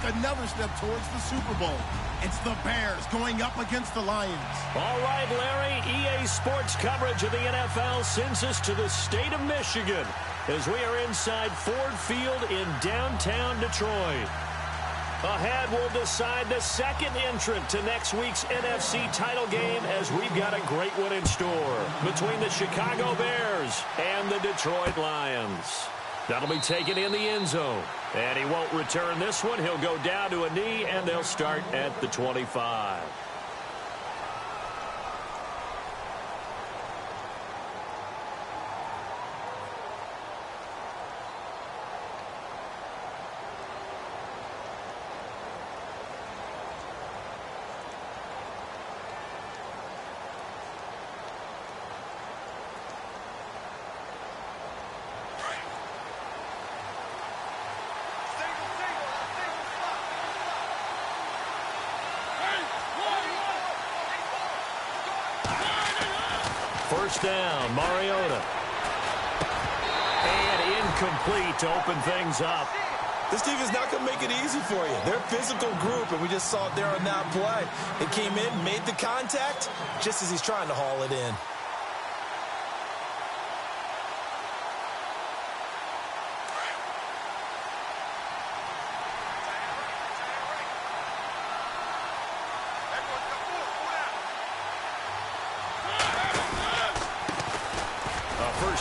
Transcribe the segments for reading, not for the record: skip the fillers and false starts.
another step towards the Super Bowl. It's the Bears going up against the Lions. All right, Larry, EA Sports coverage of the NFL sends us to the state of Michigan as we are inside Ford Field in downtown Detroit. Ahead, we'll decide the second entrant to next week's NFC title game as we've got a great one in store between the Chicago Bears and the Detroit Lions. That'll be taken in the end zone. And he won't return this one. He'll go down to a knee, and they'll start at the 25. First down, Mariota. And incomplete to open things up. This team is not going to make it easy for you. They're a physical group, and we just saw it there on that play. It came in, made the contact, just as he's trying to haul it in.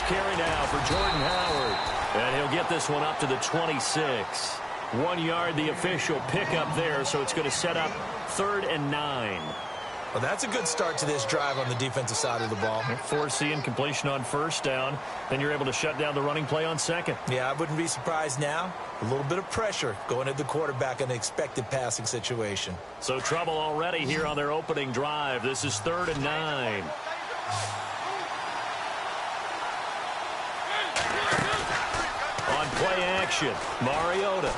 Carry now for Jordan Howard. And he'll get this one up to the 26. 1 yard, the official pickup there, so it's going to set up 3rd and 9. Well, that's a good start to this drive on the defensive side of the ball. Forcing completion on first down. Then you're able to shut down the running play on second. Yeah, I wouldn't be surprised now. A little bit of pressure going at the quarterback in an expected passing situation. So trouble already here on their opening drive. This is 3rd and 9. On play action, Mariota.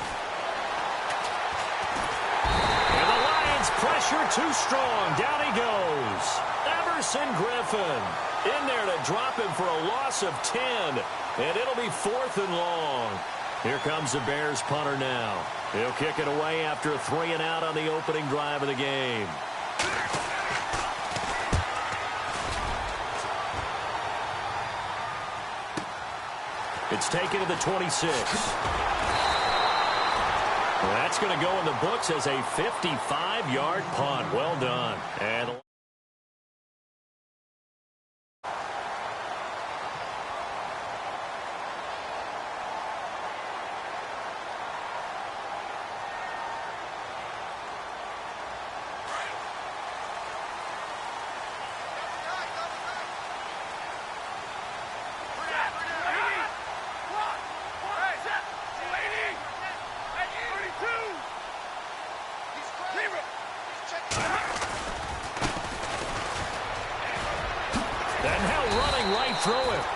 And the Lions pressure too strong. Down he goes. Everson Griffin in there to drop him for a loss of 10. And it'll be 4th and long. Here comes the Bears punter now. He'll kick it away after a 3 and out on the opening drive of the game. It's taken to the 26. That's going to go in the books as a 55-yard punt. Well done. And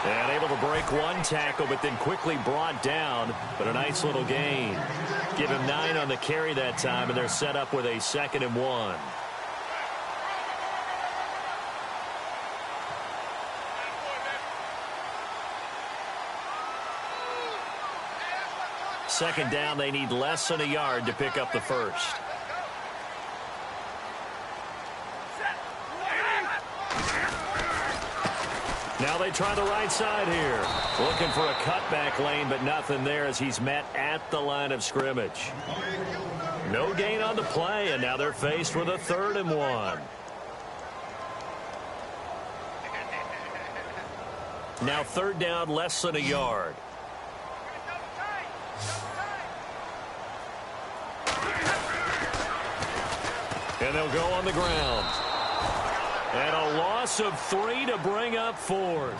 and able to break one tackle, but then quickly brought down. But a nice little gain. Give him 9 on the carry that time, and they're set up with a 2nd and 1. Second down, they need less than a yard to pick up the first. Now they try the right side here. Looking for a cutback lane, but nothing there as he's met at the line of scrimmage. No gain on the play, and now they're faced with a 3rd and 1. Now 3rd down, less than a yard. And they'll go on the ground. And a loss of 3 to bring up 4th.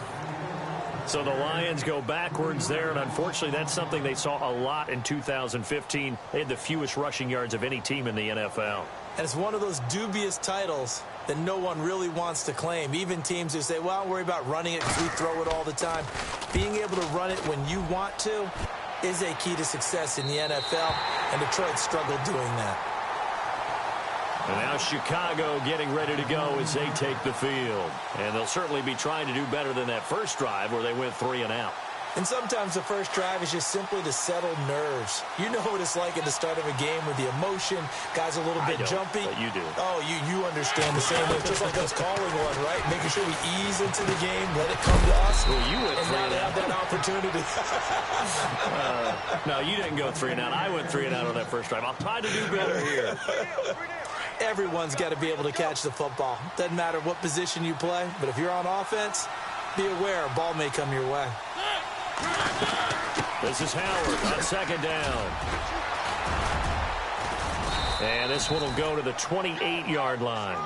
So the Lions go backwards there, and unfortunately that's something they saw a lot in 2015. They had the fewest rushing yards of any team in the NFL. And it's one of those dubious titles that no one really wants to claim. Even teams who say, well, I'll worry about running it because we throw it all the time. Being able to run it when you want to is a key to success in the NFL, and Detroit struggled doing that. And now Chicago getting ready to go as they take the field. And they'll certainly be trying to do better than that first drive where they went 3 and out. And sometimes the first drive is just simply to settle nerves. You know what it's like at the start of a game with the emotion. Guys a little bit jumpy. But you do. Oh, you understand the same way. Just like us calling one, right? Making sure we ease into the game, let it come to us. Well, you went and 3 now and they out. have that opportunity. No, you didn't go 3 and out. I went 3 and out on that first drive. I'll try to do better here. Everyone's got to be able to catch the football. Doesn't matter what position you play, but if you're on offense, be aware a ball may come your way. This is Howard on second down. And this one will go to the 28-yard line.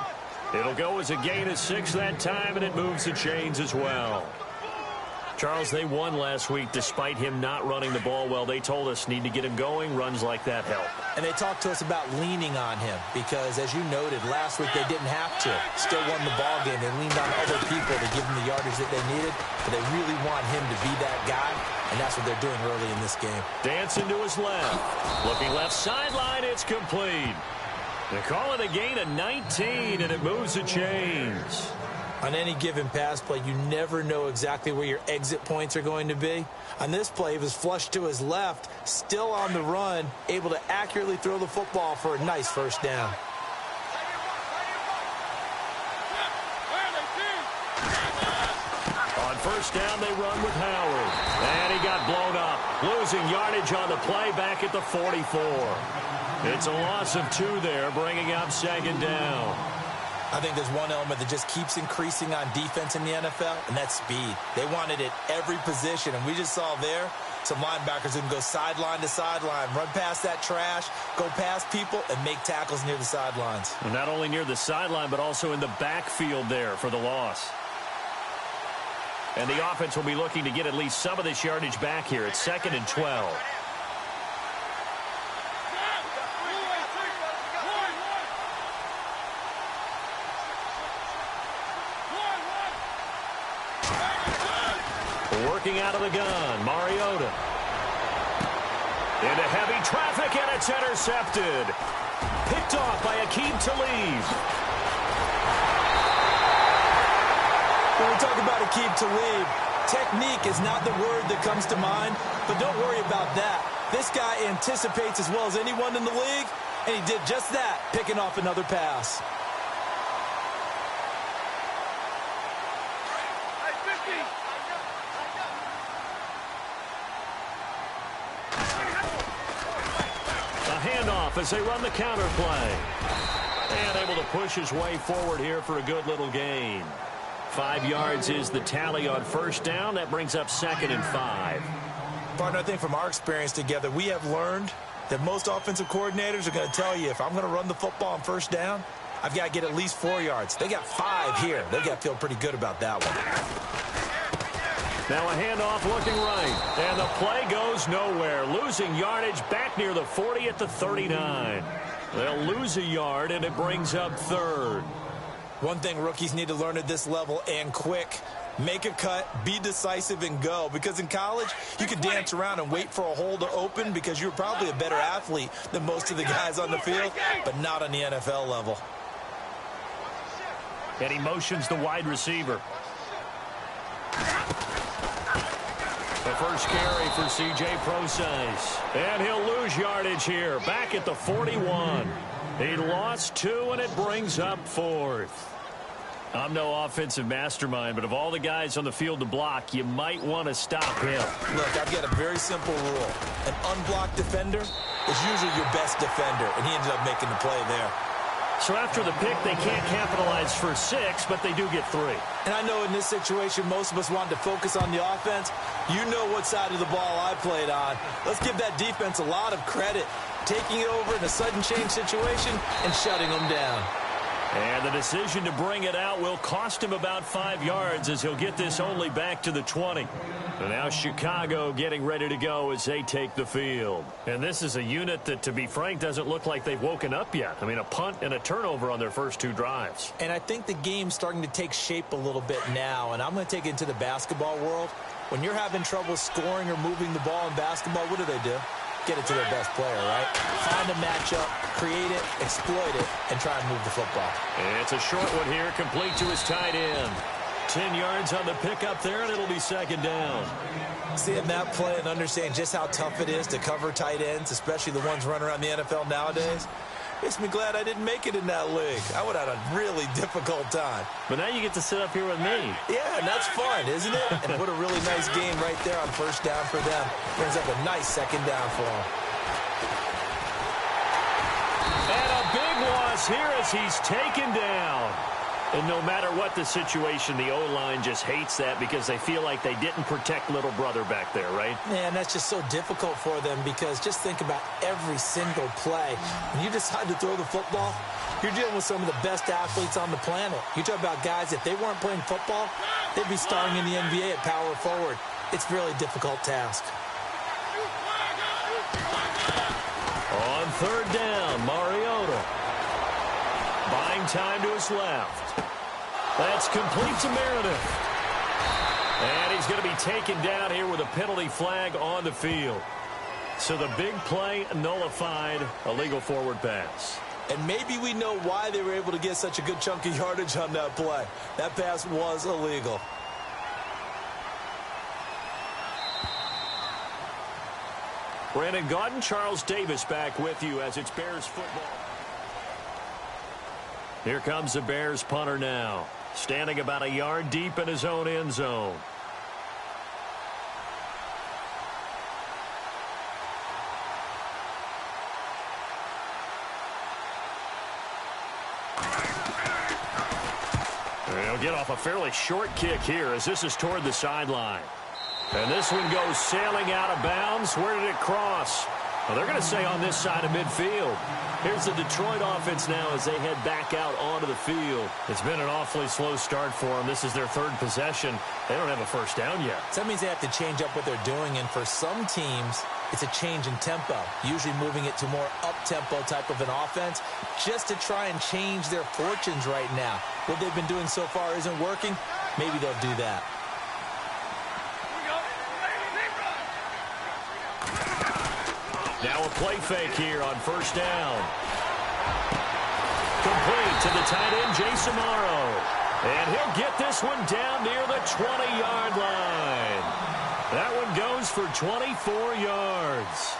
It'll go as a gain of 6 that time, and it moves the chains as well. Charles, they won last week despite him not running the ball well. They told us need to get him going. Runs like that help. And they talked to us about leaning on him because, as you noted, last week they didn't have to. Still won the ball game. They leaned on other people to give them the yardage that they needed, but they really want him to be that guy, and that's what they're doing early in this game. Dancing to his left. Looking left sideline, it's complete. They call it a gain of 19, and it moves the chains. On any given pass play, you never know exactly where your exit points are going to be. On this play, he was flushed to his left, still on the run, able to accurately throw the football for a nice first down. On first down, they run with Howard. And he got blown up, losing yardage on the play back at the 44. It's a loss of 2 there, bringing up second down. I think there's one element that just keeps increasing on defense in the NFL, and that's speed. They want it at every position, and we just saw there some linebackers who can go sideline to sideline, run past that trash, go past people, and make tackles near the sidelines. And not only near the sideline, but also in the backfield there for the loss. And the offense will be looking to get at least some of this yardage back here. It's 2nd and 12. Working out of the gun, Mariota. Into heavy traffic, and it's intercepted. Picked off by Aqib Talib. When we talk about Aqib Talib, technique is not the word that comes to mind, but don't worry about that. This guy anticipates as well as anyone in the league, and he did just that, picking off another pass. Handoff as they run the counter play. And able to push his way forward here for a good little gain. 5 yards is the tally on first down. That brings up 2nd and 5. Partner, I think from our experience together, we have learned that most offensive coordinators are going to tell you, if I'm going to run the football on first down, I've got to get at least 4 yards. They got 5 here. They got to feel pretty good about that one. Now a handoff looking right. And the play goes nowhere. Losing yardage back near the 40 at the 39. They'll lose a yard, and it brings up 3rd. One thing rookies need to learn at this level, and quick, make a cut, be decisive, and go. Because in college, you could dance around and wait for a hole to open because you're probably a better athlete than most of the guys on the field, but not on the NFL level. And he motions the wide receiver. The first carry for C.J. Procise. And he'll lose yardage here, back at the 41. He lost 2, and it brings up 4th. I'm no offensive mastermind, but of all the guys on the field to block, you might want to stop him. Look, I've got a very simple rule. An unblocked defender is usually your best defender, and he ended up making the play there. So after the pick, they can't capitalize for 6, but they do get 3. And I know in this situation, most of us wanted to focus on the offense. You know what side of the ball I played on. Let's give that defense a lot of credit, taking it over in a sudden change situation and shutting them down. And the decision to bring it out will cost him about 5 yards as he'll get this only back to the 20. And now Chicago getting ready to go as they take the field. And this is a unit that, to be frank, doesn't look like they've woken up yet. I mean, a punt and a turnover on their first 2 drives. And I think the game's starting to take shape a little bit now. And I'm going to take it into the basketball world. When you're having trouble scoring or moving the ball in basketball, what do? Get it to their best player, right? Find a matchup, create it, exploit it, and try and move the football. It's a short one here, complete to his tight end. 10 yards on the pickup there, and it'll be second down. Seeing that play and understanding just how tough it is to cover tight ends, especially the ones running around the NFL nowadays, makes me glad I didn't make it in that league. I would have had a really difficult time. But now you get to sit up here with me. Yeah, and that's fun, isn't it? And put a really nice game right there on first down for them. Brings up a nice second down for them. And a big loss here as he's taken down. And no matter what the situation, the O-line just hates that because they feel like they didn't protect little brother back there, right? Man, that's just so difficult for them because just think about every single play. When you decide to throw the football, you're dealing with some of the best athletes on the planet. You talk about guys, if they weren't playing football, they'd be starring in the NBA at power forward. It's a really difficult task. On third down, Mariota. Buying time to his left. That's complete to Meredith. And he's going to be taken down here with a penalty flag on the field. So the big play nullified, a legal forward pass. And maybe we know why they were able to get such a good chunk of yardage on that play. That pass was illegal. Brandon Gaudin, Charles Davis back with you as it's Bears football. Here comes the Bears punter now, standing about a yard deep in his own end zone. He'll get off a fairly short kick here as this is toward the sideline. And this one goes sailing out of bounds. Where did it cross? Well, they're going to say on this side of midfield. Here's the Detroit offense now as they head back out onto the field. It's been an awfully slow start for them. This is their third possession. They don't have a first down yet. So that means they have to change up what they're doing, and for some teams, it's a change in tempo, usually moving it to more up-tempo type of an offense just to try and change their fortunes right now. What they've been doing so far isn't working. Maybe they'll do that. Now a play fake here on first down. Complete to the tight end, Jason Morrow. And he'll get this one down near the 20-yard line. That one goes for 24 yards.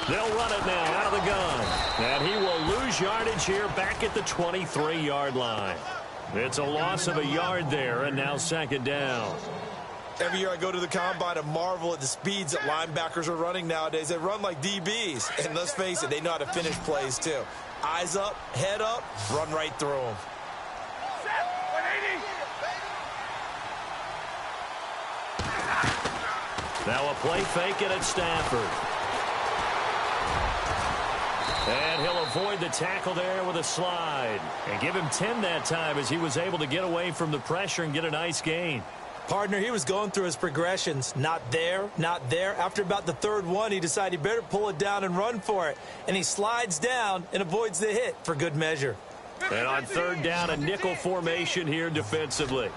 They'll run it now out of the gun. And he will lose yardage here back at the 23-yard line. It's a loss of a yard there, and now second down. Every year I go to the combine and marvel at the speeds that linebackers are running nowadays. They run like DBs. And let's face it, they know how to finish plays too. Eyes up, head up, run right through them. Now a play fake it at Stafford. And he'll avoid the tackle there with a slide. And give him 10 that time as he was able to get away from the pressure and get a nice gain. Partner, he was going through his progressions. Not there, not there. After about the third one, he decided he better pull it down and run for it. And he slides down and avoids the hit for good measure. And on third down, a nickel formation here defensively.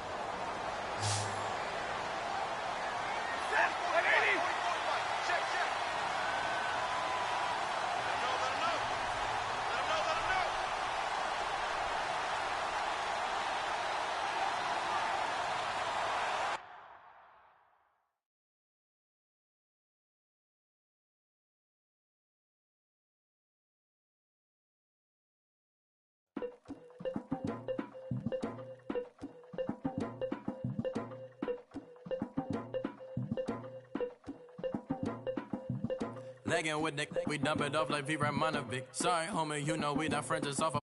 Legging with Nick, we dump it off like V. Ramonovic. Sorry, homie, you know we done friends us off.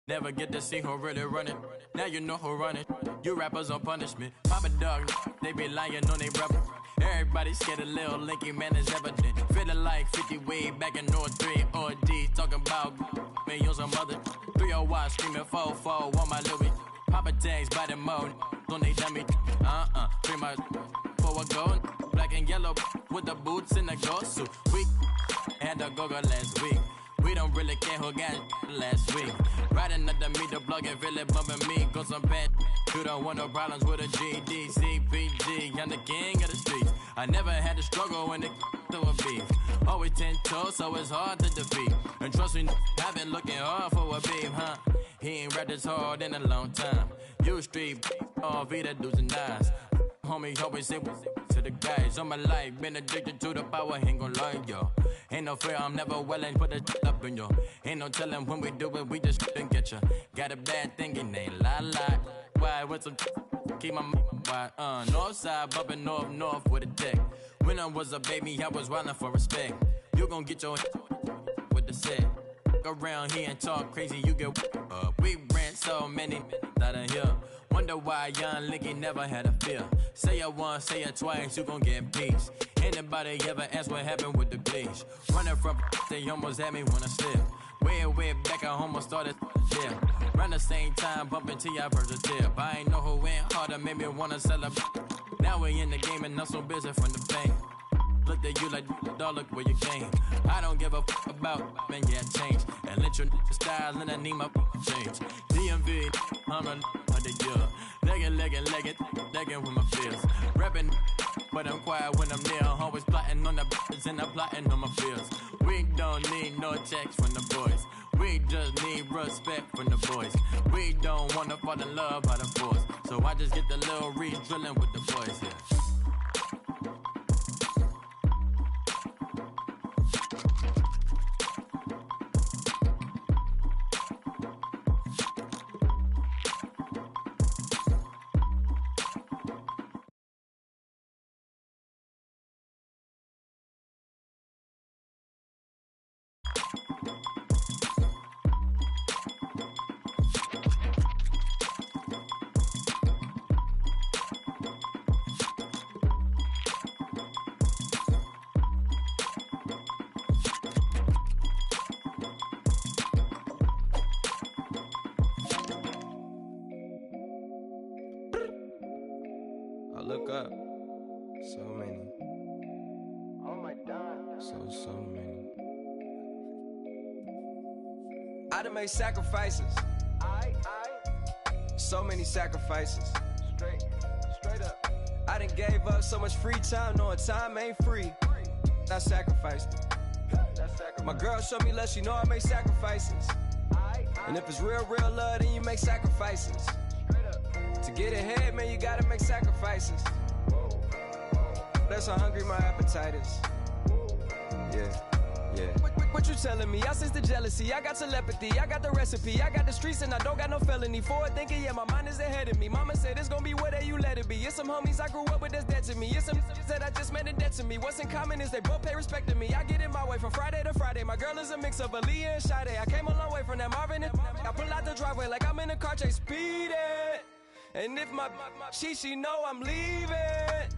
Never get to see who really running. Now you know who running. You rappers on punishment. Papa dog, they be lying on they rubber. Everybody scared a little linky, man, is evident. Feeling like 50 way back in North 3 OD. Talking about me on some other 3 0 screaming 4-4 on my Louis. Papa tags by the mode. Don't they dummy? Pretty much for a gold. Black and yellow with the boots and the gold suit. We had a go-go last week. We don't really care who got last week. Riding up the meter, blogging, really bumping me. Go some bad. You don't want no problems with a GD, CPG. I'm the king of the streets. I never had to struggle when it to a beef. Always 10 toes, so it's hard to defeat. And trust me, I've been looking hard for a beef, huh? He ain't rapped this hard in a long time. You street, all Vita dudes and eyes. Homie always say to the guys on my life. Been addicted to the power, ain't gon' lie, yo. Ain't no fear, I'm never willing, put the up in yo. Ain't no telling when we do it, we just didn't get ya. Got a bad thing, it ain't lie. Why, with some keep my wide, north side, bumping north with a deck. When I was a baby, I was wildin' for respect. You gon' get your with the set. Around here and talk crazy, you get we ran so many out of here. Wonder why young Licky never had a fear. Say it once, say it twice, you gon' get peace. Anybody ever ask what happened with the bleach? Running from they almost had me wanna slip. Way back, I almost started yeah. Around the same time, bumping T.I. versus tip. I ain't know who went harder, made me wanna celebrate. Now we in the game and I'm so busy from the bank. Look at you like, dog, look where you came. I don't give a about, man, yeah, change. And let your style and I need my change. DMV, I'm a year. Legging with my feels. Rapping, but I'm quiet when I'm near. Always plotting on the bitches and I'm plotting on my feels. We don't need no checks from the boys. We just need respect from the boys. We don't wanna fall in love by the force. So I just get the little reach drilling with the boys, yeah. I look up, so many. Oh my God. So many. I done made sacrifices. So many sacrifices. Straight up. I done gave up so much free time, knowing time ain't free. I sacrificed it. My girl showed me love, she know I make sacrifices. And if it's real love, then you make sacrifices. To get ahead, man, you gotta make sacrifices. That's how hungry my appetite is. Yeah. What you telling me? I sense the jealousy, I got telepathy, I got the recipe, I got the streets and I don't got no felony. Forward thinking, yeah, my mind is ahead of me. Mama said it's gonna be whatever you let it be. It's some homies I grew up with that's dead to me. It's some that I just met in debt to me. What's in common is they both pay respect to me. I get in my way from Friday to Friday. My girl is a mix of Aaliyah and Sade. I came a long way from that Marvin and I pull out the driveway like I'm in a car chase speeding. And if my she know I'm leaving.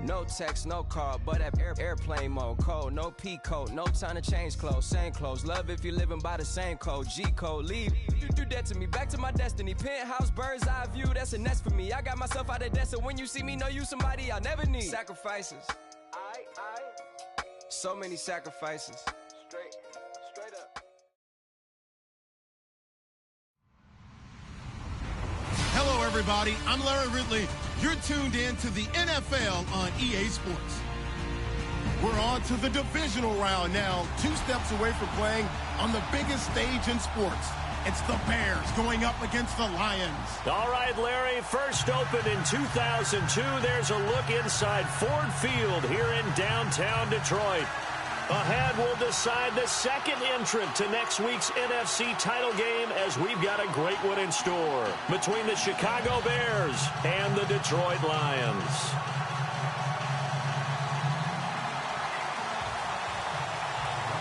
No text, no call, but at airplane mode. Code, no P code, no time to change clothes. Same clothes, love if you're living by the same code. G code, leave. You do that to me, back to my destiny. Penthouse, bird's eye view, that's a nest for me. I got myself out of debt, so when you see me, know you somebody I'll never need. Sacrifices. So many sacrifices. Straight up. Hello, everybody. I'm Larry Ridley. You're tuned in to the NFL on EA Sports. We're on to the divisional round now, 2 steps away from playing on the biggest stage in sports. It's the Bears going up against the Lions. All right, Larry, first opened in 2002. There's a look inside Ford Field here in downtown Detroit. Ahead, we'll decide the second entrant to next week's NFC title game as we've got a great one in store between the Chicago Bears and the Detroit Lions.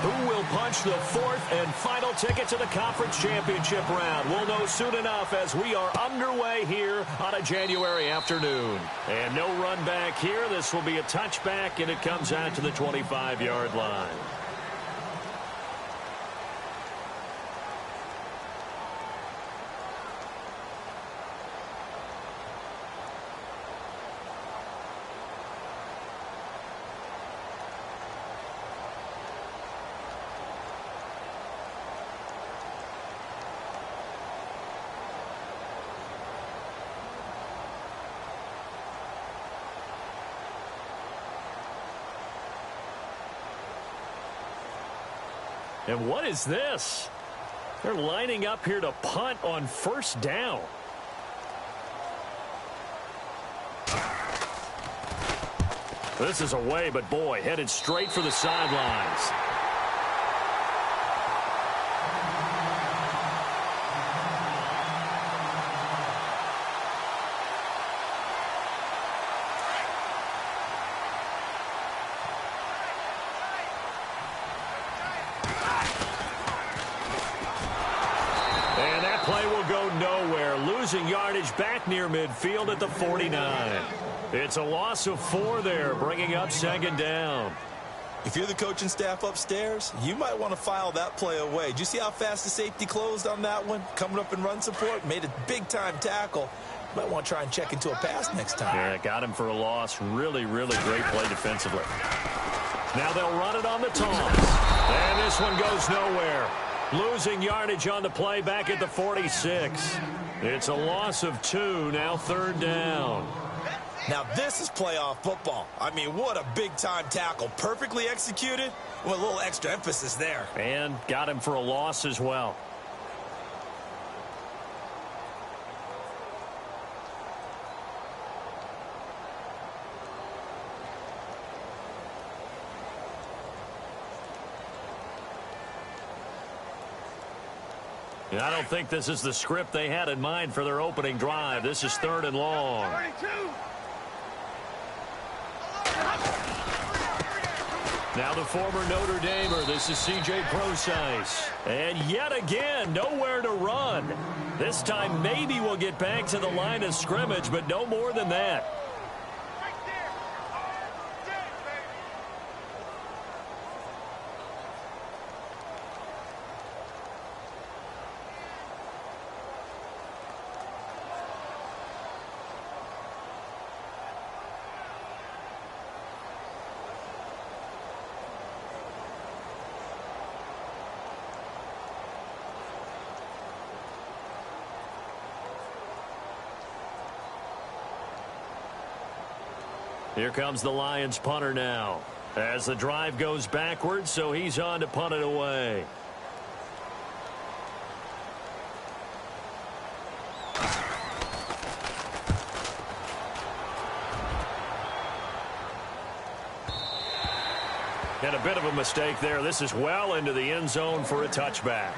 Who will punch the fourth and final ticket to the conference championship round? We'll know soon enough as we are underway here on a January afternoon. And no run back here. This will be a touchback, and it comes out to the 25-yard line. And what is this? They're lining up here to punt on first down. This is away, but boy, headed straight for the sidelines. And that play will go nowhere, losing yardage back near midfield at the 49. It's a loss of 4 there, bringing up second down. If you're the coaching staff upstairs, you might want to file that play away. Did you see how fast the safety closed on that one? Coming up in run support, made a big-time tackle. Might want to try and check into a pass next time. Yeah, got him for a loss. Really, really great play defensively. Now they'll run it on the toss. And this one goes nowhere. Losing yardage on the play back at the 46. It's a loss of 2, now third down. Now this is playoff football. I mean, what a big-time tackle. Perfectly executed with a little extra emphasis there. And got him for a loss as well. And I don't think this is the script they had in mind for their opening drive. This is 3rd and long. 32. Now the former Notre Damer, this is C.J. Procise. And yet again, nowhere to run. This time maybe we'll get back to the line of scrimmage, but no more than that. Here comes the Lions punter now. As the drive goes backwards, so he's on to punt it away. And a bit of a mistake there. This is well into the end zone for a touchback.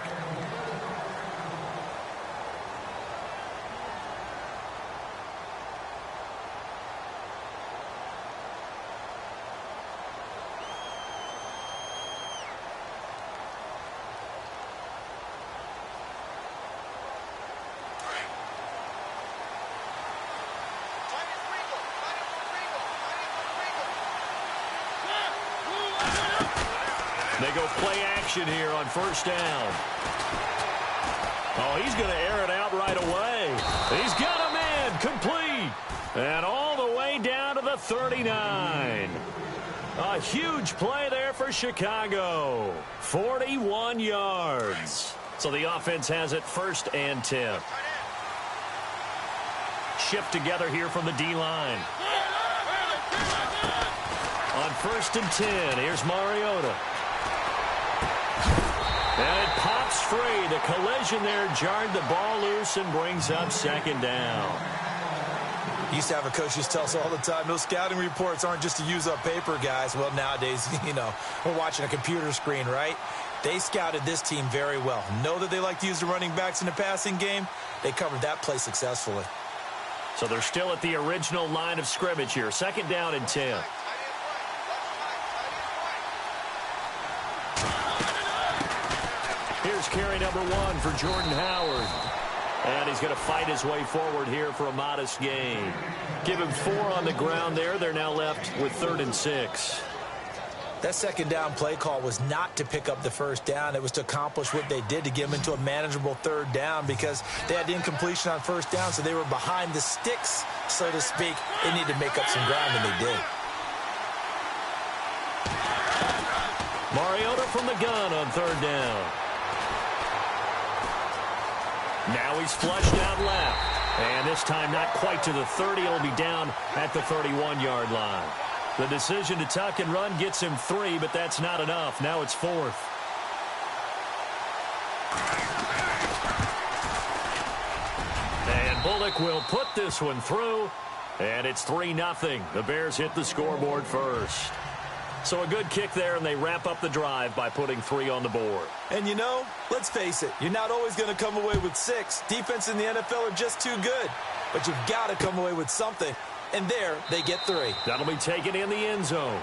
They go play action here on first down. Oh, he's going to air it out right away. He's got a man complete. And all the way down to the 39. A huge play there for Chicago. 41 yards. So the offense has it 1st and 10. Shift together here from the D-line. On 1st and 10, here's Mariota. And it pops free. The collision there jarred the ball loose and brings up second down. Used to have a coach just tell us all the time, those scouting reports aren't just to use up paper, guys. Well, nowadays, you know, we're watching a computer screen, right? They scouted this team very well. Know that they like to use the running backs in the passing game. They covered that play successfully. So they're still at the original line of scrimmage here. 2nd down and 10. Here's carry number 1 for Jordan Howard. And he's going to fight his way forward here for a modest gain. Give him 4 on the ground there. They're now left with 3rd and 6. That 2nd down play call was not to pick up the 1st down. It was to accomplish what they did, to get them into a manageable 3rd down, because they had incompletion on 1st down, so they were behind the sticks, so to speak. They needed to make up some ground, and they did. Mariota from the gun on 3rd down. Now he's flushed out left. And this time not quite to the 30. He'll be down at the 31-yard line. The decision to tuck and run gets him 3, but that's not enough. Now it's 4th. Ehrlich will put this one through, and it's 3-0. The Bears hit the scoreboard first. So a good kick there, and they wrap up the drive by putting 3 on the board. And you know, let's face it, you're not always going to come away with 6. Defense in the NFL are just too good. But you've got to come away with something. And there, they get 3. That'll be taken in the end zone.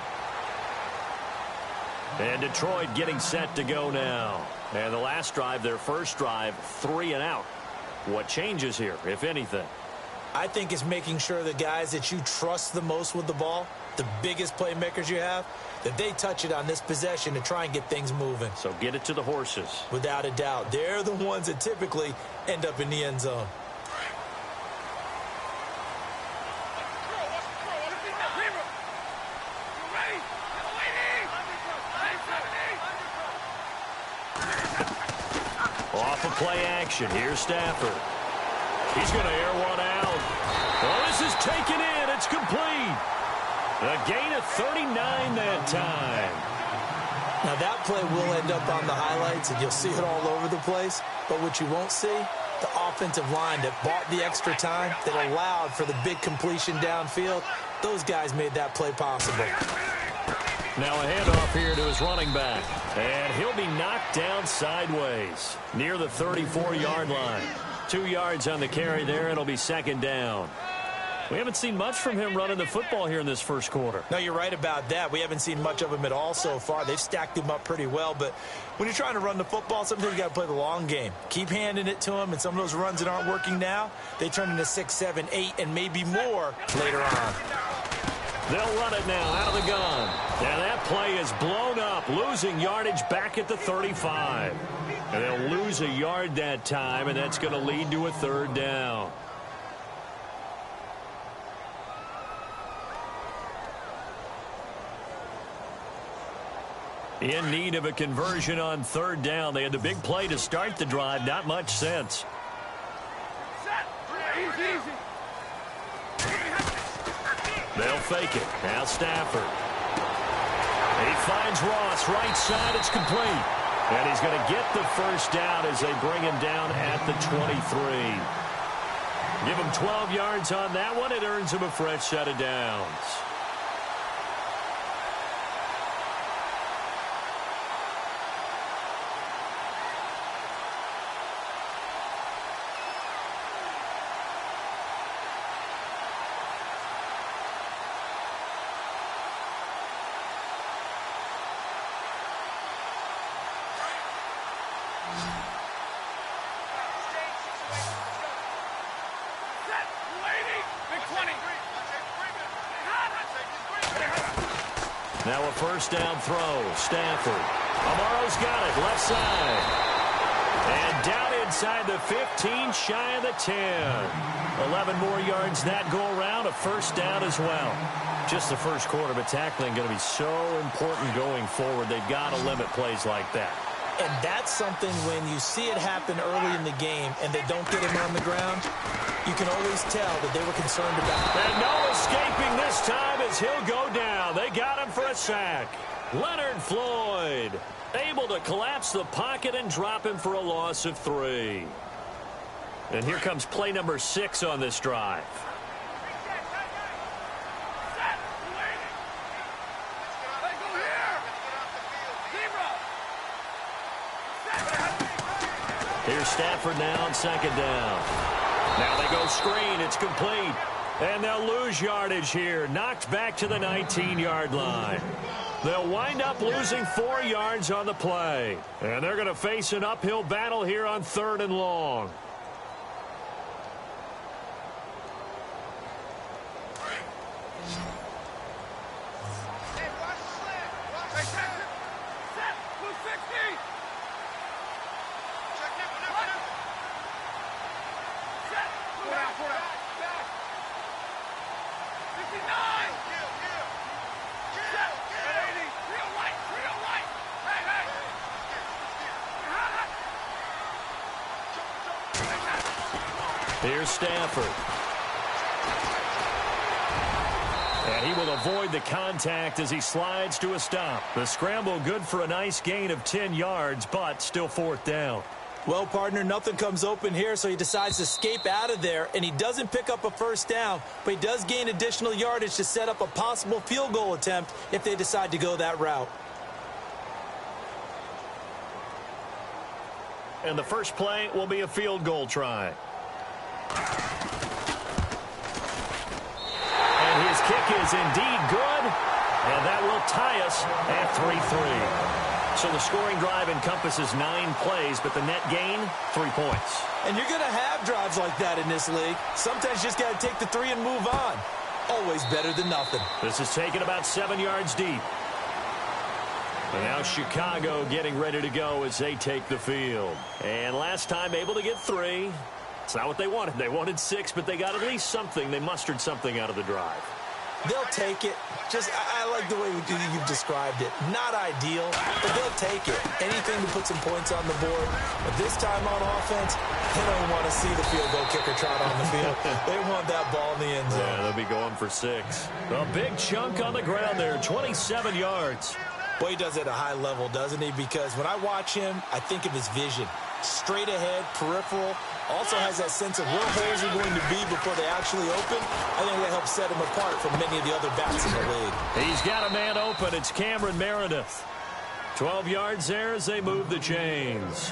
And Detroit getting set to go now. And the last drive, their first drive, 3 and out. What changes here, if anything? I think it's making sure the guys that you trust the most with the ball, the biggest playmakers you have, that they touch it on this possession to try and get things moving. So get it to the horses. Without a doubt. They're the ones that typically end up in the end zone. Off of play action. Here's Stafford. He's going to air one out. Well, this is taken in. It's complete. A gain of 39 that time. Now, that play will end up on the highlights, and you'll see it all over the place. But what you won't see, the offensive line that bought the extra time, that allowed for the big completion downfield, those guys made that play possible. Now a handoff here to his running back. And he'll be knocked down sideways near the 34-yard line. 2 yards on the carry there. It'll be second down. We haven't seen much from him running the football here in this first quarter. No, you're right about that. We haven't seen much of him at all so far. They've stacked him up pretty well. But when you're trying to run the football, sometimes you got to play the long game. Keep handing it to him, and some of those runs that aren't working now, they turn into 6, 7, 8, and maybe more later on. They'll run it now out of the gun. And that play is blown up, losing yardage back at the 35. And they'll lose a yard that time, and that's going to lead to a third down. In need of a conversion on third down. They had the big play to start the drive. Not much sense. They'll fake it. Now Stafford. He finds Ross right side. It's complete. And he's going to get the first down as they bring him down at the 23. Give him 12 yards on that one. It earns him a fresh set of downs. Now a first down throw. Stafford. Amaro's got it. Left side. And down inside the 15, shy of the 10. 11 more yards that go around. A first down as well. Just the first quarter, but tackling going to be so important going forward. They've got to limit plays like that. And that's something when you see it happen early in the game and they don't get him on the ground, you can always tell that they were concerned about it. And no escaping this time as he'll go down. They got him for a sack. Leonard Floyd able to collapse the pocket and drop him for a loss of 3. And here comes play number 6 on this drive. Here's Stafford now on second down. Now they go screen. It's complete. And they'll lose yardage here. Knocked back to the 19-yard line. They'll wind up losing 4 yards on the play. And they're going to face an uphill battle here on 3rd and long. Here's Stafford. And he will avoid the contact as he slides to a stop. The scramble good for a nice gain of 10 yards, but still 4th down. Well, partner, nothing comes open here, so he decides to escape out of there, and he doesn't pick up a first down, but he does gain additional yardage to set up a possible field goal attempt if they decide to go that route. And the first play will be a field goal try. And his kick is indeed good, and that will tie us at 3-3. So the scoring drive encompasses 9 plays, but the net gain, 3 points. And you're going to have drives like that in this league. Sometimes you just got to take the 3 and move on. Always better than nothing. This is taken about 7 yards deep. And now Chicago getting ready to go as they take the field. And last time able to get 3. It's not what they wanted. They wanted 6, but they got at least something. They mustered something out of the drive. They'll take it. I like the way you've described it. Not ideal, but they'll take it. Anything to put some points on the board. But this time on offense, they don't want to see the field goal kicker trot on the field. They want that ball in the end zone. Yeah, they'll be going for 6. A big chunk on the ground there, 27 yards. Boy, he does it at a high level, doesn't he? Because when I watch him, I think of his vision. Straight ahead, peripheral. Also has that sense of where holes are going to be before they actually open. I think that helps set him apart from many of the other backs in the league. He's got a man open. It's Cameron Meredith. 12 yards there as they move the chains.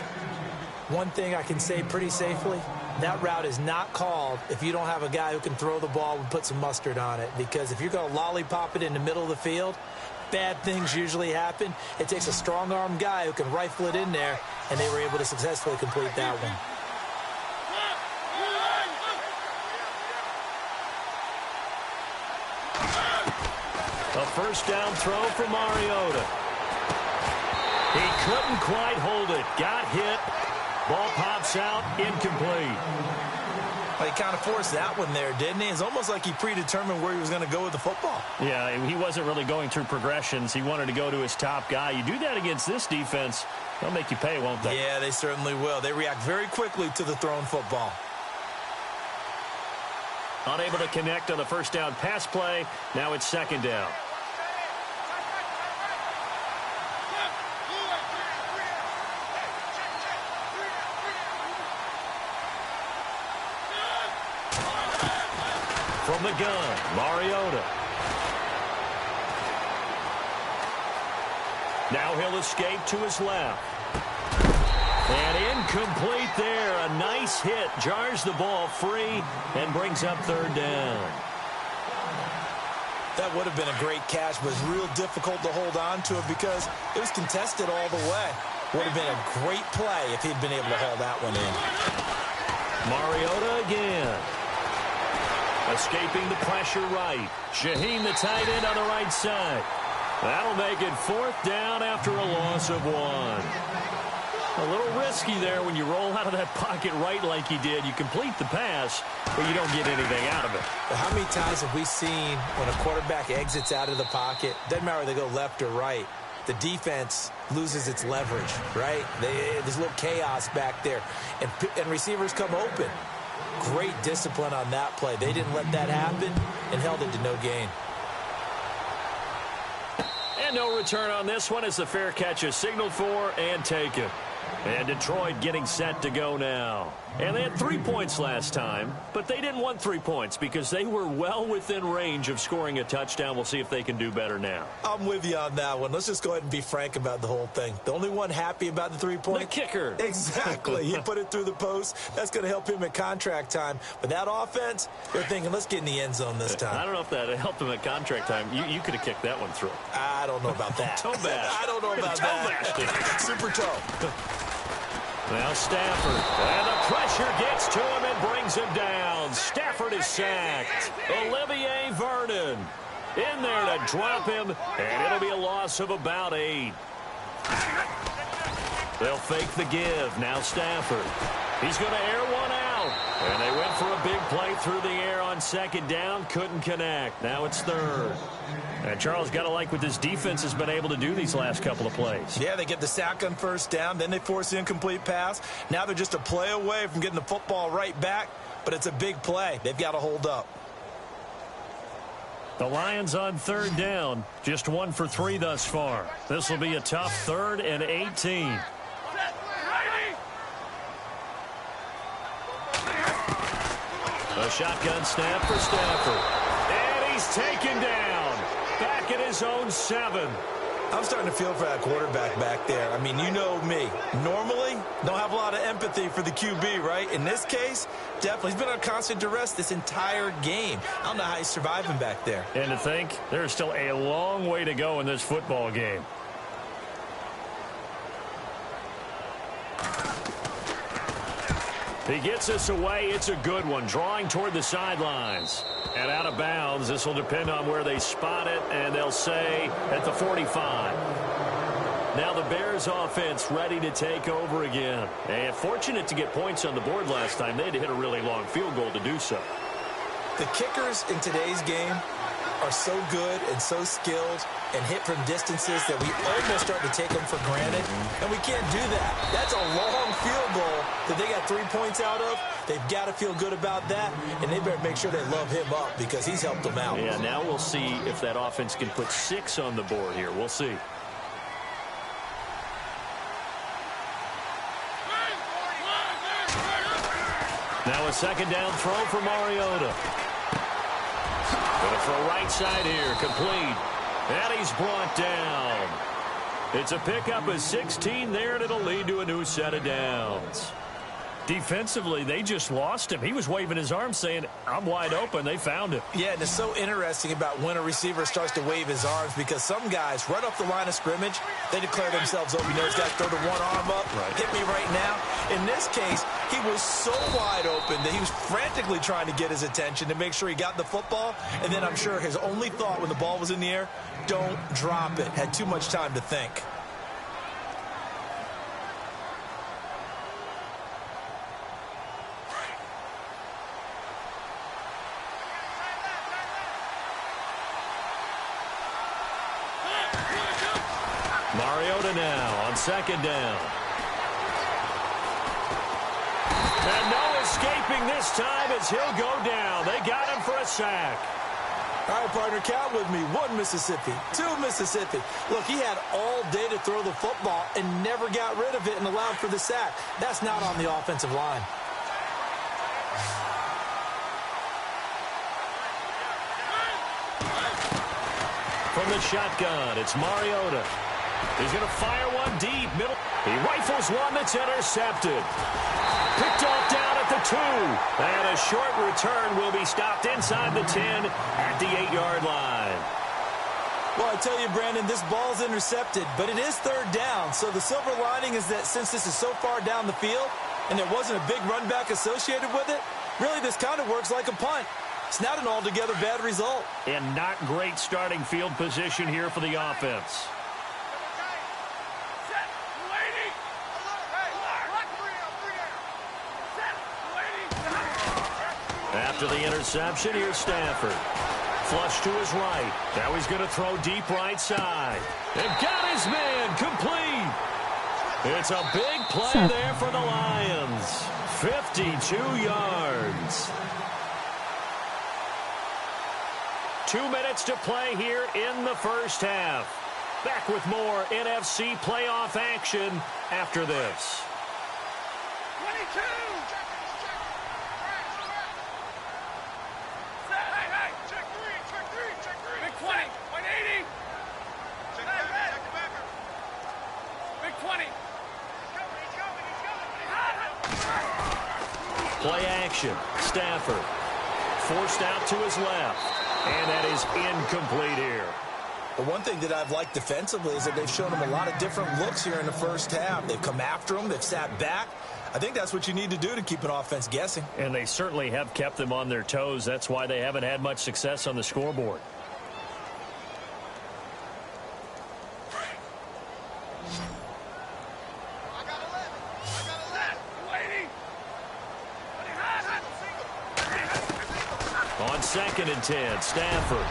One thing I can say pretty safely, that route is not called if you don't have a guy who can throw the ball and put some mustard on it. Because if you're going to lollipop it in the middle of the field, bad things usually happen. It takes a strong-arm guy who can rifle it in there, and they were able to successfully complete that one. A first down throw for Mariota. He couldn't quite hold it. Got hit. Ball pops out. Incomplete. Well, he kind of forced that one there, didn't he? It's almost like he predetermined where he was going to go with the football. Yeah, he wasn't really going through progressions. He wanted to go to his top guy. You do that against this defense, they'll make you pay, won't they? Yeah, they certainly will. They react very quickly to the thrown football. Unable to connect on the first down pass play. Now it's second down. From the gun, Mariota. Now he'll escape to his left. And incomplete there. A nice hit. Jars the ball free and brings up third down. That would have been a great catch, but it's real difficult to hold on to it because it was contested all the way. Would have been a great play if he'd been able to haul that one in. Mariota again. Escaping the pressure right. Shaheen, the tight end, on the right side. That'll make it fourth down after a loss of 1. A little risky there when you roll out of that pocket right like he did. You complete the pass, but you don't get anything out of it. But how many times have we seen when a quarterback exits out of the pocket, doesn't matter whether they go left or right, the defense loses its leverage, right? There's a little chaos back there, and receivers come open. Great discipline on that play. They didn't let that happen and held it to no gain. And no return on this one as the fair catch is signaled for and taken. And Detroit getting set to go now. And they had 3 points last time, but they didn't want 3 points because they were well within range of scoring a touchdown. We'll see if they can do better now. I'm with you on that one. Let's just go ahead and be frank about the whole thing. The only one happy about the 3 points? The kicker. Exactly. He put it through the post. That's going to help him at contract time. But that offense, they're thinking, let's get in the end zone this time. I don't know if that helped him at contract time. You could have kicked that one through. I don't know about that. Toe bash. I don't know about that. Super toe. Now Stafford, and the pressure gets to him and brings him down. Stafford is sacked. Olivier Vernon in there to drop him, and it'll be a loss of about 8. They'll fake the give. Now Stafford. He's going to air one out. And they went for a big play through the air on second down. Couldn't connect. Now it's third. And Charles, got to like what this defense has been able to do these last couple of plays. Yeah, they get the sack on first down. Then they force the incomplete pass. Now they're just a play away from getting the football right back. But it's a big play. They've got to hold up. The Lions on third down. Just 1 for 3 thus far. This will be a tough 3rd and 18. A shotgun snap for Stafford. And he's taken down. Back at his own 7. I'm starting to feel for that quarterback back there. I mean, you know me. Normally, don't have a lot of empathy for the QB, right? In this case, definitely. He's been on constant duress this entire game. I don't know how he's surviving back there. And to think, there's still a long way to go in this football game. He gets us away. It's a good one. Drawing toward the sidelines. And out of bounds. This will depend on where they spot it. And they'll say at the 45. Now the Bears offense ready to take over again. And fortunate to get points on the board last time. They had to hit a really long field goal to do so. The kickers in today's game are so good and so skilled and hit from distances that we almost start to take them for granted, and we can't do that. That's a long field goal that they got 3 points out of. They've got to feel good about that, and they better make sure they love him up because he's helped them out. Yeah, now we'll see if that offense can put 6 on the board here. We'll see. Now a second down throw for Mariota. Going to throw right side here, complete. And he's brought down. It's a pickup of 16 there, and it'll lead to a new set of downs. Defensively, they just lost him. He was waving his arms saying, I'm wide open. They found him. Yeah, and it's so interesting about when a receiver starts to wave his arms because some guys, right off the line of scrimmage, they declare themselves open. You know, these guys throw the one arm up, hit me right now. In this case, he was so wide open that he was frantically trying to get his attention to make sure he got the football. And then I'm sure his only thought when the ball was in the air, don't drop it. Had too much time to think. Mariota now on second down. And no escaping this time as he'll go down. They got him for a sack. All right, partner, count with me. 1 Mississippi, 2 Mississippi. Look, he had all day to throw the football and never got rid of it and allowed for the sack. That's not on the offensive line. From the shotgun, it's Mariota. He's going to fire one deep. Middle. He rifles one that's intercepted. Picked off down at the 2. And a short return will be stopped inside the 10 at the 8-yard line. Well, I tell you, Brandon, this ball's intercepted, but it is third down. So the silver lining is that since this is so far down the field and there wasn't a big run back associated with it, really this kind of works like a punt. It's not an altogether bad result. And not great starting field position here for the offense. After the interception, here's Stafford. Flush to his right. Now he's going to throw deep right side. And got his man complete. It's a big play there for the Lions. 52 yards. 2 minutes to play here in the first half. Back with more NFC playoff action after this. 22. Play action. Stafford forced out to his left. And that is incomplete here. But one thing that I've liked defensively is that they've shown him a lot of different looks here in the first half. They've come after him. They've sat back. I think that's what you need to do to keep an offense guessing. And they certainly have kept them on their toes. That's why they haven't had much success on the scoreboard. On 2nd and 10, Stafford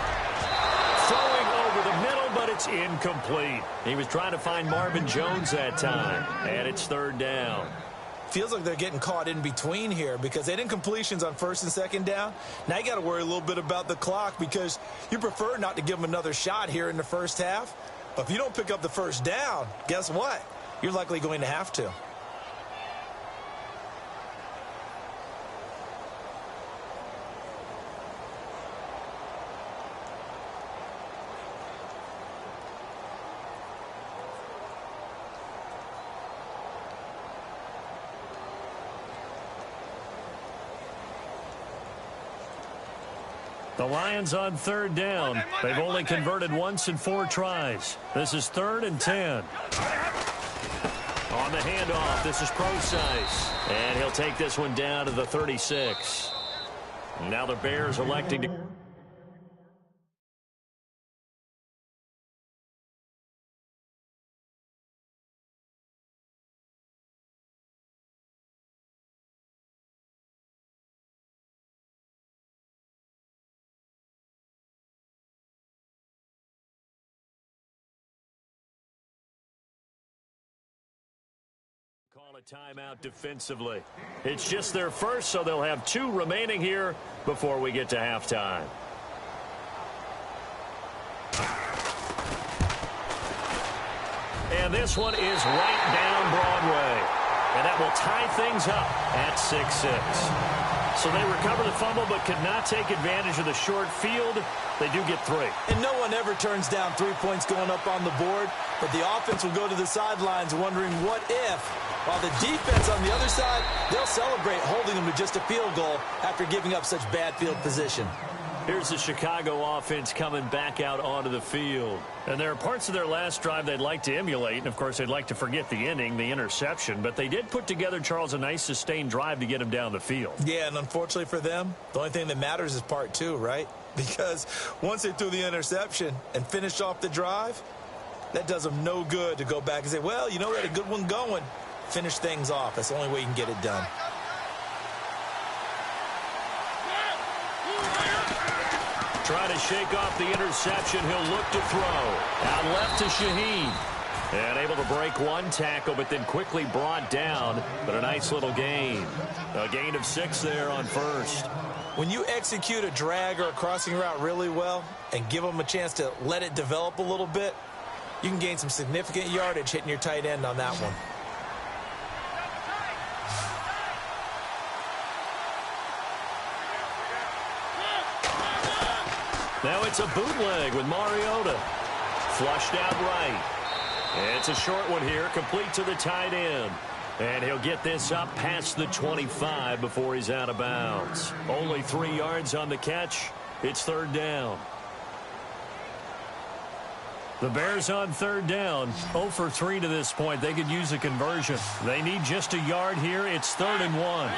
throwing over the middle, but it's incomplete. He was trying to find Marvin Jones that time, and it's 3rd down. Feels like they're getting caught in between here because they didn't completions on 1st and 2nd down. Now you got to worry a little bit about the clock because you prefer not to give them another shot here in the first half. But if you don't pick up the 1st down, guess what? You're likely going to have to. The Lions on third down. They've only converted once in 4 tries. This is 3rd and 10. On the handoff, this is Procise. And he'll take this one down to the 36. Now the Bears electing to... Call a timeout defensively. It's just their first, so they'll have 2 remaining here before we get to halftime. And this one is right down Broadway. And that will tie things up at 6-6. So they recover the fumble but could not take advantage of the short field. They do get 3. And no one ever turns down 3 points going up on the board, but the offense will go to the sidelines wondering what if. While the defense on the other side, they'll celebrate holding them to just a field goal after giving up such bad field position. Here's the Chicago offense coming back out onto the field. And there are parts of their last drive they'd like to emulate. And, of course, they'd like to forget the inning, the interception. But they did put together, Charles, a nice sustained drive to get them down the field. Yeah, and unfortunately for them, the only thing that matters is part 2, right? Because once they threw the interception and finished off the drive, that does them no good to go back and say, well, you know, we had a good one going. Finish things off. That's the only way you can get it done. Trying to shake off the interception. He'll look to throw. Out left to Shaheen. And able to break 1 tackle, but then quickly brought down. But a nice little gain. A gain of 6 there on first. When you execute a drag or a crossing route really well and give them a chance to let it develop a little bit, you can gain some significant yardage hitting your tight end on that one. Now it's a bootleg with Mariota. Flushed out right. It's a short one here, complete to the tight end. And he'll get this up past the 25 before he's out of bounds. Only 3 yards on the catch. It's 3rd down. The Bears on 3rd down, 0 for 3 to this point. They could use a conversion. They need just a yard here. It's 3rd and 1.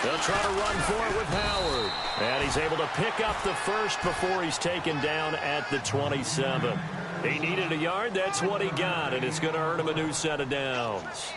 They'll try to run for it with Howard. And he's able to pick up the first before he's taken down at the 27. He needed a yard. That's what he got, and it's going to earn him a new set of downs.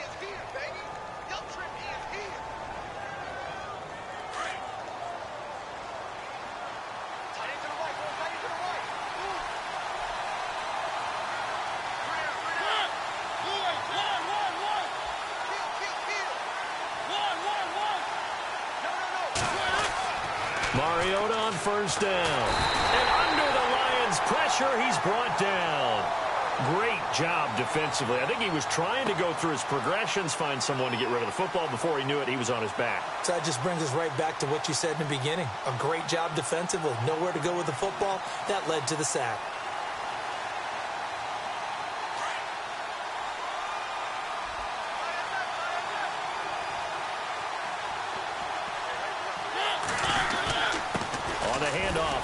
Mariota on 1st down. And under the Lions' pressure, he's brought down. Great job defensively. I think he was trying to go through his progressions, find someone to get rid of the football. Before he knew it, he was on his back. So that just brings us right back to what you said in the beginning. A great job defensively. Nowhere to go with the football. That led to the sack.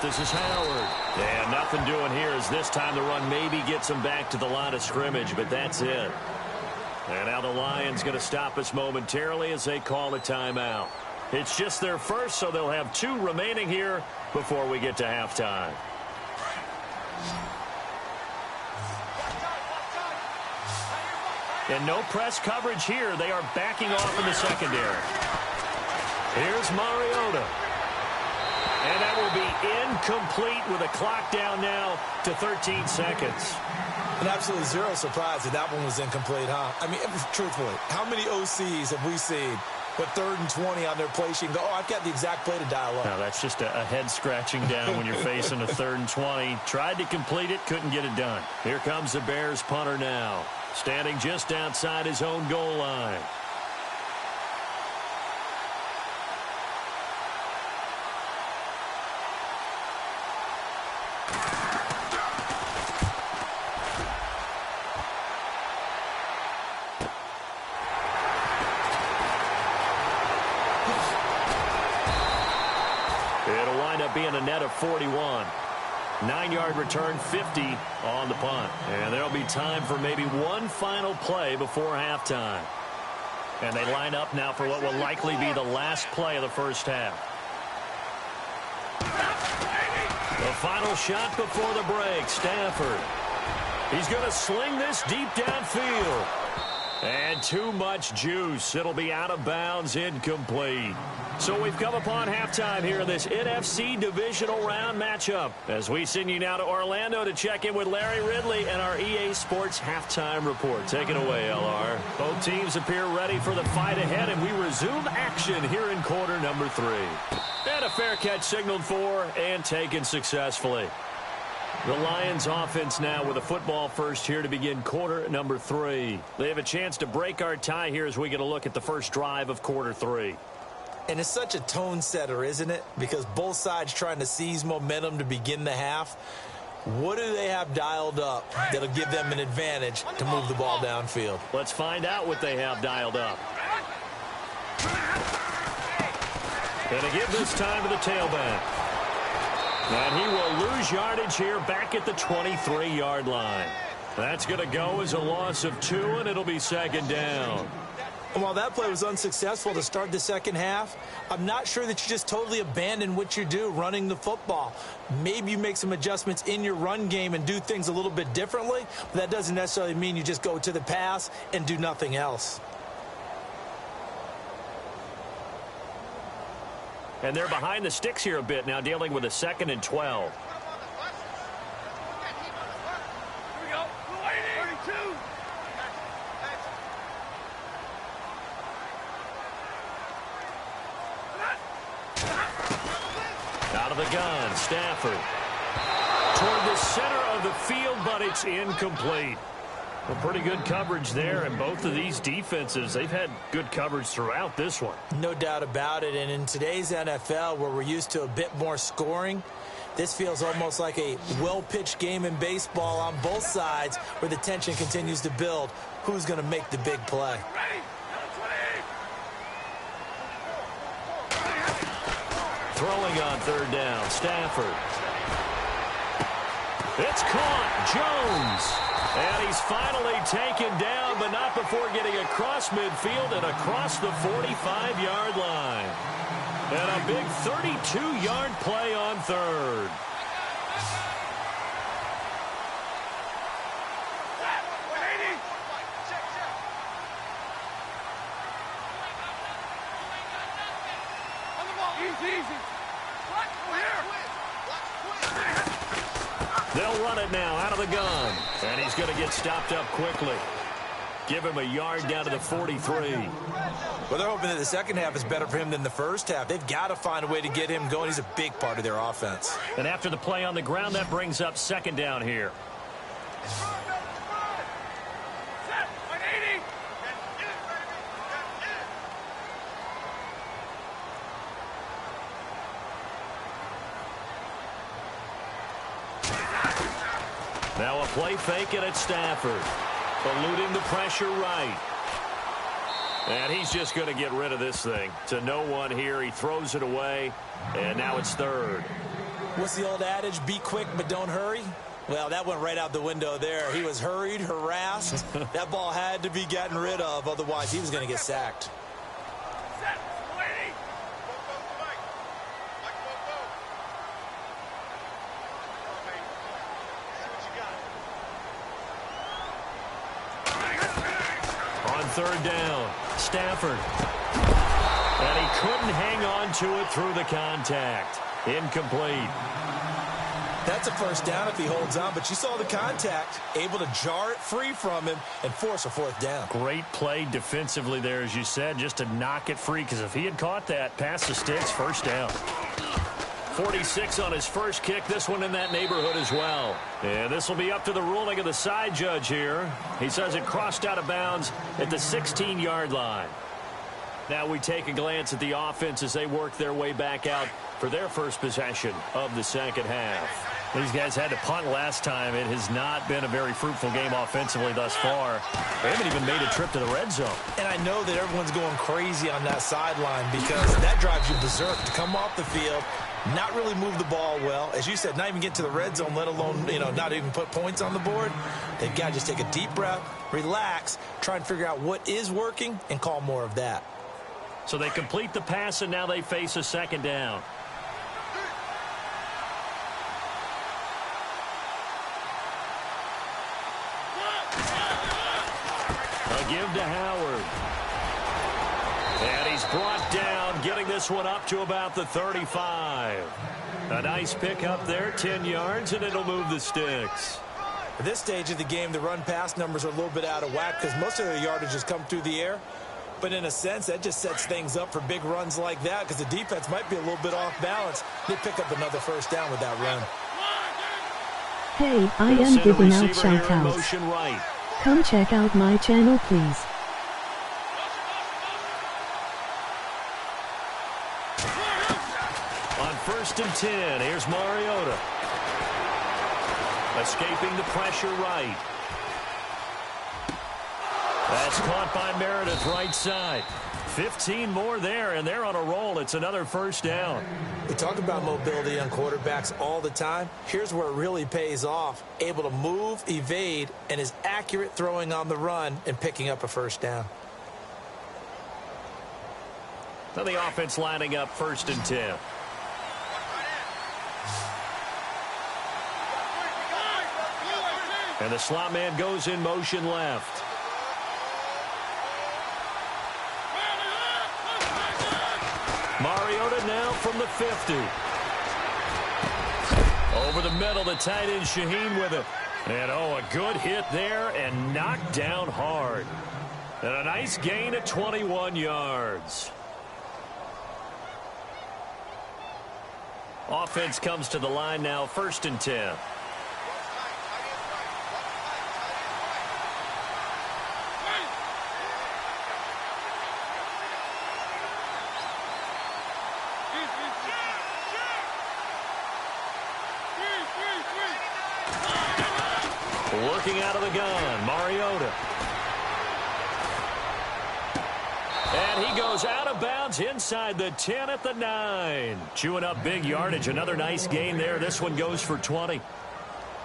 This is Howard. And nothing doing here as this time the run maybe gets him back to the line of scrimmage, but that's it. And now the Lions going to stop us momentarily as they call a timeout. It's just their first, so they'll have 2 remaining here before we get to halftime. And no press coverage here. They are backing off in the secondary. Here's Mariota. And that will be incomplete with a clock down now to 13 seconds. And absolutely zero surprise that that one was incomplete, huh? I mean, truthfully, how many OCs have we seen with 3rd and 20 on their play sheet and go, oh, I've got the exact play to dial up? Now, that's just a head scratching down when you're facing a 3rd and 20. Tried to complete it, couldn't get it done. Here comes the Bears punter now, standing just outside his own goal line. up being a net of 41. 9-yard return, 50 on the punt. And there'll be time for maybe one final play before halftime. And they line up now for what will likely be the last play of the first half. The final shot before the break, Stafford. He's going to sling this deep downfield. And too much juice. It'll be out of bounds, incomplete. So we've come upon halftime here in this NFC divisional round matchup. As we send you now to Orlando to check in with Larry Ridley and our EA Sports halftime report. Take it away, LR. Both teams appear ready for the fight ahead, and we resume action here in quarter number 3. And a fair catch signaled for and taken successfully. The Lions offense now with a football first here to begin quarter number 3. They have a chance to break our tie here as we get a look at the first drive of quarter 3. And it's such a tone setter, isn't it? Because both sides trying to seize momentum to begin the half. What do they have dialed up that'll give them an advantage to move the ball downfield? Let's find out what they have dialed up. Going to give this time to the tailback. And he will lose yardage here back at the 23-yard line. That's going to go as a loss of 2, and it'll be second down. And while that play was unsuccessful to start the second half, I'm not sure that you just totally abandon what you do running the football. Maybe you make some adjustments in your run game and do things a little bit differently, but that doesn't necessarily mean you just go to the pass and do nothing else. And they're behind the sticks here a bit now, dealing with a 2nd and 12. Here we go. 32. Out of the gun, Stafford. Toward the center of the field, but it's incomplete. Well, pretty good coverage there, and both of these defenses, they've had good coverage throughout this one. No doubt about it, and in today's NFL, where we're used to a bit more scoring, this feels almost like a well-pitched game in baseball on both sides, where the tension continues to build. Who's going to make the big play? Throwing on 3rd down, Stafford. It's caught, Jones. And he's finally taken down, but not before getting across midfield and across the 45-yard line. And a big 32-yard play on 3rd. They'll run it now out of the gun. And he's going to get stopped up quickly. Give him a yard down to the 43. Well, they're hoping that the second half is better for him than the first half. They've got to find a way to get him going. He's a big part of their offense. And after the play on the ground, that brings up 2nd down here. Now a play fake it at Stafford. Eluding the pressure right. And he's just going to get rid of this thing. To no one here. He throws it away. And now it's 3rd. What's the old adage? Be quick, but don't hurry. Well, that went right out the window there. He was hurried, harassed. That ball had to be gotten rid of. Otherwise, he was going to get sacked. On 3rd down, Stafford. And he couldn't hang on to it through the contact. Incomplete. That's a first down if he holds on, but you saw the contact, able to jar it free from him and force a 4th down. Great play defensively there, as you said, just to knock it free, because if he had caught that, past the sticks, first down. 46 on his first kick, this one in that neighborhood as well. And this will be up to the ruling of the side judge here. He says it crossed out of bounds at the 16-yard line. Now we take a glance at the offense as they work their way back out for their first possession of the second half. These guys had to punt last time. It has not been a very fruitful game offensively thus far. They haven't even made a trip to the red zone. And I know that everyone's going crazy on that sideline because that drives you berserk to come off the field not really move the ball well. As you said, not even get to the red zone, let alone, not even put points on the board. They've got to just take a deep breath, relax, try and figure out what is working, and call more of that. So they complete the pass, and now they face a second down. A give to Howard. And he's brought down, getting this one up to about the 35. A nice pickup there, 10 yards, and it'll move the sticks. At this stage of the game, the run-pass numbers are a little bit out of whack because most of the yardage has come through the air. But in a sense, that just sets things up for big runs like that because the defense might be a little bit off balance. They pick up another first down with that run. Hey, I am giving out shout-outs. Right. Come check out my channel, please. On 1st and 10, here's Mariota. Escaping the pressure right. That's caught by Meredith right side. 15 more there, and they're on a roll. It's another first down. We talk about mobility on quarterbacks all the time. Here's where it really pays off. Able to move, evade, and is accurate throwing on the run and picking up a first down. Now the offense lining up 1st and 10. And the slot man goes in motion left. Mariota now from the 50. Over the middle, the tight end Shaheen with it. And a good hit there and knocked down hard. And a nice gain of 21 yards. Offense comes to the line now, 1st and 10. Working out of the gun, Mariota. And he goes out of bounds inside the 10 at the 9. Chewing up big yardage. Another nice gain there. This one goes for 20.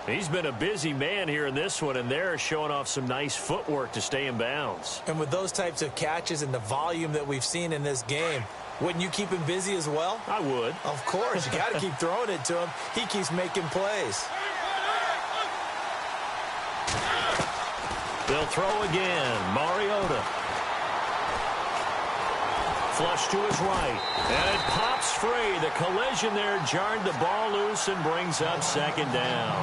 He's been a busy man here in this one, and they're showing off some nice footwork to stay in bounds. And with those types of catches and the volume that we've seen in this game, wouldn't you keep him busy as well? I would. Of course. You got to keep throwing it to him. He keeps making plays. They'll throw again. Mariota. Flush to his right. And it pops free. The collision there jarred the ball loose and brings up second down.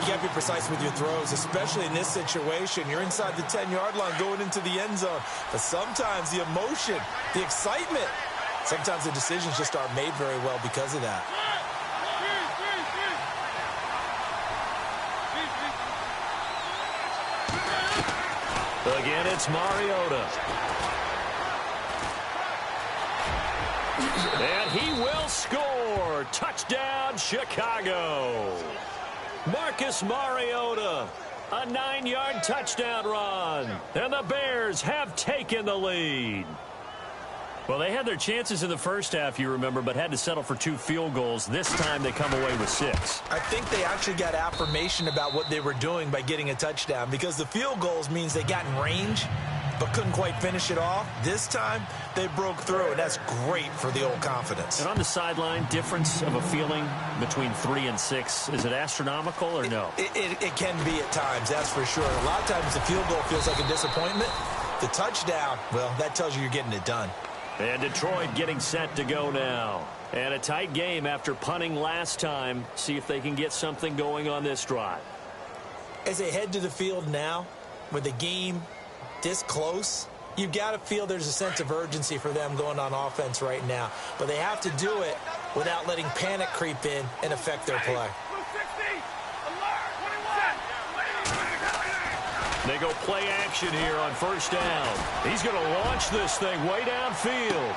You got to be precise with your throws, especially in this situation. You're inside the 10-yard line going into the end zone. But sometimes the emotion, the excitement, sometimes the decisions just aren't made very well because of that. Again, it's Mariota. And he will score. Touchdown, Chicago. Marcus Mariota, a 9-yard touchdown run. And the Bears have taken the lead. Well, they had their chances in the first half, you remember, but had to settle for 2 field goals. This time they come away with 6. I think they actually got affirmation about what they were doing by getting a touchdown because the field goals means they got in range but couldn't quite finish it off. This time, they broke through, and that's great for the old confidence. And on the sideline, difference of a feeling between 3 and 6, is it astronomical or no? It can be at times, that's for sure. A lot of times the field goal feels like a disappointment. The touchdown, well, that tells you you're getting it done. And Detroit getting set to go now. And a tight game after punting last time. See if they can get something going on this drive. As they head to the field now, with the game this close, you've got to feel there's a sense of urgency for them going on offense right now. But they have to do it without letting panic creep in and affect their play. They go play action here on first down. He's going to launch this thing way downfield.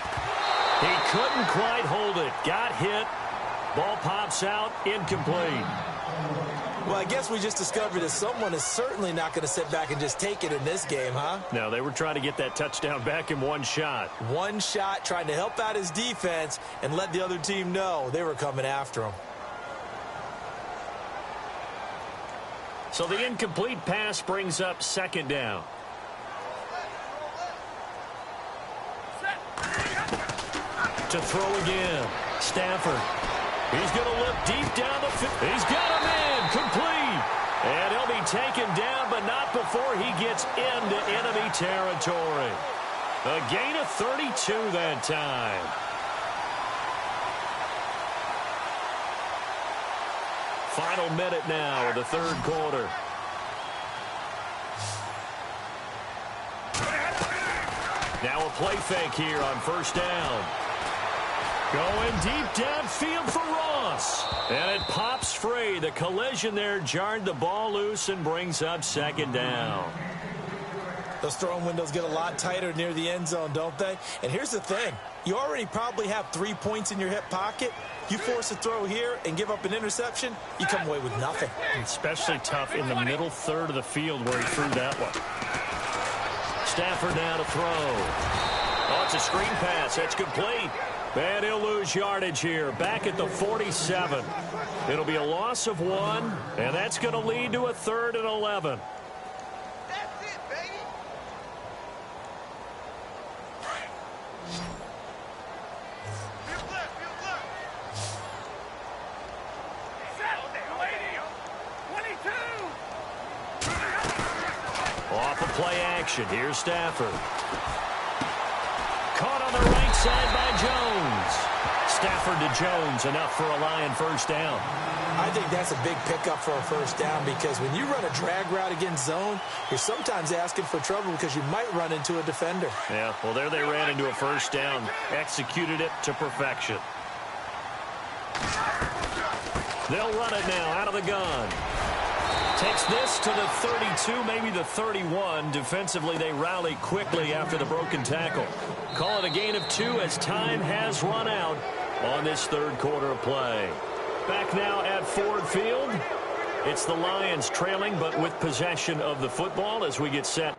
He couldn't quite hold it. Got hit. Ball pops out. Incomplete. Well, I guess we just discovered that someone is certainly not going to sit back and just take it in this game, huh? No, they were trying to get that touchdown back in one shot. One shot, trying to help out his defense and let the other team know they were coming after him. So the incomplete pass brings up second down. To throw again. Stafford. He's going to look deep down the field. He's got him in. Complete. And he'll be taken down, but not before he gets into enemy territory. A gain of 32 that time. Final minute now of the third quarter. Now a play fake here on first down. Going deep downfield for Ross. And it pops free. The collision there jarred the ball loose and brings up second down. Those throwing windows get a lot tighter near the end zone, don't they? And here's the thing. You already probably have 3 points in your hip pocket. You force a throw here and give up an interception, you come away with nothing. Especially tough in the middle third of the field where he threw that one. Stafford now to throw. Oh, it's a screen pass. That's complete. And he'll lose yardage here. Back at the 47. It'll be a loss of 1, and that's going to lead to a 3rd and 11. Off of play action. Here's Stafford. Caught on the right side by Jones. Stafford to Jones, enough for a Lion first down. I think that's a big pickup for a first down because when you run a drag route against zone, you're sometimes asking for trouble because you might run into a defender. Yeah, well, there they ran into a first down. Executed it to perfection. They'll run it now out of the gun. Takes this to the 32, maybe the 31. Defensively, they rally quickly after the broken tackle. Call it a gain of 2 as time has run out on this third quarter of play. Back now at Ford Field. It's the Lions trailing, but with possession of the football as we get set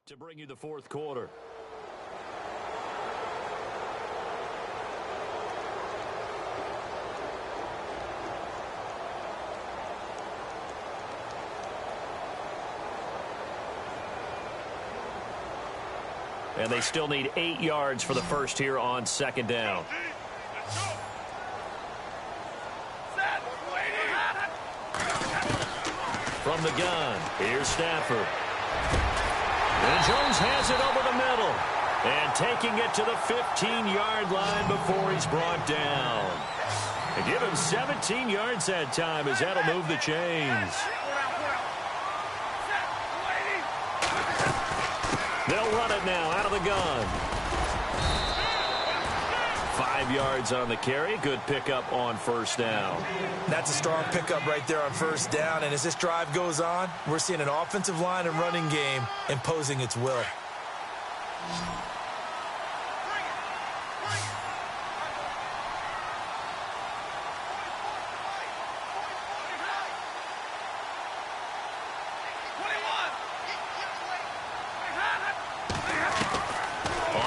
to bring you the fourth quarter. And they still need 8 yards for the first here on second down. From the gun, here's Stafford. And Jones has it over the middle. And taking it to the 15-yard line before he's brought down. And give him 17 yards that time as that'll move the chains. They'll run it now out of the gun. 5 yards on the carry. Good pickup on first down. That's a strong pickup right there on first down. And as this drive goes on, we're seeing an offensive line and running game imposing its will.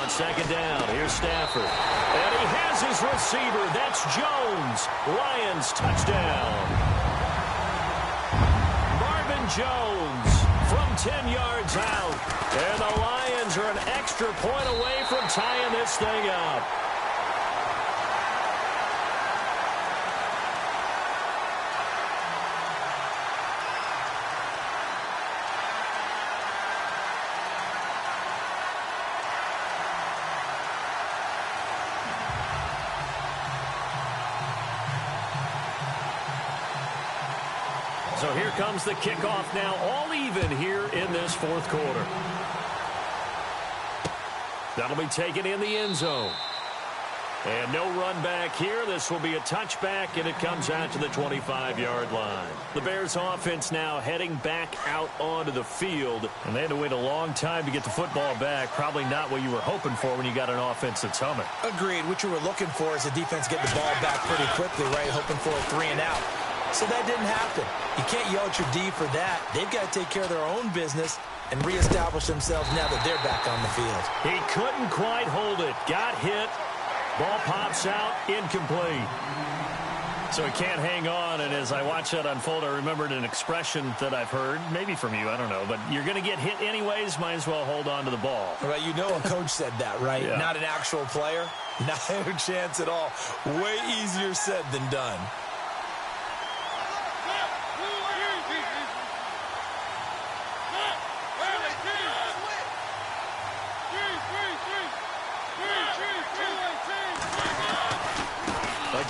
Second down, here's Stafford. And he has his receiver. That's Jones. Lions touchdown. Marvin Jones from 10 yards out. And the Lions are an extra point away from tying this thing up. So here comes the kickoff now, all even here in this fourth quarter. That'll be taken in the end zone. And no run back here. This will be a touchback, and it comes out to the 25-yard line. The Bears offense now heading back out onto the field. And they had to wait a long time to get the football back. Probably not what you were hoping for when you got an offense that's humming. Agreed. What you were looking for is the defense getting the ball back pretty quickly, right? Hoping for a 3 and out. So that didn't happen. You can't yell at your D for that. They've got to take care of their own business and reestablish themselves now that they're back on the field. He couldn't quite hold it. Got hit. Ball pops out. Incomplete. So he can't hang on. And as I watch that unfold, I remembered an expression that I've heard, maybe from you, I don't know. But you're going to get hit anyways. Might as well hold on to the ball. Right, you know a coach said that, right? Yeah. Not an actual player. Not a chance at all. Way easier said than done.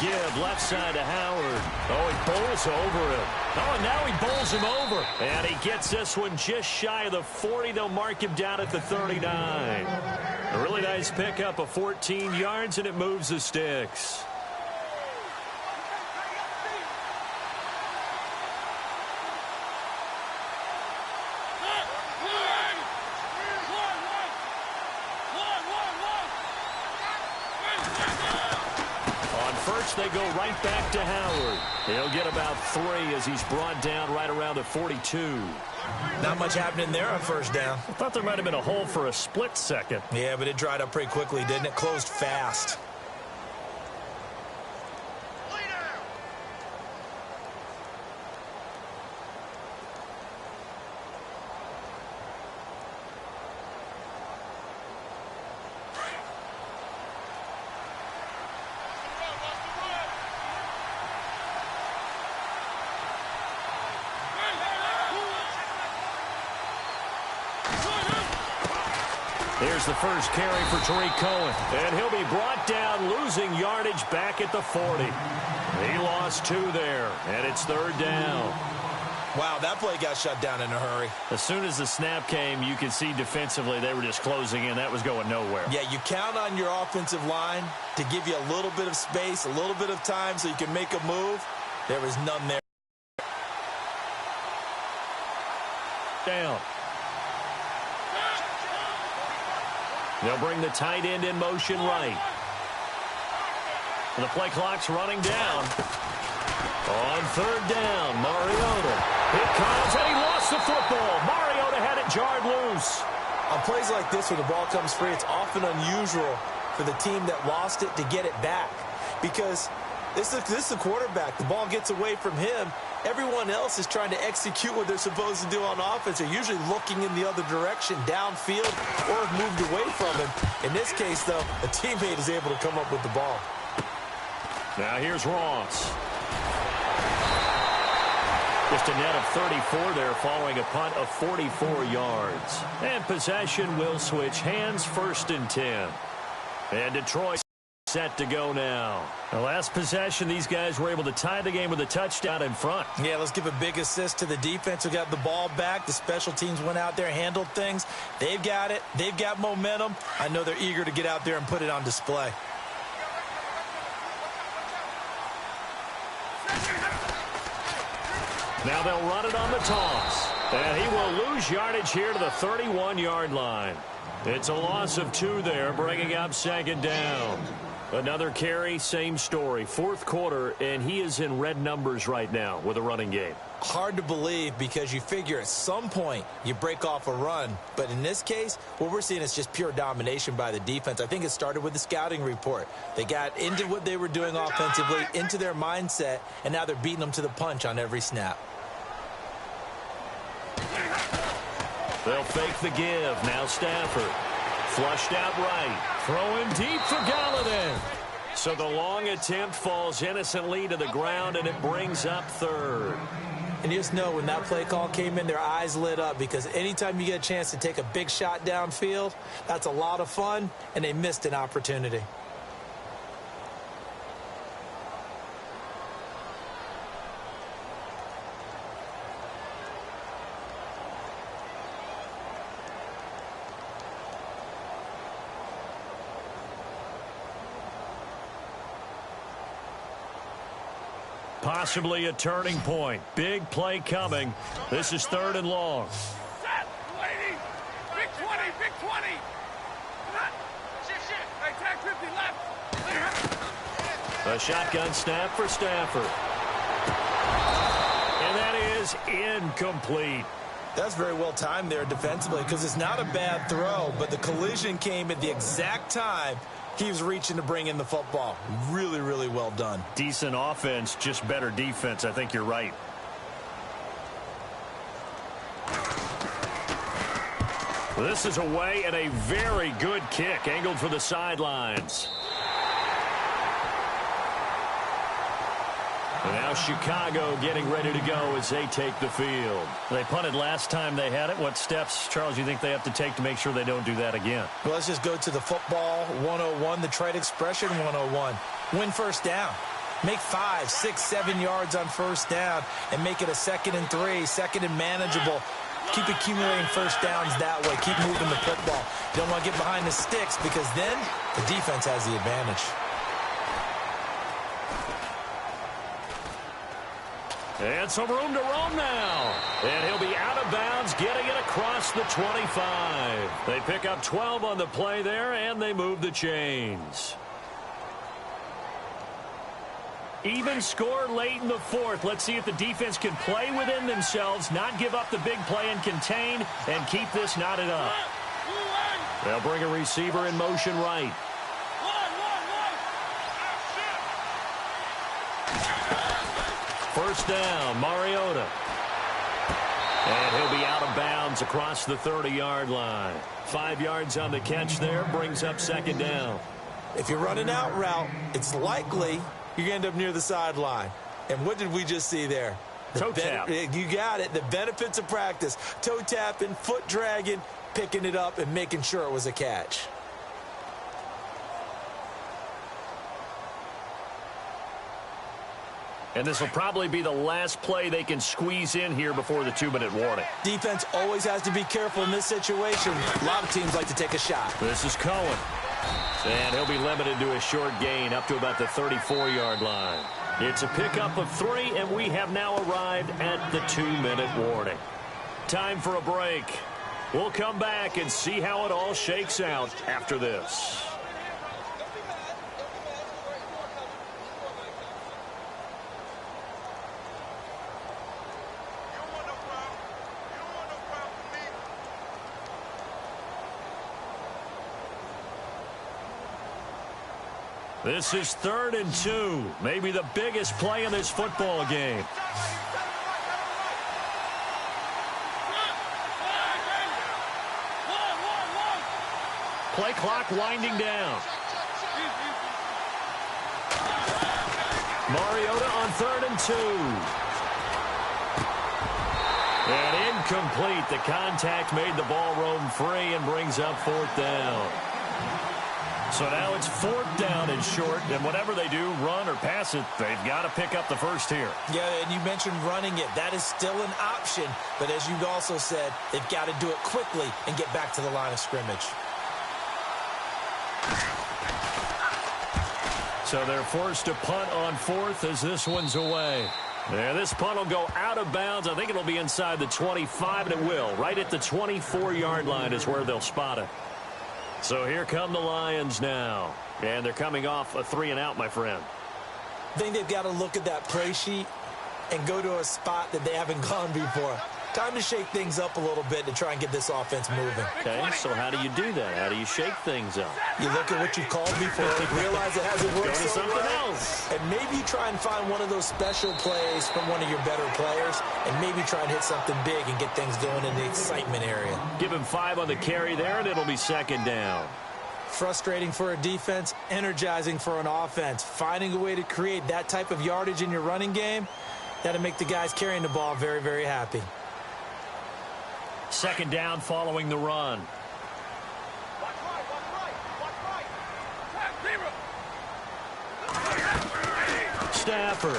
Give left side to Howard. Oh, he bowls over him. Oh, and now he bowls him over. And he gets this one just shy of the 40. They'll mark him down at the 39. A really nice pickup of 14 yards, and it moves the sticks. They go right back to Howard. He'll get about 3 as he's brought down right around the 42. Not much happening there on first down. I thought there might have been a hole for a split second. Yeah, but it dried up pretty quickly, didn't it? Closed fast. Here's the first carry for Tariq Cohen. And he'll be brought down, losing yardage back at the 40. He lost 2 there, and it's third down. Wow, that play got shut down in a hurry. As soon as the snap came, you could see defensively they were just closing in. That was going nowhere. Yeah, you count on your offensive line to give you a little bit of space, a little bit of time so you can make a move. There was none there. Down. They'll bring the tight end in motion right. And the play clock's running down. On third down, Mariota. It comes, and he lost the football. Mariota had it jarred loose. On plays like this where the ball comes free, it's often unusual for the team that lost it to get it back because this is the quarterback. The ball gets away from him. Everyone else is trying to execute what they're supposed to do on offense. They're usually looking in the other direction, downfield, or have moved away from him. In this case, though, a teammate is able to come up with the ball. Now here's Ross. Just a net of 34 there following a punt of 44 yards. And possession will switch hands, 1st and 10. And Detroit set to go now. The last possession, these guys were able to tie the game with a touchdown in front. Yeah, let's give a big assist to the defense who got the ball back. The special teams went out there, handled things. They've got it. They've got momentum. I know they're eager to get out there and put it on display. Now they'll run it on the toss. And he will lose yardage here to the 31-yard line. It's a loss of 2 there, bringing up 2nd down. Another carry, same story. 4th quarter, and he is in red numbers right now with a running game. Hard to believe because you figure at some point you break off a run. But in this case, what we're seeing is just pure domination by the defense. I think it started with the scouting report. They got into what they were doing offensively, into their mindset, and now they're beating them to the punch on every snap. They'll fake the give. Now Stafford. Flushed out right. Throwing deep for Galladay. So the long attempt falls innocently to the ground, and it brings up 3rd. And you just know when that play call came in, their eyes lit up because anytime you get a chance to take a big shot downfield, that's a lot of fun, and they missed an opportunity. Possibly a turning point. Big play coming. This is 3rd and long. Set, waiting. Big 20, big 20. Come on. Shift. Hey, tag 50 left. A shotgun snap for Stafford. And that is incomplete. That's very well timed there defensively because it's not a bad throw, but the collision came at the exact time he was reaching to bring in the football. Really, really well done. Decent offense, just better defense. I think you're right. This is away and a very good kick, angled for the sidelines. And now Chicago getting ready to go as they take the field. They punted last time they had it. What steps, Charles, you think they have to take to make sure they don't do that again? Well, let's just go to the football 101, the trade expression 101. Win 1st down. Make 5, 6, 7 yards on 1st down and make it a 2nd and 3, 2nd and manageable. Keep accumulating 1st downs that way. Keep moving the football. You don't want to get behind the sticks because then the defense has the advantage. And some room to roam now. And he'll be out of bounds, getting it across the 25. They pick up 12 on the play there, and they move the chains. Even score late in the 4th. Let's see if the defense can play within themselves, not give up the big play and contain, and keep this knotted up. They'll bring a receiver in motion right. First down, Mariota. And he'll be out of bounds across the 30-yard line. 5 yards on the catch there, brings up 2nd down. If you're running out route, it's likely you're going to end up near the sideline. And what did we just see there? Toe tap. You got it. The benefits of practice. Toe tapping, foot dragging, picking it up, and making sure it was a catch. And this will probably be the last play they can squeeze in here before the 2-minute warning. Defense always has to be careful in this situation. A lot of teams like to take a shot. This is Cohen. And he'll be limited to a short gain up to about the 34-yard line. It's a pickup of 3, and we have now arrived at the 2-minute warning. Time for a break. We'll come back and see how it all shakes out after this. This is 3rd and 2. Maybe the biggest play in this football game. Play clock winding down. Mariota on 3rd and 2. And incomplete. The contact made the ball roam free and brings up 4th down. So now it's 4th down and short, and whatever they do, run or pass it, they've got to pick up the first here. Yeah, and you mentioned running it. That is still an option, but as you also said, they've got to do it quickly and get back to the line of scrimmage. So they're forced to punt on 4th as this one's away. Yeah, this punt will go out of bounds. I think it'll be inside the 25, and it will. Right at the 24-yard line is where they'll spot it. So here come the Lions now. And they're coming off a 3-and-out, my friend. I think they've got to look at that play sheet and go to a spot that they haven't gone before. Time to shake things up a little bit to try and get this offense moving. Okay, so how do you do that? How do you shake things up? You look at what you've called before, realize it hasn't worked Go to so something well, else. and maybe try and find one of those special plays from one of your better players, and maybe try and hit something big and get things going in the excitement area. Give him 5 on the carry there, and it'll be 2nd down. Frustrating for a defense, energizing for an offense. Finding a way to create that type of yardage in your running game, that'll make the guys carrying the ball very, very happy. 2nd down following the run. Stafford.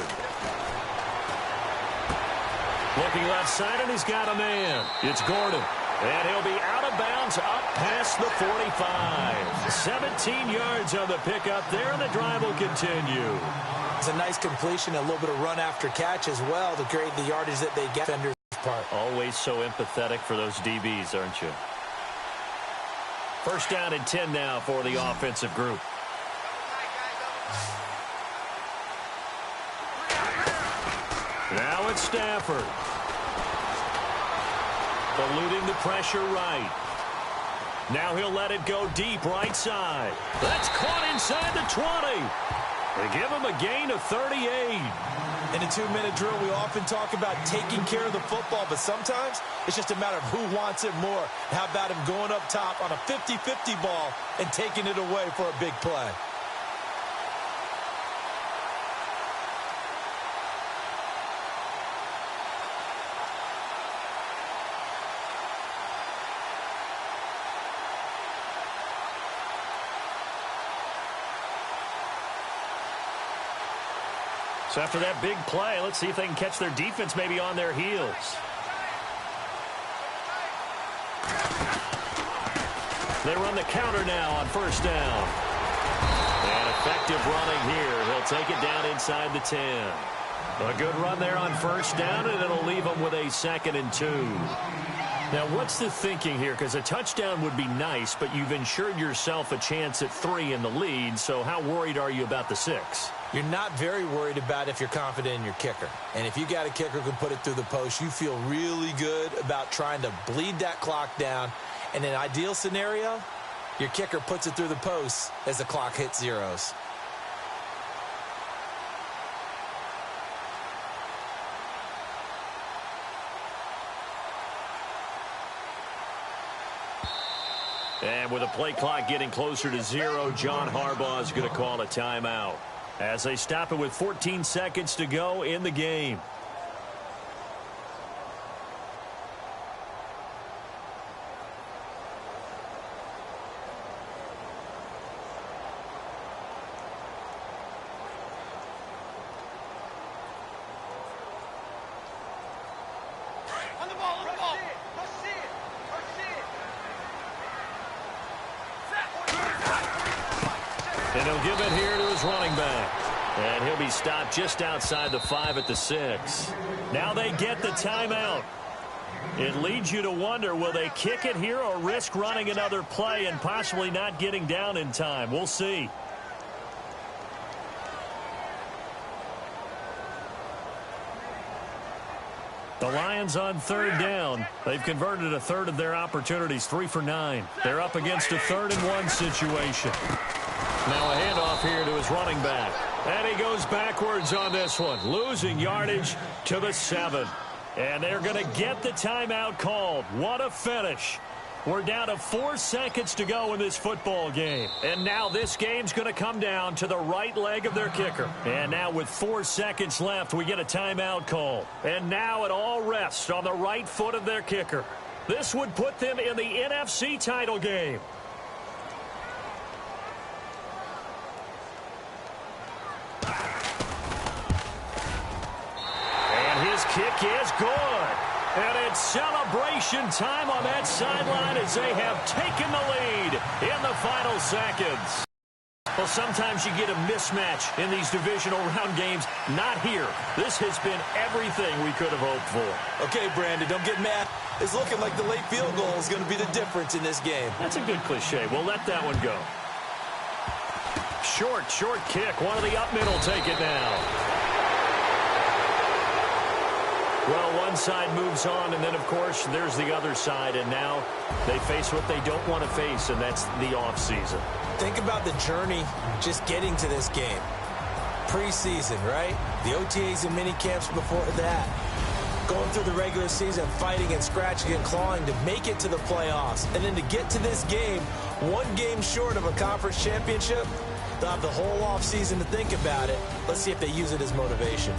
Looking left side, and he's got a man. It's Gordon. And he'll be out of bounds up past the 45. 17 yards on the pickup there, and the drive will continue. It's a nice completion, a little bit of run after catch as well to create the yardage that they get. Defenders part. Always so empathetic for those DBs, aren't you? 1st down and 10 now for the offensive group. Now it's Stafford. Eluding the pressure right. Now he'll let it go deep right side. That's caught inside the 20. They give him a gain of 38. In a 2-minute drill, we often talk about taking care of the football, but sometimes it's just a matter of who wants it more. How about him going up top on a 50-50 ball and taking it away for a big play? So after that big play, let's see if they can catch their defense maybe on their heels. They run the counter now on 1st down. And effective running here. He'll take it down inside the 10. A good run there on 1st down, and it'll leave them with a 2nd and 2. Now, what's the thinking here? Because a touchdown would be nice, but you've ensured yourself a chance at 3 in the lead, so how worried are you about the 6? You're not very worried about if you're confident in your kicker. And if you got a kicker who can put it through the post, you feel really good about trying to bleed that clock down. In an ideal scenario, your kicker puts it through the post as the clock hits zeros. And with the play clock getting closer to 0, John Harbaugh is going to call a timeout as they stop it with 14 seconds to go in the game. And he'll give it here to his running back. And he'll be stopped just outside the 5 at the 6. Now they get the timeout. It leads you to wonder, will they kick it here or risk running another play and possibly not getting down in time? We'll see. The Lions on 3rd down. They've converted a third of their opportunities, 3 for 9. They're up against a 3rd and 1 situation. Now a handoff here to his running back. And he goes backwards on this one, losing yardage to the 7. And they're going to get the timeout called. What a finish. We're down to 4 seconds to go in this football game. And now this game's going to come down to the right leg of their kicker. And now with 4 seconds left, we get a timeout call. And now it all rests on the right foot of their kicker. This would put them in the NFC title game. And his kick is good. And it's celebration time on that sideline as they have taken the lead in the final seconds. Well, sometimes you get a mismatch in these divisional round games. Not here. This has been everything we could have hoped for. Okay, Brandon, don't get mad. It's looking like the late field goal is going to be the difference in this game. That's a good cliche. We'll let that one go. Short kick. One of the up middle take it now. Well, one side moves on, and then, of course, there's the other side, and now they face what they don't want to face, and that's the offseason. Think about the journey just getting to this game. Preseason, right? The OTAs and mini camps before that. Going through the regular season, fighting and scratching and clawing to make it to the playoffs. And then to get to this game, 1 game short of a conference championship, they'll have the whole offseason to think about it. Let's see if they use it as motivation.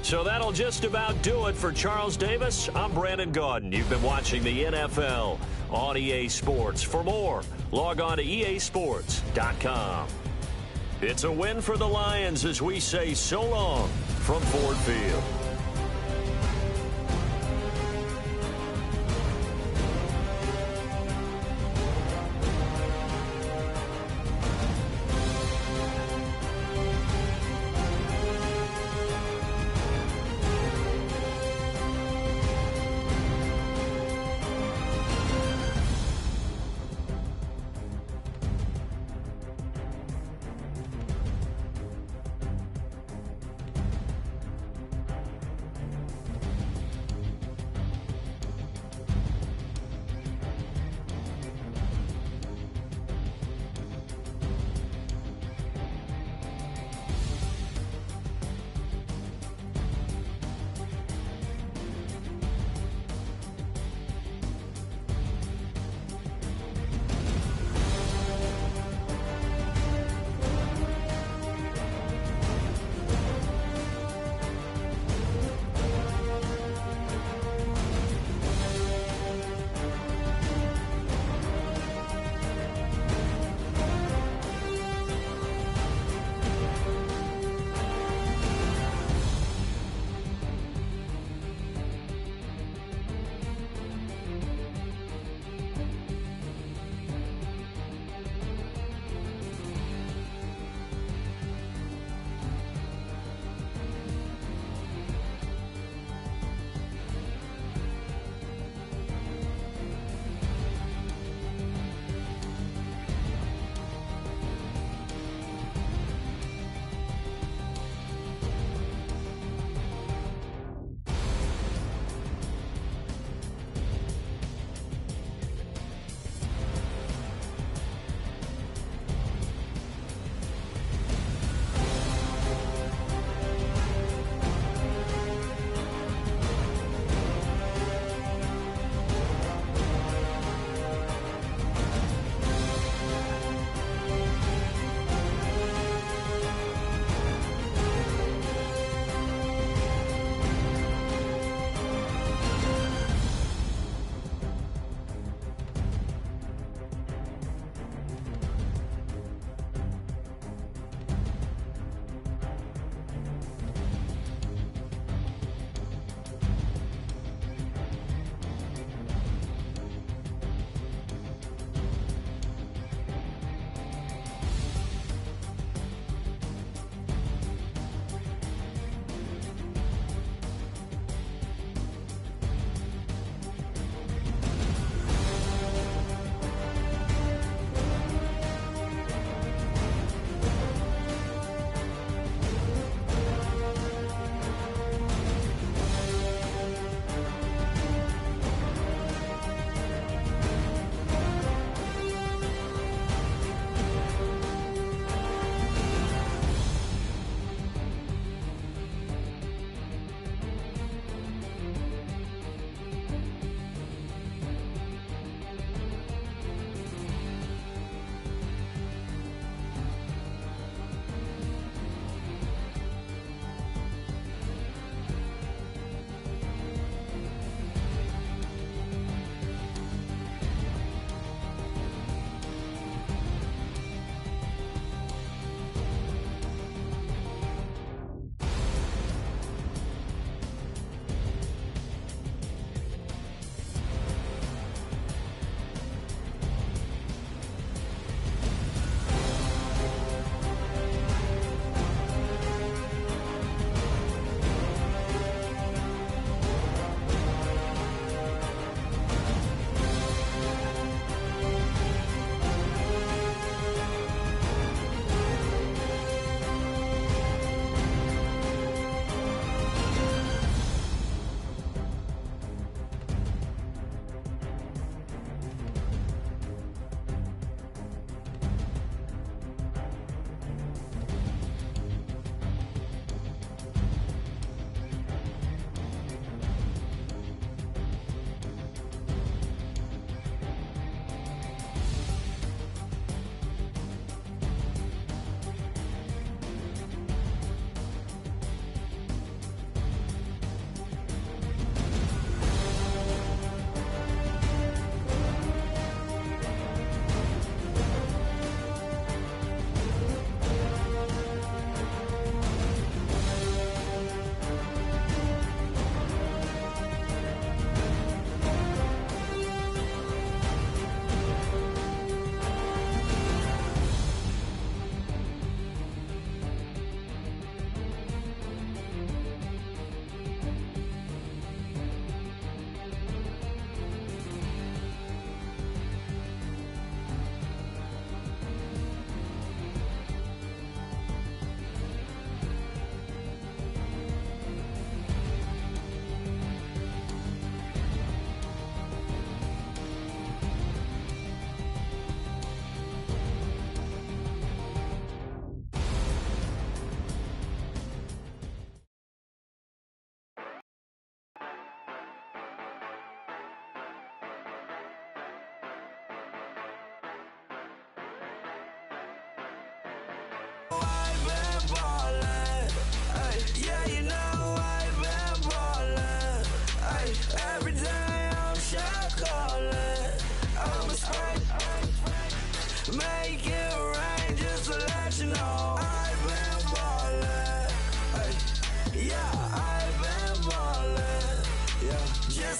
So that'll just about do it for Charles Davis. I'm Brandon Gaudin. You've been watching the NFL on EA Sports. For more, log on to easports.com. It's a win for the Lions as we say so long from Ford Field.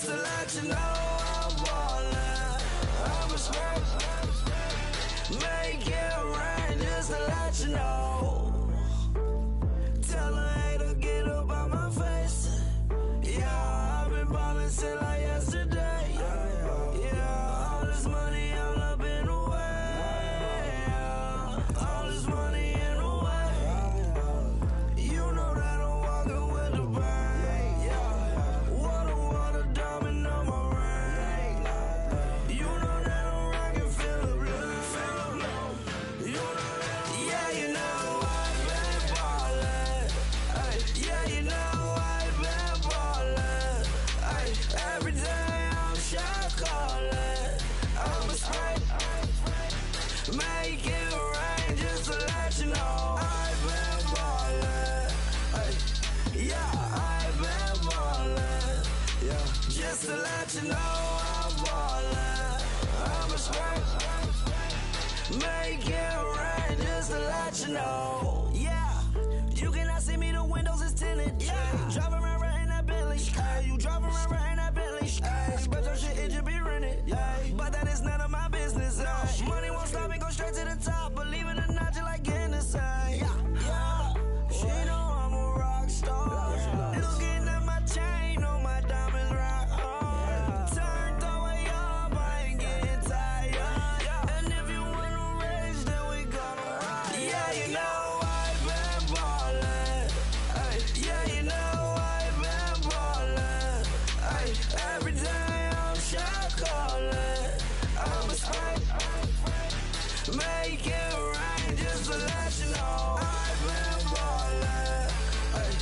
Just to let you know I'm ballin'. I'm a smoke. Make it rain just to let you know. Tell a hater get up on my face. Yeah, I've been ballin' since like yesterday. Yeah, all this money all up in the way. All this money in the way. You know that I'm walking with the bank. Yeah, water, diamond on my ring. You know that I'm rockin' feel the blue. You know that yeah, you know I've been ballin'. Ay, yeah, you know I've been ballin'. Ay, every day I'm shot callin'. I'm a spray. Make it rain just to let you know I've been ballin'. Ay, yeah, I've been ballin'. Yeah, just to let you know I'm ballin'. I'm a spray. Make it rain just to let you know. Yeah, you cannot see me, the windows is tinted. Yeah, driving around right in that Bentley. Hey, you driving around right in that Bentley. Hey, but your shit, it should be rented. Hey, but that is none of my business. Hey, money won't stop me, go straight to the top. Believe it or not, you like getting the same. Yeah, she know I'm a rock star. Looking at my chain, on my diamonds rock hard. Turned the way up, I ain't getting tired. And if you wanna race, then we gonna ride. Yeah, you know I've been ballin'. Ay, yeah, you know I've been ballin'. Ay, every day I'm shot callin'. I'm a spray. Make it rain just to let you know I've been ballin'. Ay,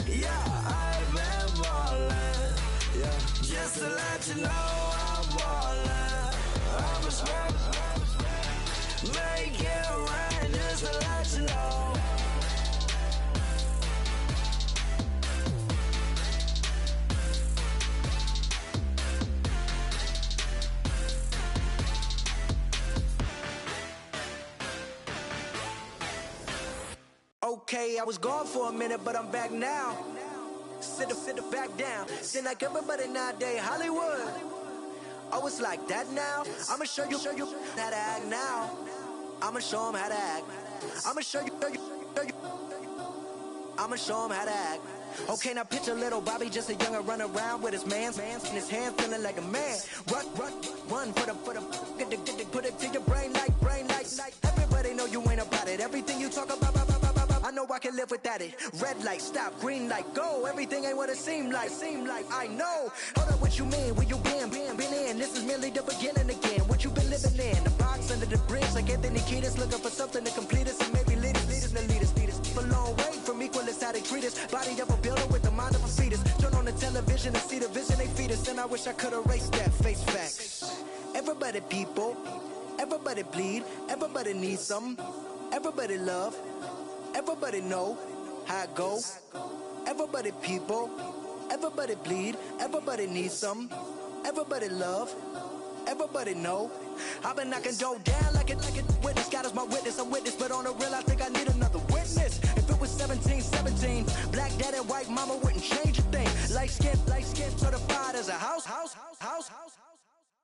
yeah, I've been ballin'. Yeah, just to let you know I'm ballin'. I'm a spray. Make it rain just to let you know. Okay, I was gone for a minute, but I'm back now. Sit back down. Seem like everybody nowadays Hollywood. Oh, it's like that now. I'ma show you how to act now. I'ma show 'em how to act. I'ma show you. I'ma show 'em how to act. Okay, now picture little Bobby, just a younger run around with his man's in his hand, feeling like a man. Run, put it to your brain like. Everybody know you ain't about it. Everything you talk about, I know I can live without it. Red light, stop, green light, go. Everything ain't what it seem like. I know. Hold up, what you mean? Where you been in? This is merely the beginning again. What you been living in? The box under the bridge, like Anthony Kiedis, looking for something to complete us and maybe lead us. A long way from equal is how they treat us. Body of a builder with the mind of a fetus. Turn on the television and see the vision they feed us. And I wish I could erase that. Face facts. Everybody people, everybody bleed, everybody needs some. Everybody love, everybody know how it go. Everybody people, everybody bleed, everybody needs some. Everybody love, everybody know. I've been knocking dough down like it. Witness, God is my witness, I'm witness. But on the real, I think I need another witness. If it was 17, black dad and white mama wouldn't change a thing. Light skin, certified as a house.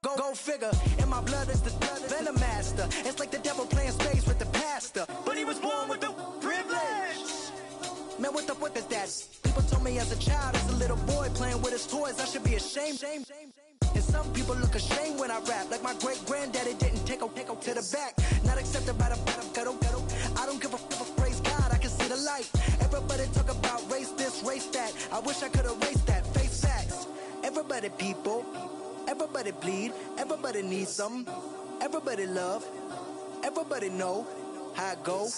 Go figure, in my blood is the venom master. It's like the devil playing spades with the pastor. But he was born with the privilege. Man, what the fuck is that? People told me as a child, as a little boy playing with his toys, I should be ashamed. And some people look ashamed when I rap, like my great granddaddy didn't take a to the back. Not accepted by the ghetto. I don't give a praise God, I can see the light. Everybody talk about race this, race that. I wish I could erase that. Face facts. Everybody people, everybody bleed, everybody needs some. Everybody love, everybody know how it go.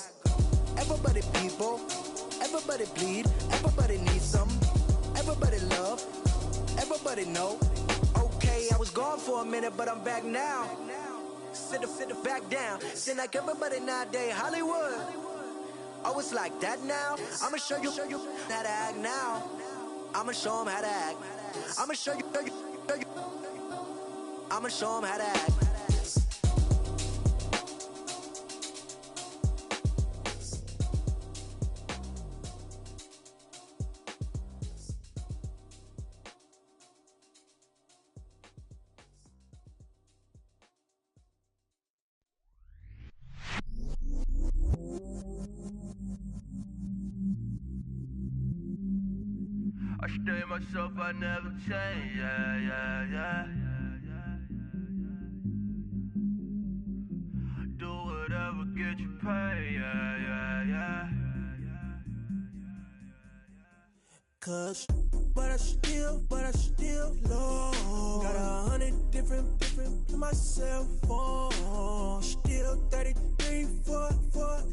Everybody people, everybody bleed, everybody needs some. Everybody love, everybody know. Okay, I was gone for a minute, but I'm back now. Sit back down. Seem like everybody nowadays Hollywood. Oh, it's like that now. I'ma show you how to act now. I'ma show 'em how to act. I'ma show you. I'ma show 'em how to act. I stay myself, I never change, yeah. Do whatever, get you paid, yeah. Cause, but I still low. Got 100 different in my cell phone. Still 33 for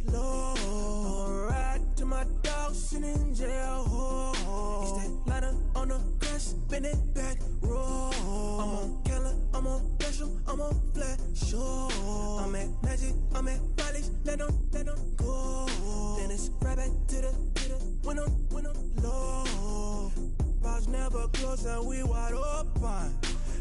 low. I'ma ride to my dog sitting in jail. It's that liner on the grass, spin it back, roll. I'm on Keller, I'm on Bishop, I'm on Flat Show. I'm at Magic, I'm at Follies, let them go. Then it's right back to the when I'm low. Bars never close and we wide open.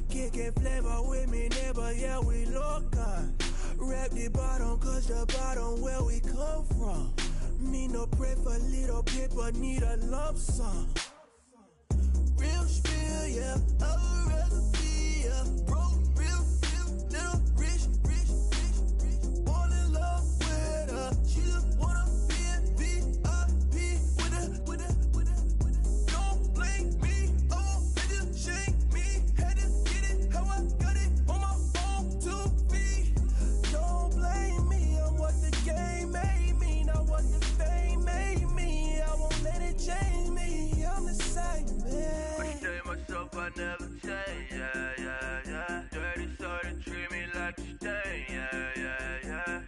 Kicking flavor with me, neighbor, yeah, we local. Rap the bottom, cause the bottom where we come from. Me no pray for little paper, need a lump sum. Real spill, yeah, I'd rather be, yeah. Broke, real, little rich. All in love with her, she just wanna be in VIP with her. Don't blame me, oh, they just shame me. Had to get it, how I got it on my phone to be. Don't blame me, I'm what the game made me, not what the fame made me. I won't let it change me, I'm the same man. I stay myself, I never change, yeah. Dirty, so they treat me like a stain, yeah.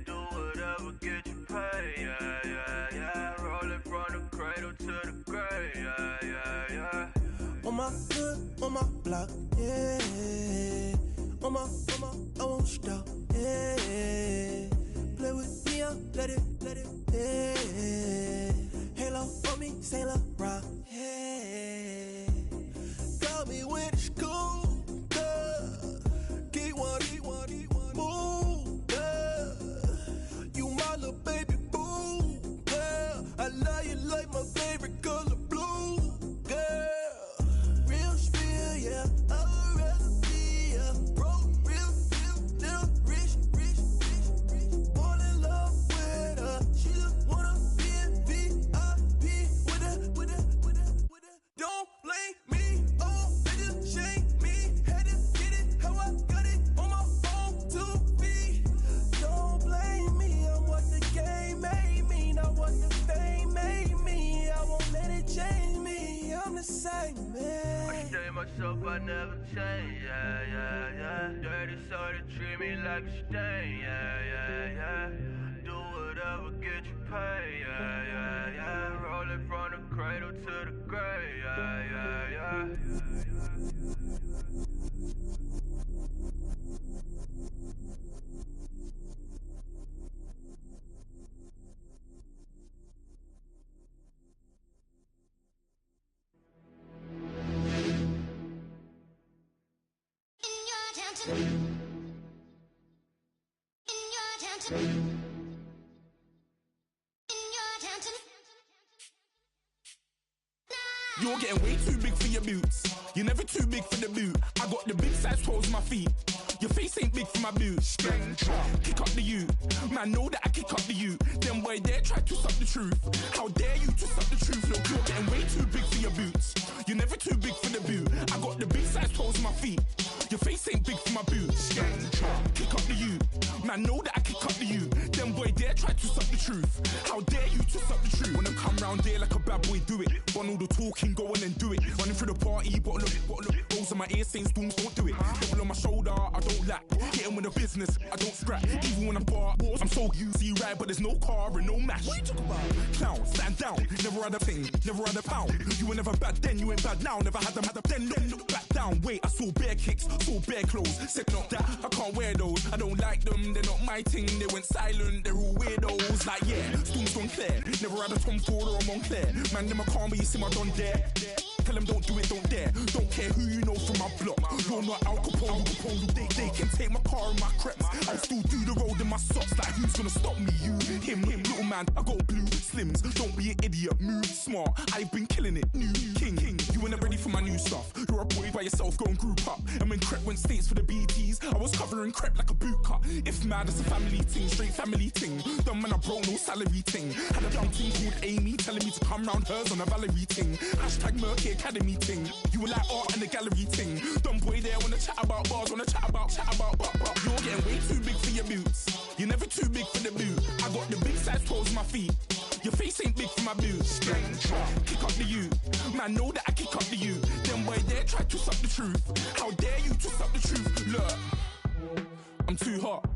Do whatever, get you paid, yeah. Rolling from the cradle to the grave, yeah. On my hood, on my block, yeah. On my, I won't stop, yeah. Play with me, let it, yeah. Halo on me, Saint Laurent, yeah. Got me with school, Get one, move, You my little baby boo, girl. I love you like my favorite color blue, girl. Real spill, yeah, I'd rather be, yeah. Broke, real, little rich. All in love with her, she just wanna be in VIP with her. Don't blame me, oh, they just shame me. Had to get it, how I got it on my phone to be. Don't blame me, I'm what the game made me, not what the fame made me. I won't let it change me, I'm the same man. I stay myself, I never change, yeah. Dirty, so they treat me like a stain, yeah. Do whatever, get you paid, yeah. Rolling from the cradle to the grave, yeah. You're getting way too big for your boots. You're never too big for the boot. I got the big size toes on my feet. Your face ain't big for my boots. Kick up the you. Man, know that I kick up the you. Them boy there try to suck the truth. How dare you to suck the truth? Look, you're getting way too big for your boots. You're never too big for the boot. I got the big size toes on my feet. Your face ain't big for my boots. Kick up the you. Man, know that I kick up the you. Them boy there try to suck the truth. How dare you to suck the truth? Wanna come round there like a bad boy, do it. Want all the talking, go on and do it. Running through the party, bottle up. Rolls on my ear saying storms, don't do it. Double on my shoulder, I don't lack. Getting with the business, I don't scrap. Even when I bar, I'm so easy right, but there's no car and no match. What you talk about? Clown, stand down. Never had a thing, never had a pound. You were never bad then, you ain't bad now. Never had them, then look back down. Wait, I saw bare kicks, saw bare clothes. Said not that, I can't wear those. I don't like them, they're not my thing. They went silent, they're all weirdos. Like yeah, storms gone clear. Never had a Tom Ford or a Montclair. Man, them a calm, but you see my don there. Tell them don't do it, don't dare. Don't care who you know from my block. You're not Al Capone. They can take my car and my creps. I'll still do the road in my socks. Like who's gonna stop me? You, him, little man. I got blue slims. Don't be an idiot. Move smart. I've been killing it. New king. You ain't ready for my new stuff. You're a boy by yourself. Go and group up. And when Crep went states for the BTs, I was covering Crep like a boot cut. If mad, it's a family thing. Straight family thing. Dumb man, I bro, no salary thing. Had a young thing called Amy telling me to come round hers on a Valerie thing. Hashtag Merc the academy ting. You were like art and the gallery ting. Dumb boy there wanna chat about bars, wanna chat about. You're getting way too big for your boots. You're never too big for the boot. I got the big size toes on my feet. Your face ain't big for my boots. Kick up the you. Man, know that I kick up the you. Them boy there try to twist up the truth. How dare you twist up the truth? Look, I'm too hot.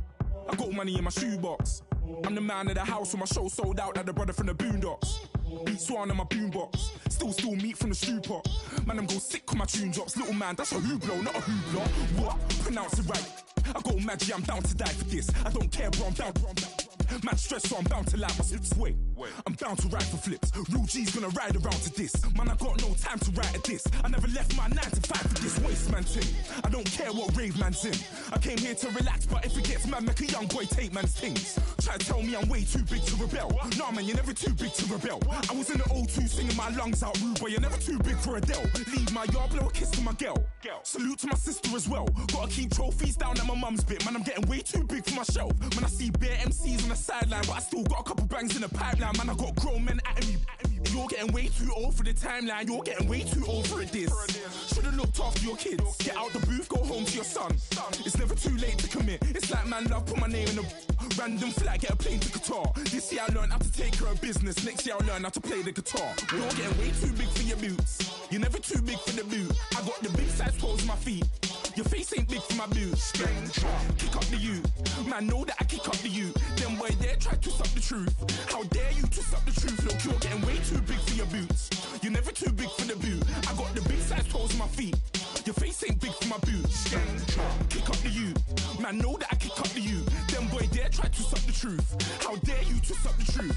I got money in my shoebox. I'm the man of the house when my show sold out like the brother from the Boondocks. Beat Swan in my boombox. Still meat from the stew pot. Man, I'm go sick when my tune drops. Little man, that's a hooplo, not a hoopla. What? Pronounce it right. I got magic, I'm down to die for this. I don't care, bro, I'm down. Man stressed, so I'm bound to lie my slips. Wait, I'm down to ride for flips. Real G's gonna ride around to this. Man, I got no time to write at this. I never left my 9 to 5 for this waste man thing. I don't care what rave man's in. I came here to relax, but if it gets mad, make a young boy take man's things. Try to tell me I'm way too big to rebel. Nah, man, you're never too big to rebel. I was in the O2 singing my lungs out, rude boy, you're never too big for Adele. Leave my yard, blow a kiss to my girl. Salute to my sister as well. Gotta keep trophies down at my mum's bit. Man, I'm getting way too big for my shelf. Man, I see bare MCs on the sideline, but I still got a couple bangs in the pipeline. Man, I got grown men at me. You're getting way too old for the timeline. You're getting way too old for a diss. Should've looked after your kids. Get out the booth, go home to your son. It's never too late to commit. It's like man love, put my name in a random flag, get a plane to Qatar. This year I learned how to take care of business. Next year I'll learn how to play the guitar. You're getting way too big for your boots. You're never too big for the boot. I got the big size toes on my feet. Your face ain't big for my boots. Kick up the you. Man, know that I kick up the you. Them boy there try to twist up the truth. How dare you twist up the truth? Look, you're getting way too big for your boots. You're never too big for the boot. I got the big size toes on my feet. Your face ain't big for my boots. Kick up the you. Man, know that I kick up the you. Them boy there try to twist up the truth. How dare you twist up the truth?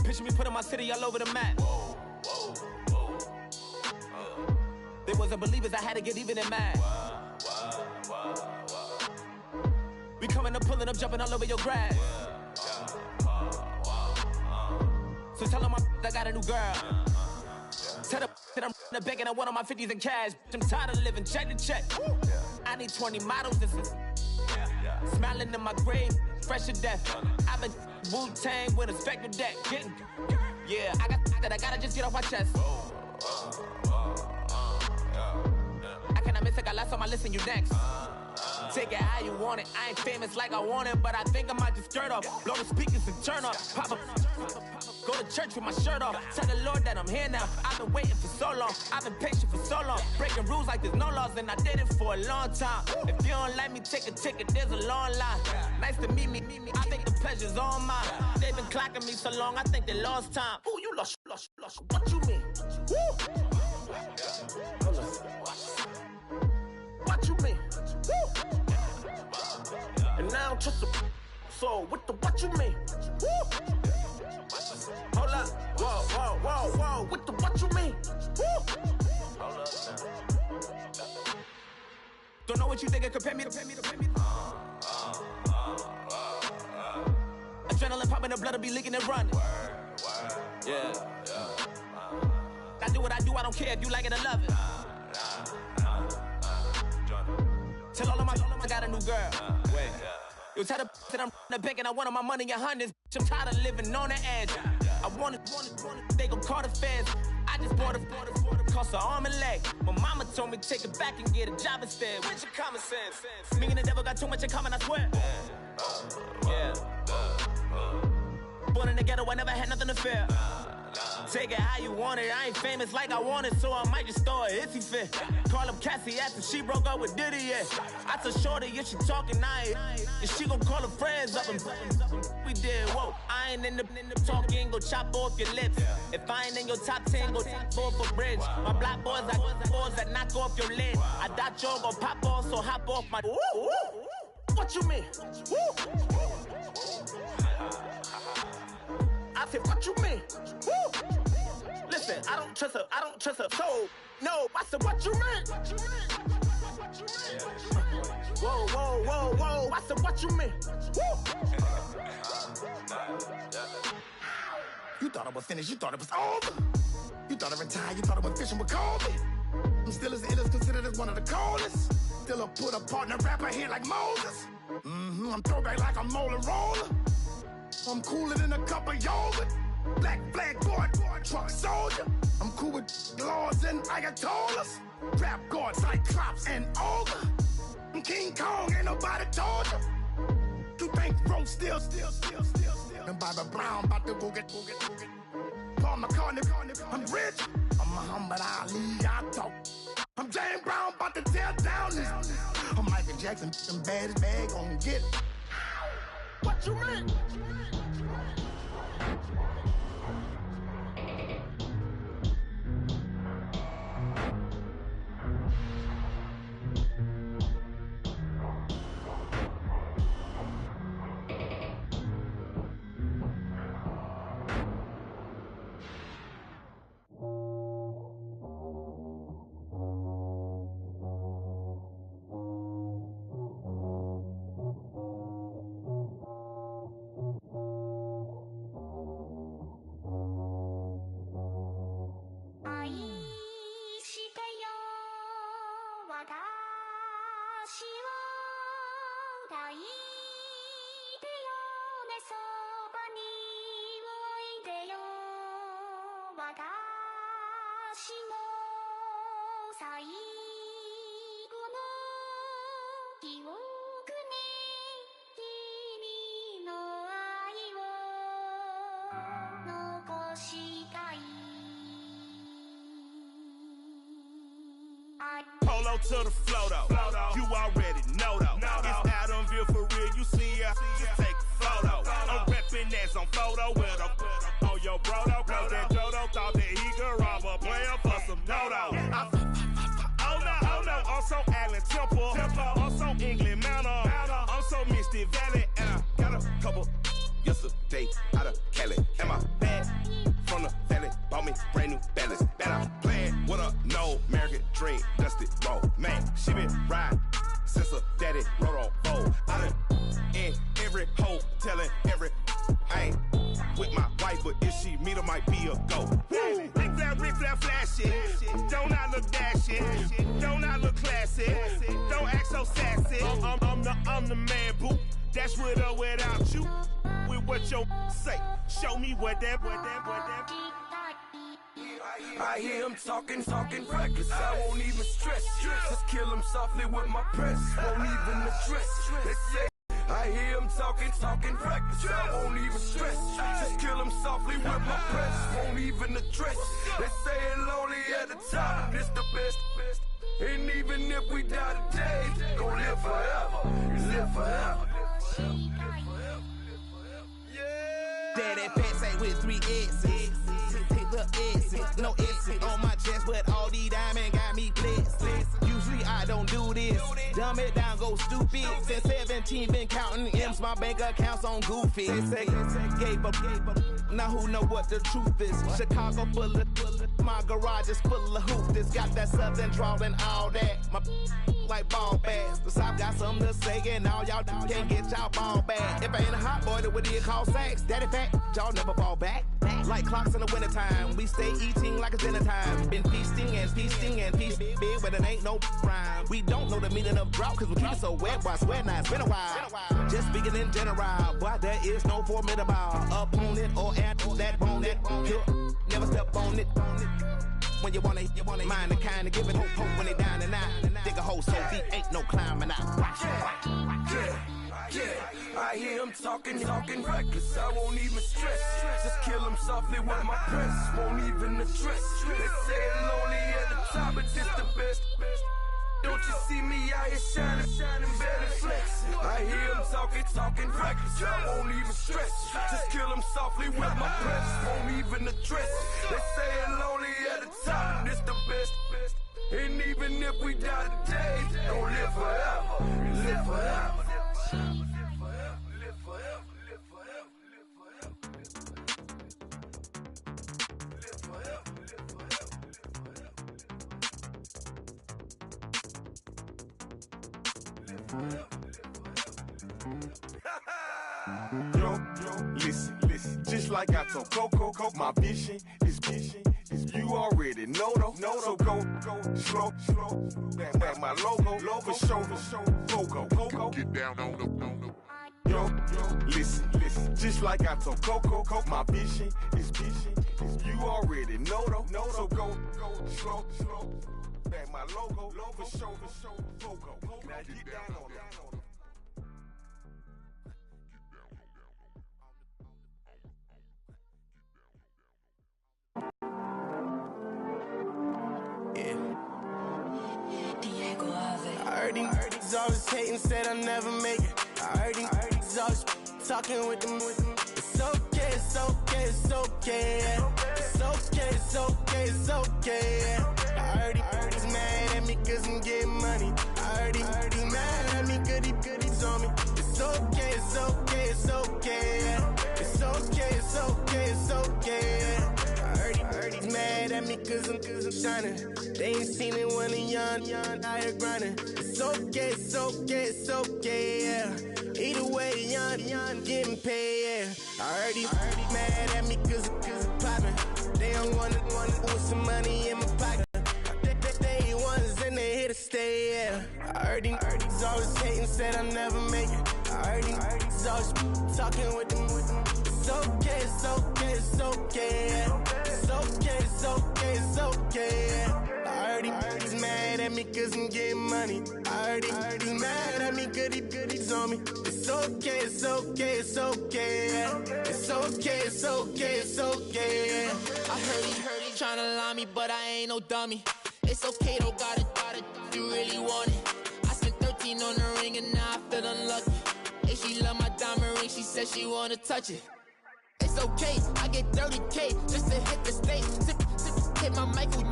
Picture me putting my city all over the map. They wasn't believers, I had to get even and mad. We coming up, pulling up, jumping all over your grass. So tell them I got a new girl. Tell them that I'm in the bank and I want on my 50s in cash. I'm tired of living check to check. I need 20 models, this is smiling in my grave, fresh to death. I've been Wu-Tang with a spectre deck. Yeah, I got that, I gotta just get off my chest. I cannot miss it, got last on my list and you next. Take it how you want it, I ain't famous like I want it, but I think I might just skirt off. Blow the speakers and turn up, pop up. Go to church with my shirt off. Tell the Lord that I'm here now. I've been waiting for so long. I've been patient for so long. Breaking rules like there's no laws, and I did it for a long time. If you don't like me, take a ticket. There's a long line. Nice to meet me. I think the pleasure's all mine. They've been clocking me so long. I think they lost time. Ooh, you lost. What you mean? Woo. What you mean? Woo. And now I'm just a so what you mean? Woo. Hold up, whoa, with the what you mean? Woo. Hold up now. Don't know what you think, compare me to. Adrenaline popping, the blood will be leaking and running. Yeah. I do what I do, I don't care if you like it or love it. Tell all of my I got a new girl. Wait. Yo, tell the that I'm in the bank and I want my money in hundreds. I'm tired of living on the edge. I want it, they gon' call the feds. I just bought a cost an arm and leg. My mama told me take it back and get a job instead. Where's your common sense? Me and the devil got too much in common, I swear. Yeah. Born in the ghetto, I never had nothing to fear. Take it how you want it, I ain't famous like I want it, so I might just throw a hissy fit. Call up Cassie after she broke up with Diddy, yeah. I told Shorty if she talking, and she gon' call her friends up and we did, whoa. I ain't in the talking, go chop off your lips. If I ain't in your top 10, go fall for bridge. My black boys like boys that knock off your lid. I doubt y'all gon' pop off, so hop off my. What you mean? I said, what you mean? Woo! Listen, I don't trust her soul. No, I said, what you mean? Whoa, whoa, whoa, whoa. I said, what you mean? Woo! You thought it was finished, you thought it was over. You thought it retired, you thought it was fishing with Kobe. I'm still as ill as considered as one of the coldest. Still a put a partner rapper here like Moses. I'm throwback like a molar roller. I'm cooler than a cup of yogurt. Black flag boy, truck soldier. I'm cool with laws and Ayatollahs. Rap god, Cyclops and ogre. I'm King Kong, ain't nobody told you. You think Rose still. And Bobby Brown about to go get. Paul McCartney, I'm rich. I'm Muhammad Ali, I talk. I'm James Brown, about to tear down this. I'm Michael Jackson, them bad as bad, gon' get it. What you mean? Polo to the flow though. You already know though. It's Adamville for real. You see ya, just take a photo. I'm reppin' as on photo with a on your bro though. Cause that Dodo thought that he could rob a player for some dodo. Oh no, also Allen Temple. Also England Mountain. Also Misty Valley. And I got a couple yesterday out of Cali. And my bag from the valley bought me brand new balance. And I'm playing with a no American dream, dusty roll. Man, she been riding since her daddy rode on fold. I done in every hole, telling every I ain't with my wife, but if she meet her, might be a go. Rick Flair flashing. Don't I look dashing? Don't I look classy? Don't act so sassy. I'm the man, boo. That's with or without you. With what your say. Show me what that. I hear him talking reckless. I won't even stress. Just kill him softly with my press. Won't even address. They say I hear him talking reckless. I won't even stress. Just kill him softly with my press. Won't even address. They say it lonely at the top. This the best. And even if we die today, gon' live forever. Live forever. Daddy pants ain't with 3 S's. The S's, no S's on my chest, but all these diamonds got me blessed. Usually I don't do this. Dumb it down, go stupid. Since 17, been counting M's, my bank accounts on Goofy. They say gave up. Now who know what the truth is? Chicago full of my garage is full of hoopers. Got that southern drawl and all that. My like ball bags. The South got something to say, and all y'all can't get y'all ball back. If I ain't a hot boy, then what do you call sex? Daddy fat, y'all never fall back. Like clocks in the wintertime, we stay eating like it's dinner time. Been feasting and feasting big, but it ain't no rhyme. We don't know the meaning of drought, cause we keep it so wet, boy, I swear now it's been a while. Just speaking in general, boy, there is no formidable opponent or at that bone that never step on it. When you want it, mind the kind of give it hope when they down and out. Dig a hole so deep, ain't no climbing out. Yeah, I hear him talking reckless. I won't even stress. Just kill him softly with my press. Won't even address. They say it lonely at the top, but this the best. Don't you see me out here shining, better flex. I hear him talking reckless. I won't even stress. Just kill him softly with my press. Won't even address. They say it lonely at the top, this the best. And even if we die today, don't live forever. Live forever. Yo, listen, just like I told Coco, my vision is you already know though. So go slow, back my logo, for show, Coco, get down on the. Yo, listen, just like I told Coco, my vision is you already know though. So go slow, back my logo, for show, Coco, now get down on the. I heard these always hating, said I'll never make it. I heard these always talking with them. It's okay, it's okay, it's okay. It's okay, it's okay, it's okay. I heard he's mad at me cause I'm getting money. I heard he's mad at me cause he's on me. It's okay, it's okay, it's okay. It's okay, it's okay, it's okay. I heard he's mad at me cause I'm shining. They ain't seen it when I'm young, out here grinding. It's okay, it's okay, it's okay, yeah. Either way, young, getting paid, yeah. I heard he's mad at me cause I'm poppin'. They don't wanna with some money in my pocket. They ones and they here to stay, yeah. I heard he's always hating, said I'll never make it. I heard he's always talking with them. It's okay, it's okay, it's okay, yeah. It's okay, it's okay, it's okay, yeah. I heard he's mad at me cause I'm getting money. I heard he's mad at me cause he's on me. It's okay, it's okay, it's okay, yeah. It's okay, it's okay, it's okay, yeah. I heard he tryna lie me, but I ain't no dummy. It's okay, though, got it, you really want it. I spent 13 on the ring and now I feel unlucky. Hey, she love my diamond ring, she said she wanna touch it. It's okay, I get 30K just to hit the stage. Hit my Michael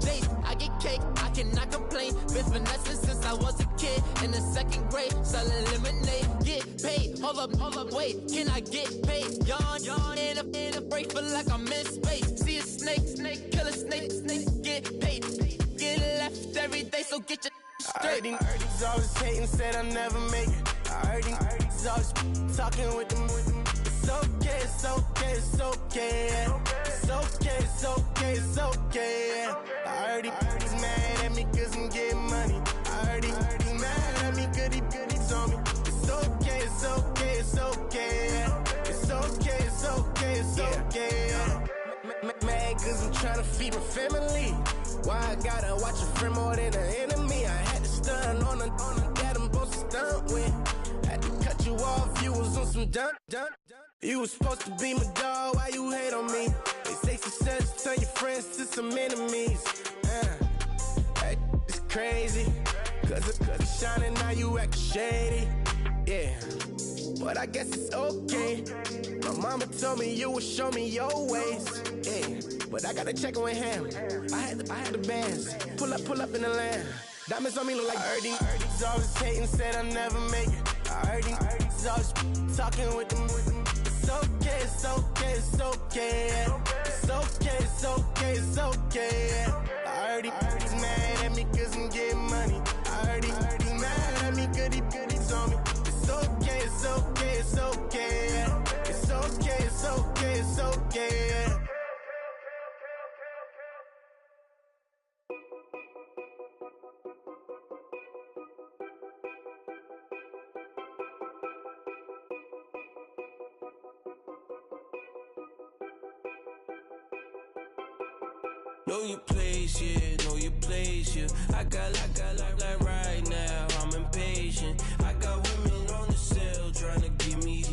J. I get cake, I cannot complain. Been finessing since I was a kid. In the second grade, selling lemonade. Get paid, hold up, wait, can I get paid? Yawn, in a break, feel like I'm in space. See a snake, kill a snake, get paid. Get left every day, so get your straight. I heard he's always hating, said I'll never make it. I heard he's always talking with them. It's okay, it's okay, it's okay, yeah. It's okay, it's okay, it's okay, yeah. I heard he's mad at me cause I'm getting money. I heard he's mad at me cause he's on me. It's okay, it's okay, it's okay, yeah. It's okay, it's okay, it's okay, yeah. Mad cause I'm tryna feed my family. Why I gotta watch a friend more than an enemy? I had to stun on the that I'm supposed to stunt with. Had to cut you off, you was on some dun. You was supposed to be my dog, why you hate on me? They say success turn your friends to some enemies. That is crazy. Cause it's shining, now you act shady. Yeah, but I guess it's okay. My mama told me you would show me your ways. Yeah, but I gotta check with him. I had the bands. Pull up in the land. Diamonds on me look like I heard he's always hating, said I'll never make it. I heard he's always talking with them. It's okay, it's okay, it's okay, yeah. It's okay, it's okay, it's okay, yeah. I heard he's mad at me cause I'm getting money. I heard he's mad at me cause he's on me. It's okay, it's okay, it's okay, yeah. It's okay, it's okay, it's okay, yeah. Know your place, yeah, know your place, yeah. I got like right now, I'm impatient. I got women on the cell trying to give me.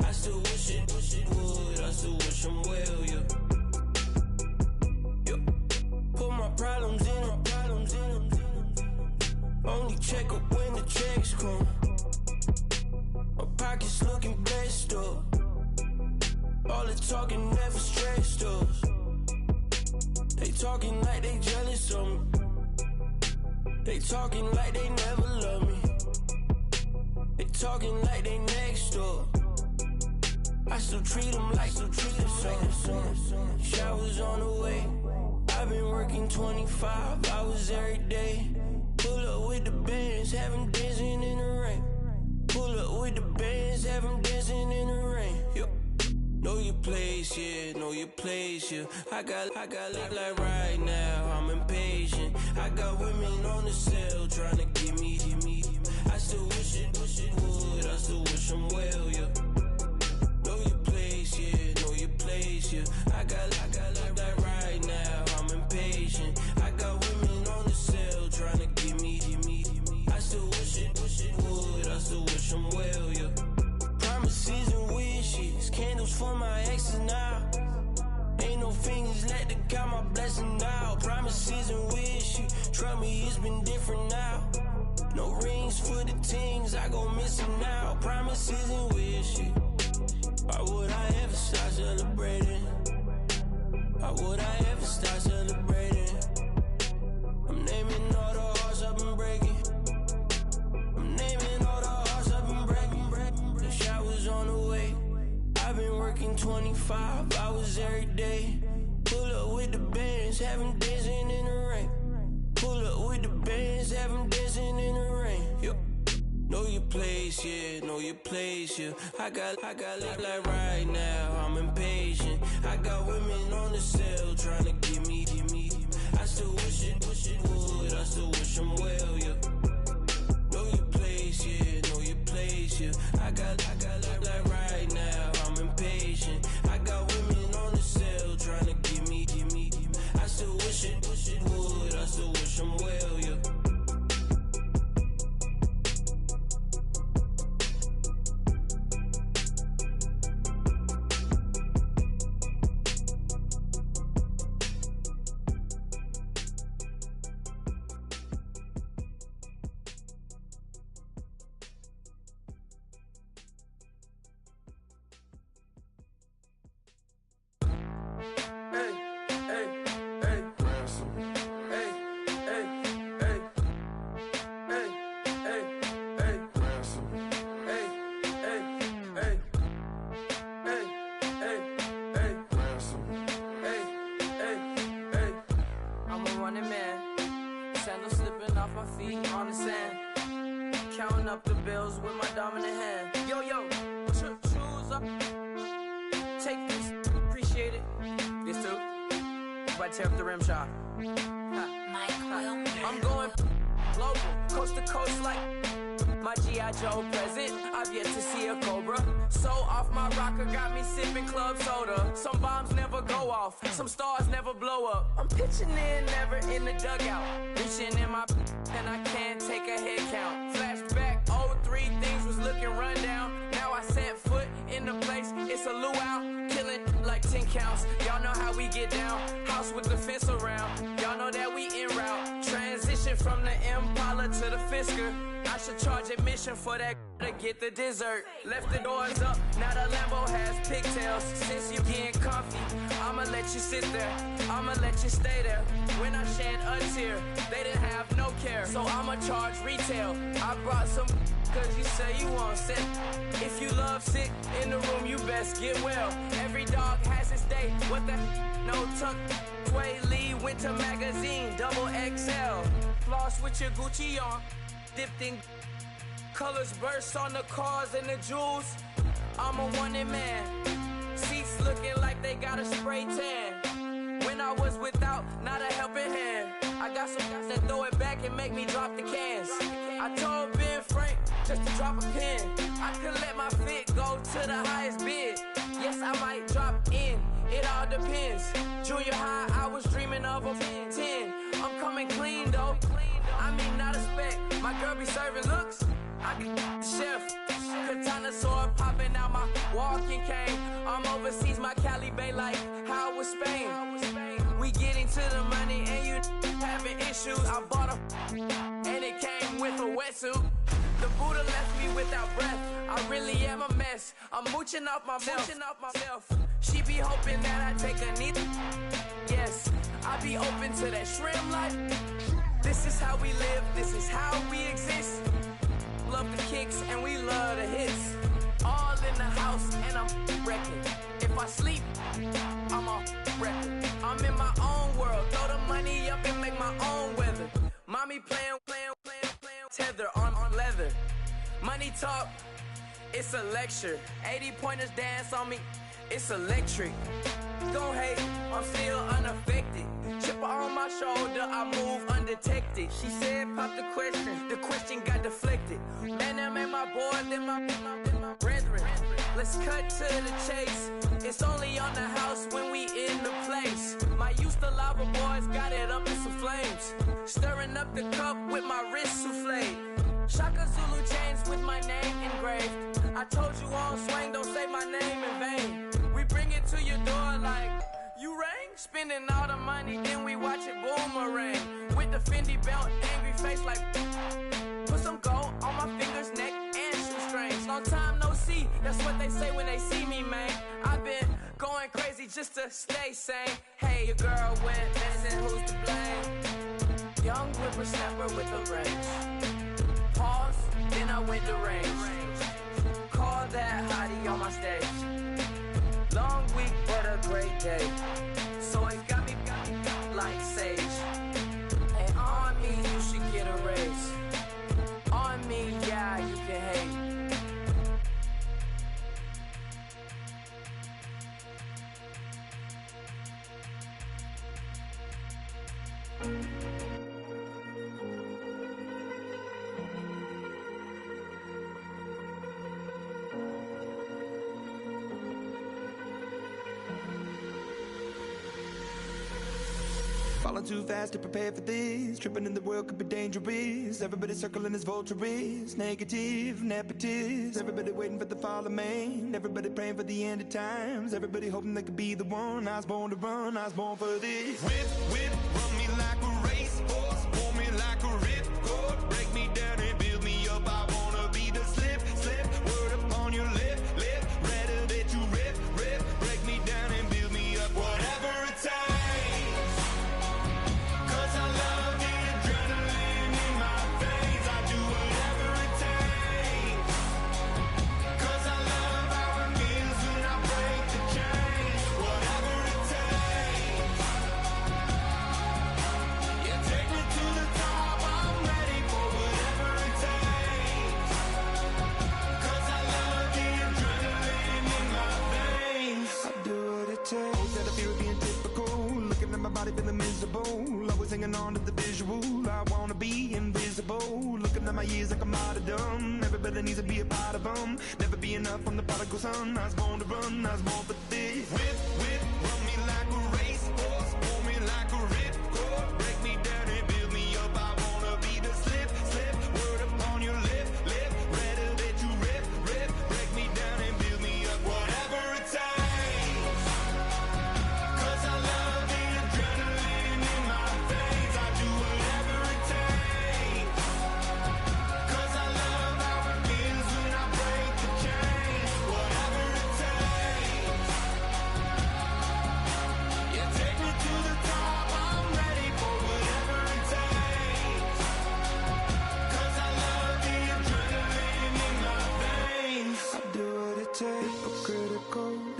I still wish it would, I still wish them well, yeah. Put my problems in. Only check up when the checks come. My pockets looking blessed up. All the talking never stressed us. They talking like they jealous of me. They talking like they never love me. They talking like they next door. I still treat them like some. Showers on the way. I I've been working 25 hours every day. Pull up with the bands, have them dancing in the rain. Pull up with the bands, have them dancing in the rain. Yo. Know your place, yeah, know your place, yeah. I got look like right now, I'm impatient. I got women on the cell trying to give me. I still wish it would, I still wish them well, yeah. Know your place, yeah, know your place, yeah. I got like right now, I'm impatient. I got women on the cell trying to give me. I still wish it would, I still wish them well, yeah. Promises and wishes, candles for my exes now. Ain't no fingers let to count my blessing now. Promises and wishes, trust me, it's been different now. No rings for the things I go missing now. Promises and wishes. Why would I ever start celebrating? Why would I ever start celebrating? I'm naming all the hearts I've been breaking. I'm naming all the hearts I've been breaking. The shower's on the way. I've been working 25 hours every day. Pull up with the bands, have them dancing in the rain. Pull up with the bands, have them dancing in the rain. Yo. Know your place, yeah, know your place, yeah. I got look like right now, I'm impatient. I got women on the cell trying to give me. I still wish it would, I still wish them well, yeah. Know your place, yeah, know your place, yeah. I got look like right now, I'm impatient. I got women on the cell trying to give me. I still wish it would, I still wish them well, yeah. Tear up the rim shot. I'm going global, coast to coast like my G.I. Joe present. I've yet to see a Cobra. So off my rocker got me sipping club soda. Some bombs never go off, some stars never blow up. I'm pitching in, never in the dugout. Reaching in my and I can't take a head count. Flashback, 03, things was looking run down. Now I set foot in the place, it's a luau. Killing like 10 counts, y'all know how we get down. House with the fence around, y'all know that we en route. Transition from the Impala to the Fisker. I should charge admission for that to get the dessert. Left the doors up, now the Lambo has pigtails. Since you getting comfy, I'ma let you sit there, I'ma let you stay there. When I shed a tear, they didn't have no care, so I'ma charge retail. I brought some cause you say you want sick. If you love sick in the room, you best get well. Every dog has its day, what the no tuck. Sway Lee, Winter Magazine, double XL. Floss with your Gucci on, dipped in colors burst on the cars and the jewels. I'm a wanted man, seats looking like they got a spray tan. When I was without, not a helping hand. I got some guys that throw it back and make me drop the cans. I told Ben Frank just to drop a pin. I could let my fit go to the highest bid. Yes, I might drop in, it all depends. Junior high, I was dreaming of a 10. I'm coming clean though, I mean not a spec. My girl be serving looks, I can the chef. Katana sword popping out my walking cane. I'm overseas, my Cali Bay like how was Spain. We getting to the money and you having issues. I bought a and it came with a wetsuit. The Buddha left me without breath. I really am a mess. I'm mooching off myself. She be hoping that I take a knee. Yes, I be open to that shrimp life. This is how we live. This is how we exist. Love the kicks and we love the hits. All in the house and I'm wrecking. If I sleep, I'm a record. I'm in my own world, throw the money up and make my own weather. Mommy playing, tether on leather. Money talk, it's a lecture. 80 pointers dance on me, it's electric. Don't hate, I'm still unaffected. Chipper on my shoulder, I move undetected. She said pop the question got deflected. Man, that made my boy, then my brethren. Let's cut to the chase. It's only on the house when we in the place. My used to lava boys got it up in some flames. Stirring up the cup with my wrist souffle. Shaka Zulu chains with my name engraved. I told you on swing, don't say my name in vain. We bring it to your door like, you rang? Spending all the money, then we watch it boomerang. With the Fendi belt, angry face like, put some gold on my fingers, neck, and shoestrings. Long time no see, that's what they say when they see me, man. I've been going crazy just to stay sane. Hey, your girl went missing, who's to blame? Young whippersnapper with a range. Pause, then I went to range. Call that hottie on my stage. Long week, but a great day. So it got me like sage. And on me, you should get a raise. On me, yeah, you can hate. Falling too fast to prepare for this. Tripping in the world could be dangerous. Everybody circling as vultures. Negative, nepotist. Everybody waiting for the fall of man. Everybody praying for the end of times. Everybody hoping they could be the one. I was born to run, I was born for this. Whip, run me like a racehorse. Pull me like a ripcord. Break me down and build me up. I wanna be the slip. Word upon your lip. Rather that you rip. Break me down and build me up. Whatever it takes. Body feeling miserable, always hanging on to the visual. I wanna be invisible, looking at my years like I'm out of dumb. Everybody needs to be a part of them. Never be enough from the prodigal son. I was born to run, I was born for this. Whip, run me like a racehorse. Pull me like a ripcord. Break me down and build me up. I wanna be the slip. Word upon your lip. Rather that you rip. Break me down and build me up. Whatever it takes.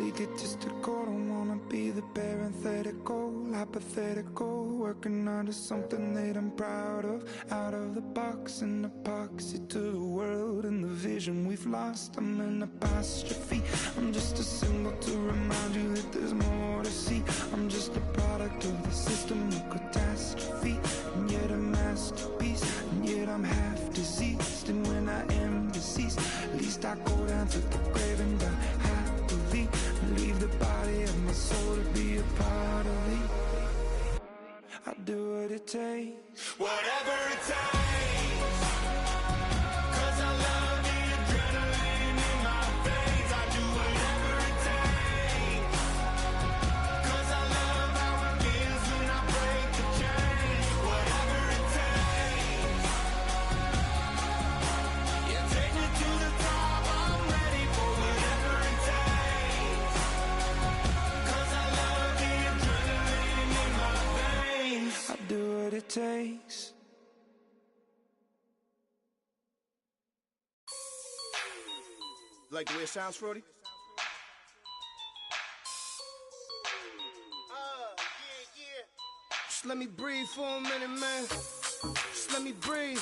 Egotistical, don't wanna be the parenthetical, hypothetical, working under something that I'm proud of. Out of the box, an epoxy to the world and the vision we've lost. I'm an apostrophe, I'm just a symbol to remind you that there's more to see. I'm just a product of the system of catastrophe, and yet a masterpiece, and yet I'm half diseased. And when I am deceased, at least I go down to the grave and die happily. Leave the body of my soul to be a part of me. I do what it takes, whatever it takes. 'Cause I love the adrenaline in my veins. I do whatever it takes. 'Cause I love how it feels when I break the chains. Whatever it takes. Yeah, take me to the top. I'm ready for whatever it takes. 'Cause I love the adrenaline in my veins. I do what it takes. Like the way it sounds, Brody? Just let me breathe for a minute, man. Just let me breathe.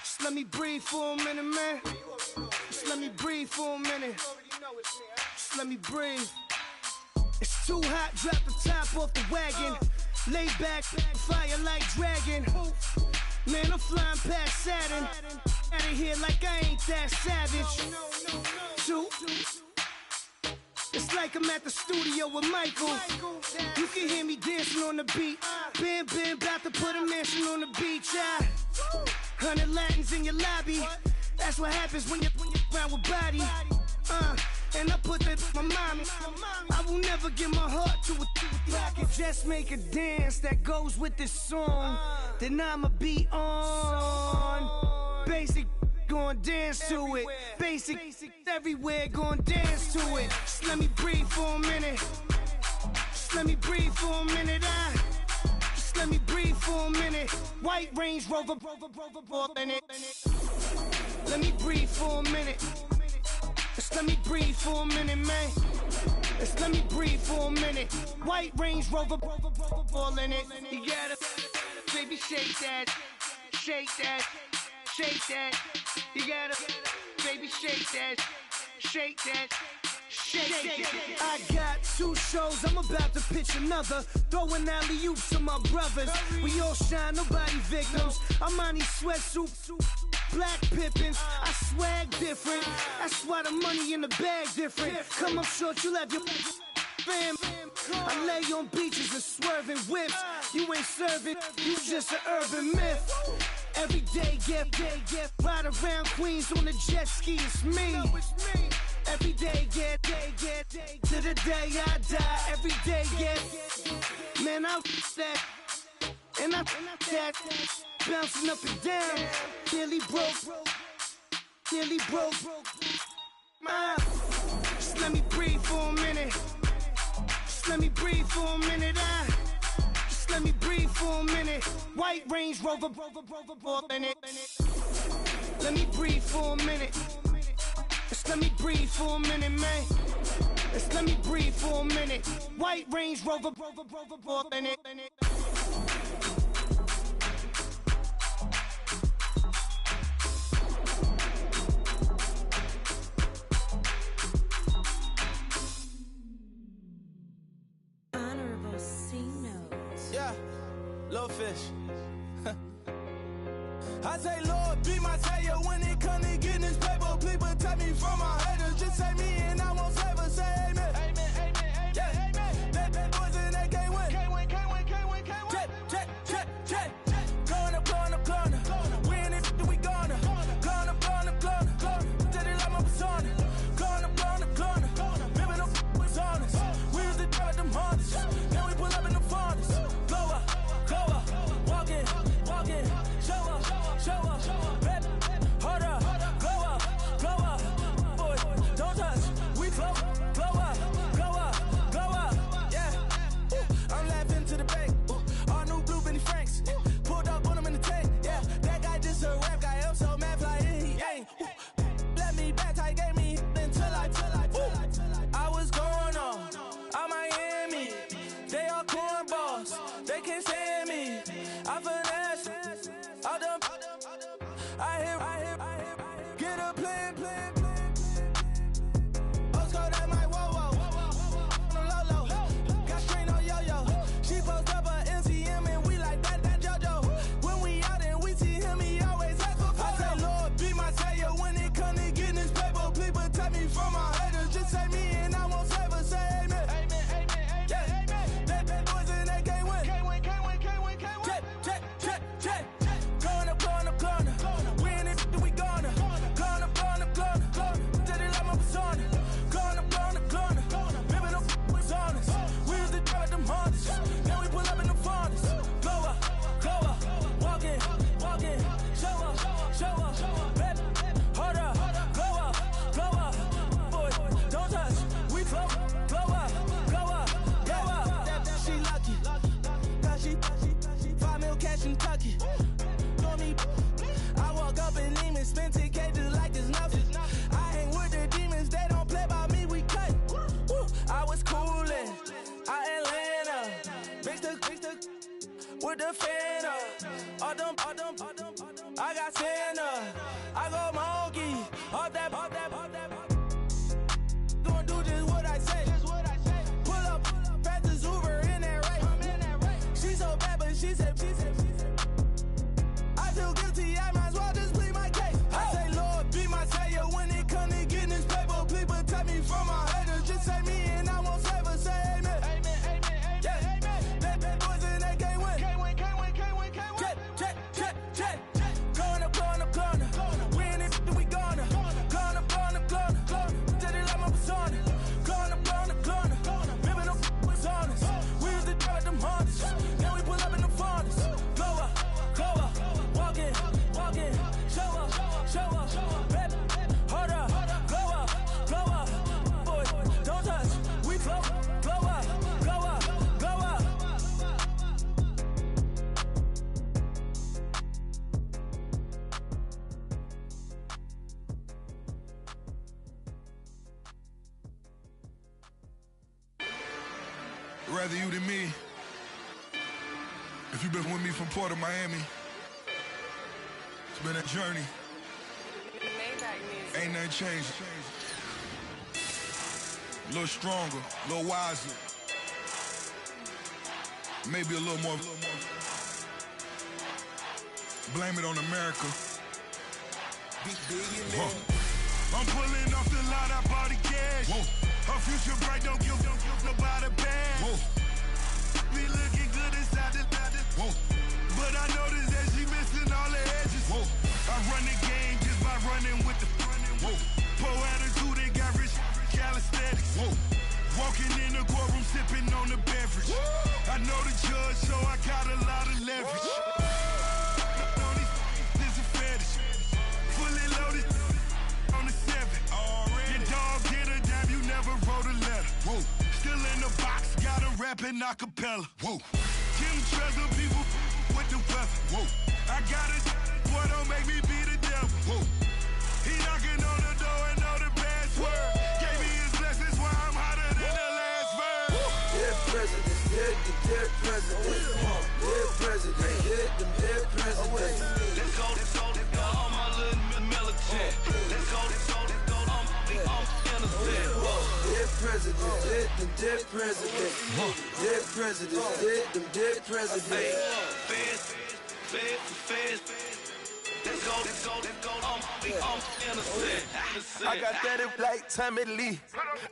Just let me breathe for a minute, man. Just let me breathe for a minute. Just let me breathe. It's too hot, drop the top off the wagon. Lay back, fire like dragon. Man, I'm flying past Saturn. Out of here like I ain't that savage. Two. It's like I'm at the studio with Michael. You can hear me dancing on the beat. Bam, about to put a mansion on the beach. 100 Latins in your lobby. That's what happens when you're around with body. And I put that my mommy. I will never give my heart to a I can just make a dance that goes with this song. Then I'ma be on. Basic, gon' dance to it. Basic, everywhere, gon' dance to it. Just let me breathe for a minute. Just let me breathe for a minute. Just let me breathe for a minute. White Range Rover, in it. Let me breathe for a minute. Just let me breathe for a minute, man. Just let me breathe for a minute. White Range Rover, all in it. You gotta, baby, shake that, shake that, shake that. You gotta, baby, shake that, shake that. I got 2 shows, I'm about to pitch another. Throwing alley-oops to my brothers. We all shine, nobody victims. I'm on these sweatsuits, black Pippins. I swag different. That's why the money in the bag different. Come up short, you'll have your fam. I lay on beaches and swerving whips. You ain't serving, you just an urban myth. Every day, get ride around Queens on a jet ski, it's me. Every day, get to the day I die. Every day, get man, I that and I that bouncing up and down. Nearly broke. Just let me breathe for a minute. Just let me breathe for a minute. Just let me breathe for a minute. White Range Rover, in it. Let me breathe for a minute. Just let me breathe for a minute, man. Just let me breathe for a minute. White Range Rover, in it. Honorable C notes. Yeah, little fish. I say, Lord, be my savior when it come to getting this paper. Please protect me from my haters. Just say me and I won't save her. Say amen. Amen. Yeah. Amen. That boys and they can't win. Can't win. Check. Gonna. Win it, we gonna. Gonna. Tell it like my persona. Gonna. Remember them was honest. We was the drug them hardest. Now we pull up in the furnace. Go up. Walking. Show up. Baby, hold up. Go up. Boy, don't touch. We flow up. Yeah. I'm laughing to the bank. All new blue Benny Franks. Pulled up on him in the tank. Yeah, that guy just a rap guy. I'm so mad fly in, he ain't. Let me back, tight gave me until I was going on Miami. They all cornballs. They can't stand me. I finesse. I done. I hear. Get a plan. Let's go that my whoa. On the low. Got strain on yo. She post up a MCM and we like that JoJo. When we out and we see him, he always ask for photo. I say, Lord, be my savior when it come to getting this paper. Please protect me from my haters. Just say me and I won't save her. Say amen. Yeah. That boys and they can't win. Check. Gonna. Win it, we gonna. Gonna. Tell it like my persona. Gonna. Remember them was honest. We was the drug them hardest. Now we pull up in the furnace. Go up. Walking. Show up. Baby, hold up. Go up. Boy, don't touch. We flow up. She lucky. Cause she 5 mil cash in Kentucky. Know me. I walk up in Lehman, spend 10K just like it's nothing. I hang with the demons, they don't play by me, we cut. I was coolin', Atlanta. Mixed with the fan up. I got Santa. I go monkey. Off that. Gonna do just what I say. Pull up, fastest Uber in that race. She so bad, but she said. I feel guilty, I might as well just plead my case. I say, Lord, be my savior when it comes to getting this paper. Please protect me from my haters. Just say me and I won't save her. Say amen. That boys and they can't win. Jet. Going up. We in it, we gonna. Going up. Till they like my persona. Going up. Ripping up was honest. We used to drive them Hondas. Now we pull up in the Fondas. Go up. Walking. Show up. Baby, hold up. Go up. Boys, don't touch. We flow up. Rather you than me. If you've been with me from Port of Miami, it's been a journey. Ain't nothing changed. A little stronger, a little wiser. Maybe a little more. Blame it on America. I'm pulling off the lot, I bought the cash. Whoa. Her future bright, don't give nobody bad. Whoa. Be looking good inside the. Whoa. But I noticed that she missing all the edges. Whoa. I run the game just by running with the. Whoa. Poor attitude, they got rich calisthenics. Whoa. Walking in the courtroom, sipping on the beverage. Whoa. I know the judge, so I got a lot of leverage. This is a fetish. Fully loaded on the 7. Your dog get a dab, you never wrote a letter. Whoa. Still in the box, got a rapping acapella. Whoa. Jim Treasure, people with the weather. Whoa. I got it, boy, don't make me be the devil. Whoa. He knocking on the door and know the password. Gave me his blessings while I'm hotter than the last verse. Dead presidents, dead presidents. Dead presidents, dead presidents. Let's go, all my little militant. Let's go, I'm innocent. Dead presidents, dead presidents. Dead presidents, dead presidents. Feds. Let's go, I'm innocent. I got that like Tommy Lee.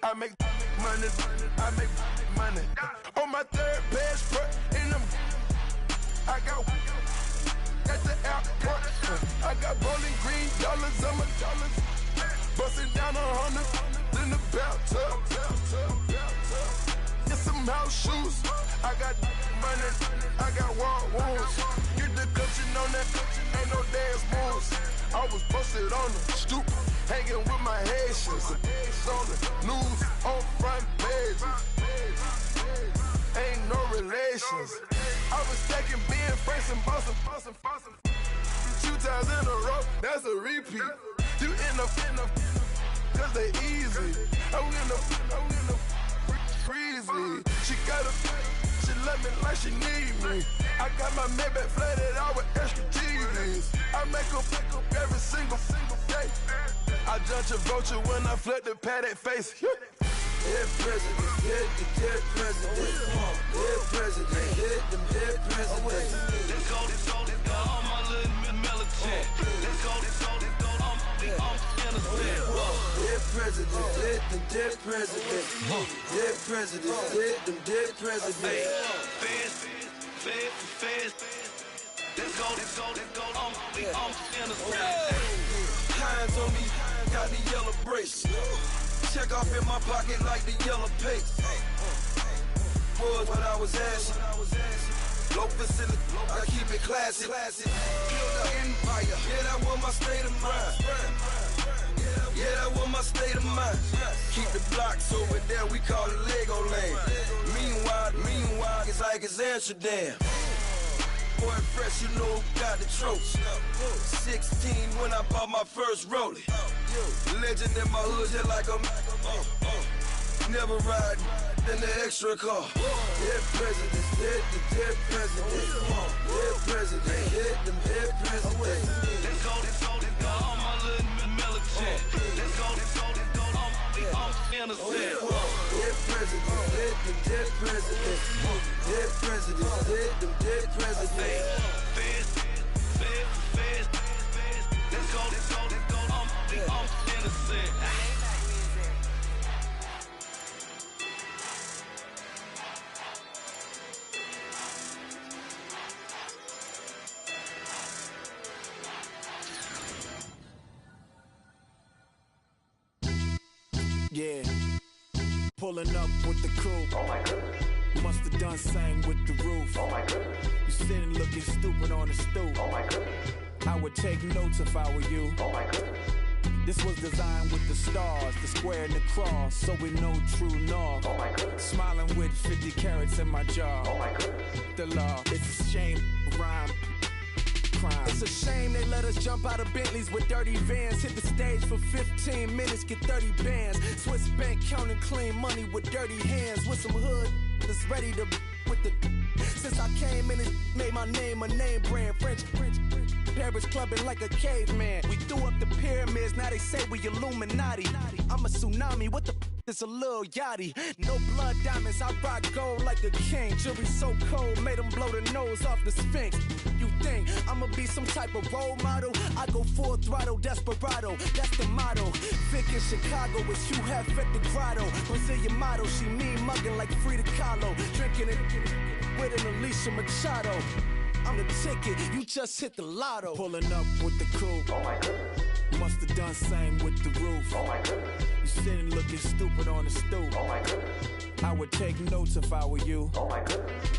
I make money. On my third best foot in them. I got at the airport. I got bowling green dollars on my dollars. Busting down 100 in the bathtub. Get some house shoes. I got money. I got war wounds. Get the coaching on that. Ain't no dance moves. I was posted on the stoop, hanging with my Haitians. On the news, on front pages. Ain't no relations. I was stacking being friends and bossing. 2 times in a row, that's a repeat. You end up, cause they easy. I'm in the breezy. She love me like she need me. I got my Maybach flooded out with extra TVs. I make up every single day. I judge a vulture when I flip the paddock face. Dead presidents, dead presidents. Dead presidents, dead presidents. Let's go, all my little militant. Let's go, I'm innocent. Dead presidents, dead presidents. Dead presidents, dead presidents. Feds. Let's go, I'm innocent. Hands on me, got the yellow brace. Check off in my pocket like the yellow paste. Was what I was asking. Low facility, I keep it classy. Build an empire, yeah, that was my state of mind. Yeah, that was my state of mind. Keep the blocks over there, we call it Lego Land. Meanwhile, it's like it's Amsterdam. Boy, fresh, you know who got the tropes. 16 when I bought my first rollie. Legend in my hood, just like a never ride in the extra car. Dead presidents, dead presidents. Dead presidents, dead presidents. Let's go, all my little militant. Let's go, I'm innocent. Dead presidents, dead presidents. Dead presidents, dead presidents. Let's go, I'm innocent. Yeah, pulling up with the coupe. Oh my goodness. Must have done same with the roof. Oh my goodness. You sitting looking stupid on the stoop. Oh my goodness. I would take notes if I were you. Oh my goodness. This was designed with the stars, the square and the cross, so we know true north. Oh my goodness. Smiling with 50 carats in my jaw. Oh my goodness. The law, it's a shame, rhyme. It's a shame they let us jump out of Bentleys with dirty vans. Hit the stage for 15 minutes, get 30 bands. Swiss bank counting clean money with dirty hands. With some hood that's ready to with the. Since I came in and made my name a name brand. French Paris clubbing like a caveman. We threw up the pyramids, now they say we Illuminati. I'm a tsunami, what the is a little yachty. No blood diamonds, I rock gold like a king. Jury so cold, made them blow the nose off the Sphinx. You think I'ma be some type of role model? I go full throttle, desperado, that's the motto. Vic in Chicago is Hugh Hef at the grotto. Brazilian model, she mean mugging like Frida Kahlo. Drinking it with an Alicia Machado. I'm the ticket, you just hit the lotto. Pulling up with the coupe. Oh my goodness. Must have done same with the roof. Oh my goodness. You sitting looking stupid on the stoop. Oh my goodness. I would take notes if I were you. Oh my goodness.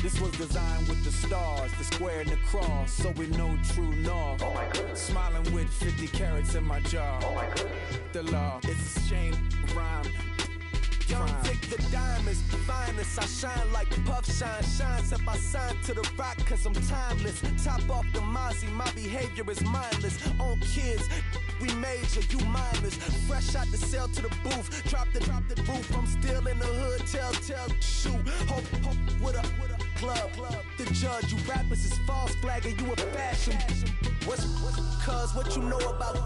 This was designed with the stars, the square and the cross, so we know true north. Oh my goodness. Smiling with 50 carats in my jaw. Oh my goodness. The law, it's a shame, rhyme. Young Vic the diamonds, the finest. I shine like puff shine, shines if I sign to the rock cause I'm timeless. Top off the Mozzie, my behavior is mindless. On kids, we major, you mindless. Fresh out the cell to the booth, drop the roof. I'm still in the hood, tell, shoot. Hope with a club. The judge, you rappers is false flagging, you a fashion. What's cuz, what you know about?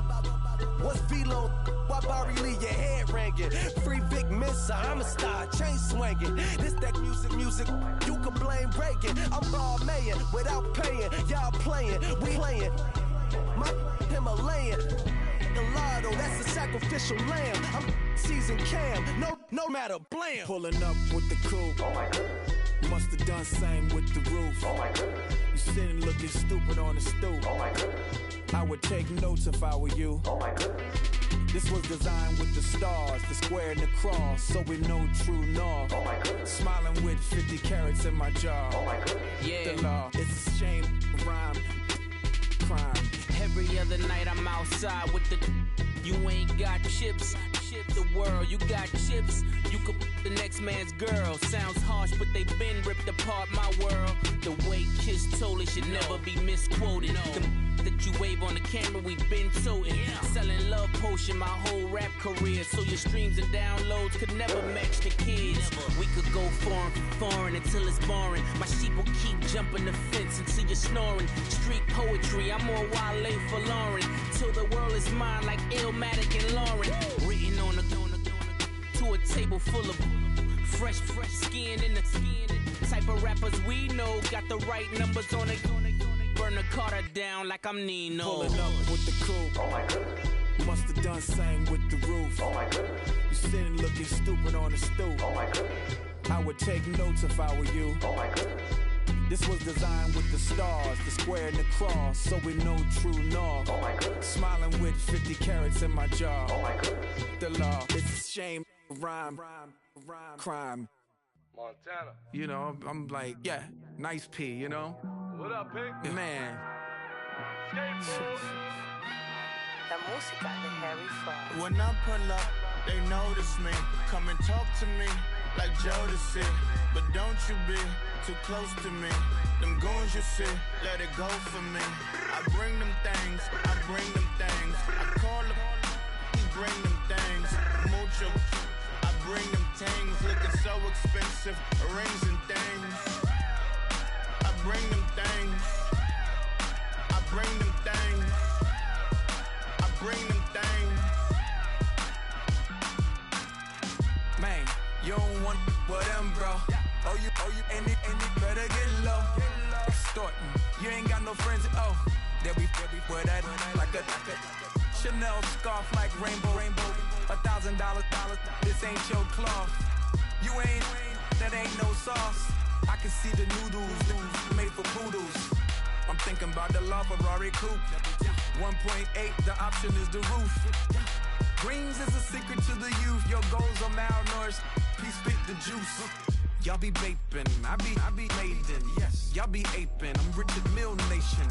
What's Velo? Why Barry leave your head ringing? Free Vic Mensa, I'm a star, chain swinging. This that music, you can blame Reagan. I'm ball mayin' without paying. Y'all playing, we playing. My Himalayan, Gallardo, that's a sacrificial lamb. I'm seasoned cam, no matter, blam. Pulling up with the coupe. Oh my goodness. Must have done same with the roof. Oh my goodness. You sitting looking stupid on the stoop. Oh my goodness. I would take notes if I were you. Oh my goodness. This was designed with the stars, the square and the cross, so we know true north. Oh my goodness. Smiling with 50 carats in my jaw. Oh my goodness. Yeah. The law, it's a shame, rhyme, crime. Every other night I'm outside with the. You ain't got chips. The world, you got chips. You could the next man's girl. Sounds harsh, but they been ripped apart my world. The way Kiss told it should never be misquoted. The that you wave on the camera, we been toting. Selling love potion my whole rap career. So your streams and downloads could never match the kids. We could go foreign until it's boring. My sheep will keep jumping the fence until you're snoring. Street poetry, I'm more Wale for Lauren. Till the world is mine like Illmatic and Lauren. Written on to a table full of fresh skin in the type of rappers we know. Got the right numbers on it. Burn the Carter down like I'm Nino. Pulling up with the coupe. Oh my goodness. Must have done same with the roof. Oh my goodness. You sitting looking stupid on the stoop. Oh my goodness. I would take notes if I were you. Oh my goodness. This was designed with the stars, the square and the cross, so we know true north. Oh my goodness. Smiling with 50 carats in my jaw. Oh my goodness. The law, it's a shame, rhyme, crime. Montana. You know, I'm like, yeah, nice P, you know? What up, Pig? Man. When I pull up, they notice me. Come and talk to me like Jodeci. But don't you be too close to me. Them goons you see, let it go for me. I bring them things, I call them, he bring them things. Mucho, I bring them things looking so expensive, rings and things. I bring them things. I bring them things. I bring them things. Man, you don't want with them, bro. Oh, you, and it better get low. Extorting, you ain't got no friends. Oh, they'll be for that like a Chanel scarf like rainbow. $1,000, this ain't your cloth. You ain't, that ain't no sauce. I can see the noodles made for poodles. I'm thinking about the LaFerrari coupe. 1.8, the option is the roof. Greens is a secret to the youth. Your goals are malnourished. Please spit the juice. Y'all be vaping, I be laden. Yes, y'all be aping. I'm Richard Mill Nation.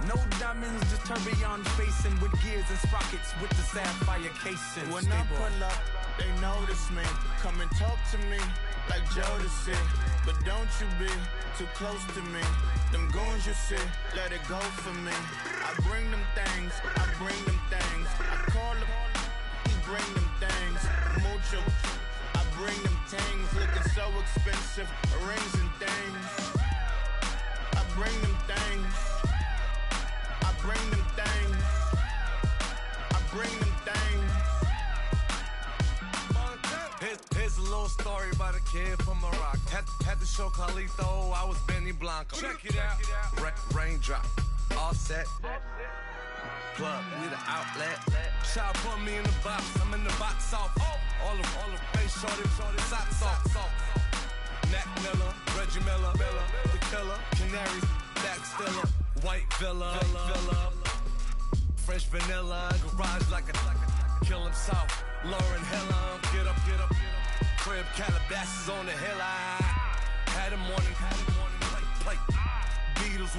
No diamonds, just tourbillon facing with gears and sprockets with the sapphire casing. When I pull up, they notice me. Come and talk to me like Jodeci. But don't you be too close to me. Them goons you see, let it go for me. I bring them things, I bring them things. I call them, he bring them things. Mucho, I bring them things looking so expensive, rings and things. I bring them things. I bring them things. I bring them things. Here's a little story about a kid from Morocco. Had to show Carlito I was Benny Blanco. Check it out. Raindrop, offset. Plug, we the outlet. Child put me in the box. I'm in the box off. All the face shorty, socks off. Mac Miller, Reggie Miller, the killer, Canaries, back stiller, white villa, French vanilla, garage like a kill himself. Lauren Hill, get up. Crib Calabasas on the hill. I had a morning plate. Beatles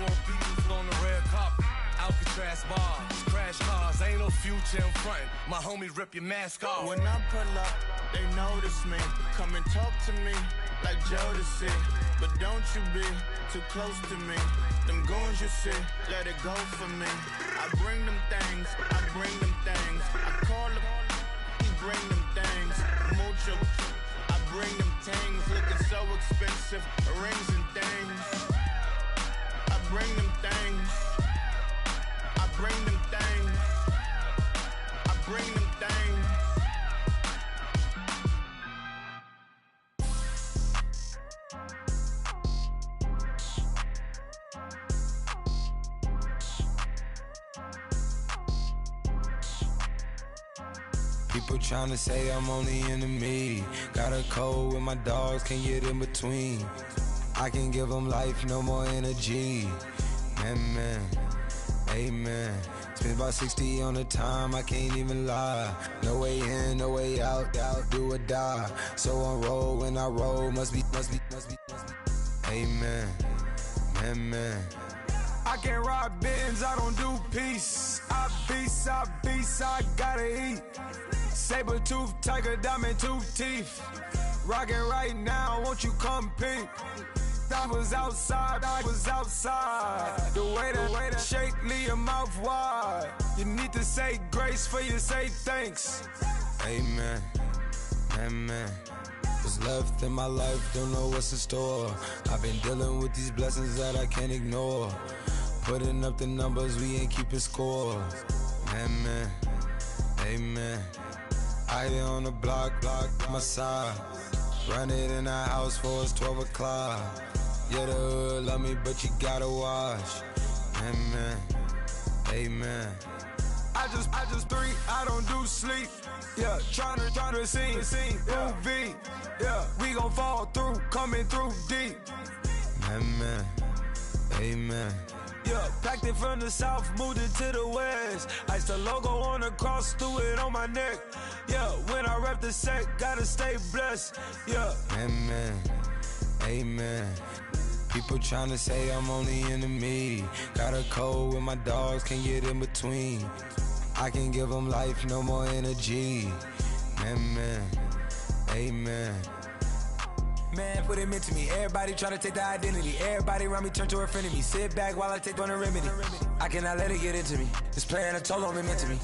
on the red carpet. Alcatraz bars, crash cars, ain't no future in front. My homies rip your mask off. When I pull up, they notice me. Come and talk to me like Jodeci. But don't you be too close to me. Them goons you see, let it go for me. I bring them things, I bring them things. I call them, he bring them things. Mucho, I bring them things looking so expensive, rings and things. I bring them things. I bring them things. I bring them things. People tryna say I'm on the enemy. Got a code with my dogs, can't get in between. I can give them life, no more energy. Man, amen. Spent about 60 on the time, I can't even lie. No way in, no way out, do or die. So on roll, when I roll, must be. Amen, man. I can't ride Benz, I don't do peace. I beast, I gotta eat. Saber tooth, tiger, diamond tooth teeth. Rockin' right now, won't you come peep? I was outside. The way to shake, leave your mouth wide. You need to say grace for you say thanks. Amen, what's left in my life, don't know what's in store. I've been dealing with these blessings that I can't ignore. Putting up the numbers, we ain't keeping score. Amen. I here on the block, my side. Run it in the house for it's 12 o'clock. Yeah, the hood love me, but you gotta watch. Amen. I just three, I don't do sleep. Yeah, tryna see movie. Yeah, we gon' fall through, coming through deep. Amen. Yeah, packed it from the south, moved it to the west. Iced the logo on the cross, threw it on my neck. Yeah, when I rep the set, gotta stay blessed. Yeah. Amen. People tryna say I'm on the enemy. Got a code with my dogs, can't get in between. I can give them life, no more energy. Amen. Man, what it meant to me. Everybody try to take the identity. Everybody around me turn to a friend of me. Sit back while I take on the remedy. I cannot let it get into me. This playing a toll on me, meant to me.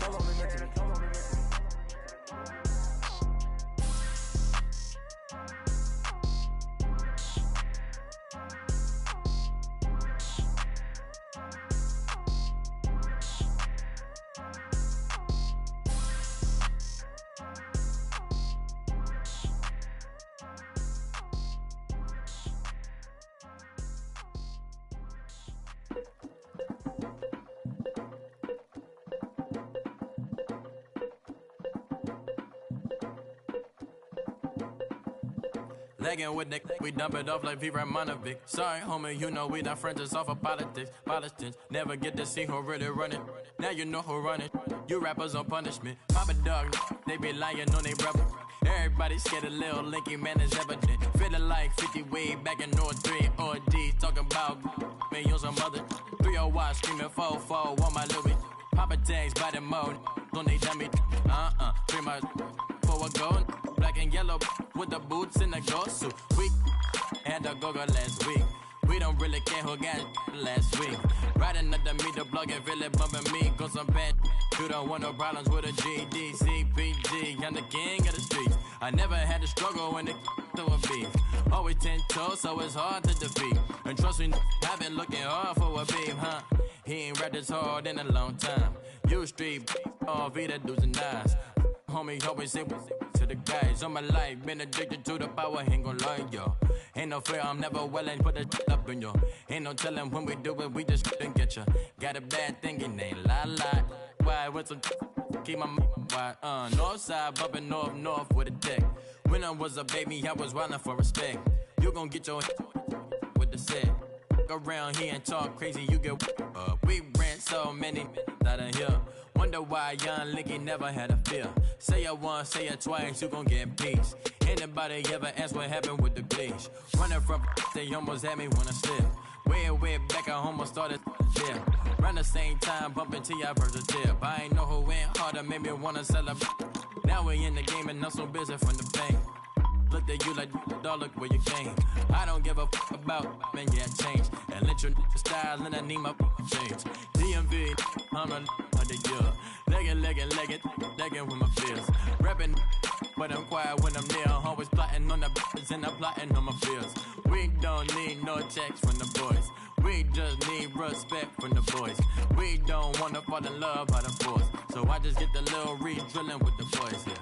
Legging with the, we dump it off like V. Ramonovic. Sorry, homie, you know we not friends, it's all for politics. Politics, never get to see who really running. Now you know who running. You rappers on punishment. Papa dog, they be lying on they brother. Everybody scared of Lil Linky, man, is evident. Feeling like 50 way back in 03 OD. Talking about me on some other 301 screaming 4-4 on my Louis. Papa tags by the mode on they dummy. 3 miles for a gold. Black and yellow with the boots and the gold suit. We had a go-go last week. We don't really care who got last week. Riding under me, the blog and really bumping me. Cause I'm bad. You don't want no problems with a GD, CPG. I'm the king of the streets. I never had to struggle when it to a beef. Always 10 toes, so it's hard to defeat. And trust me, I've been looking hard for a beef, huh? He ain't rapped this hard in a long time. You street, all Vita dudes and eyes. Homie, always say to the guys on my life. Been addicted to the power, ain't gon' lie, yo. Ain't no fear, I'm never willing, put the up in yo. Ain't no telling when we do it, we just couldn't get ya. Got a bad thing, it ain't lie. Why, with some keep my wide, north side, bumping north with a deck. When I was a baby, I was wildin' for respect. You gon' get your with the set. Around here and talk crazy, you get we ran so many out of here. Wonder why young Linky never had a fear. Say it once, say it twice, you gon' get peace. Anybody ever ask what happened with the bleach? Running from they almost had me wanna slip. Way back I almost started yeah. Around the same time, bumping till I burst a tip. I ain't know who went harder, made me wanna celebrate. Now we in the game and I'm so busy from the bank. Look at you like, dog, look where you came. I don't give a about, man, yeah, change. And let your style and I need my change. DMV, I'm a year. Legging with my fears. Rapping, but I'm quiet when I'm near. Always plotting on the bitches and I'm plotting on my fears. We don't need no checks from the boys. We just need respect from the boys. We don't wanna fall in love by the force. So I just get the little re-drilling with the boys, yeah.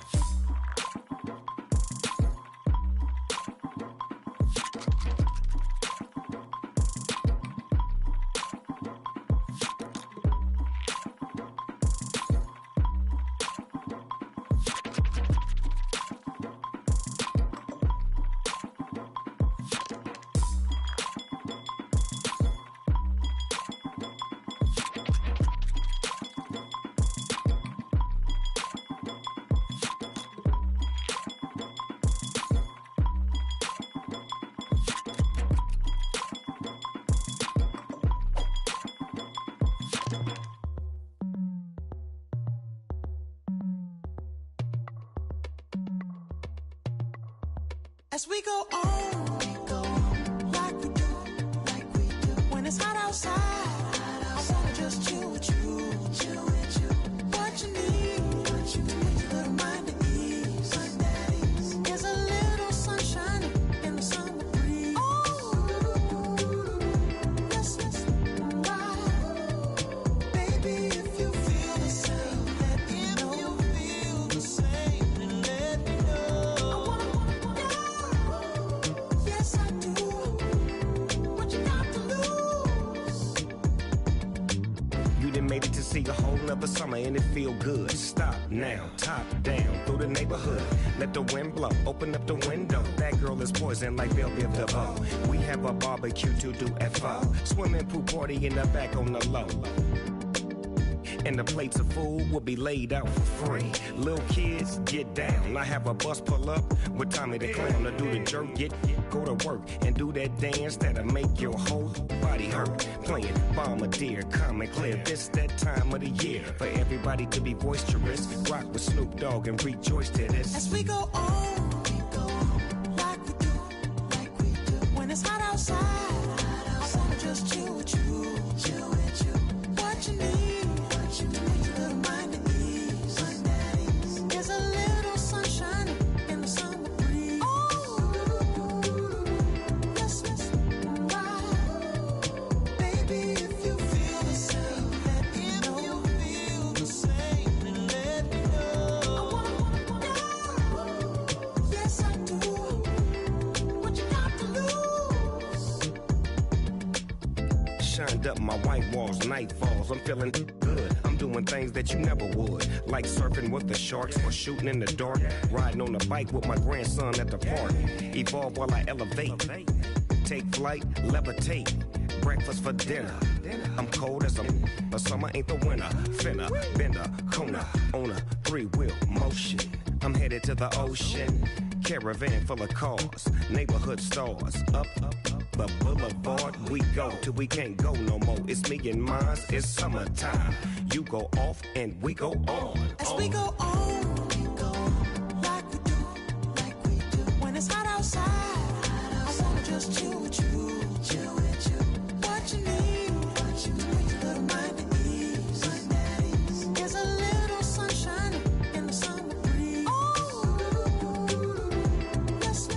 As we go on, like we do. When it's hot outside, I wanna just chill with you. What you need, a little mind at ease. There's a little sunshine in the summer breeze. Yes, right. Baby, if you feel the same, let me know. If you feel the same, then let me know. Yes, I do. What you got to lose? You done made it to see a whole nother summer and it feel good. Stop now, top down through the neighborhood. Let the wind blow, open up the window. That girl is poison like Velvet DeVoe. We have a barbecue to do at 4. Swimming pool party in the back on the low. And the plates of food will be laid out for free. Little kids, get down. I have a bus pull up with Tommy the Clown to do the jerk, go to work and do that dance that'll make your whole body hurt. Playing Bombardier, calm and clear. This that time of the year for everybody to be boisterous. Rock with Snoop Dogg and rejoice to this. As we go on, like we do. When it's hot outside, I wanna just chill with you. What you need, a little mind at ease. There's a little sunshine in the summer breeze. Yes, right. Baby, if you feel the same, let me know. If you feel the same, then let me know. Yes, I do. What you got to lose? Shined up my white walls, night falls. I'm feeling good. I'm doing things that you never would, like surfing with the sharks or shooting in the dark, riding on a bike with my grandson at the park. Evolve while I elevate, take flight, levitate, breakfast for dinner. I'm cold as a but summer ain't the winter. Finna, bender, Kona, on a three-wheel motion. I'm headed to the ocean, caravan full of cars, neighborhood stars. Up the boulevard we go till we can't go no more. It's me and mine, it's summertime. You go off and we go on. As we go on, we go like we do. When it's hot outside, I wanna just chill with you. What you need, to make your little mind at ease. There's a little sunshine in the summer breeze. Yes,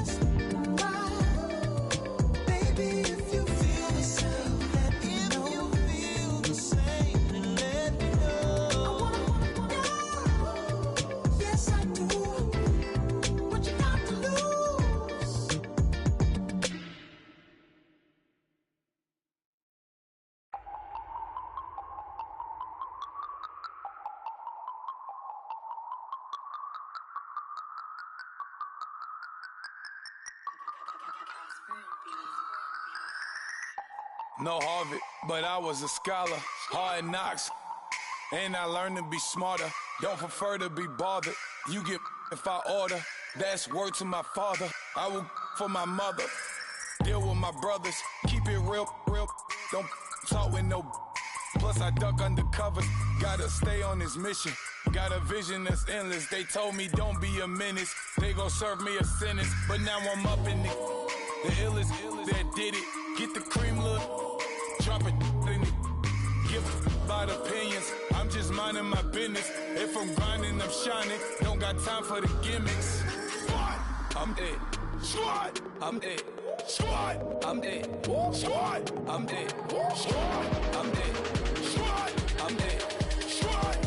right. Baby, if you feel the same, let me know. If you feel the same, then let me know. Yes, I do. What you got to lose? No Harvard, but I was a scholar. Hard knocks, and I learned to be smarter. Don't prefer to be bothered. You get if I order. That's word to my father. I will for my mother. Deal with my brothers. Keep it real. Don't talk with no. Plus I duck undercover. Gotta stay on this mission. Got a vision that's endless. They told me don't be a menace. They gon' serve me a sentence. But now I'm up in the illest that did it. Get the cream, look. Drop it in it. Give about opinions. I'm just minding my business. If I'm grinding, I'm shining. Don't got time for the gimmicks. Squad, I'm it. Squad, I'm it. Squad, I'm it. Squad, I'm it. Squad, I'm it. Squad, I'm it. Squad.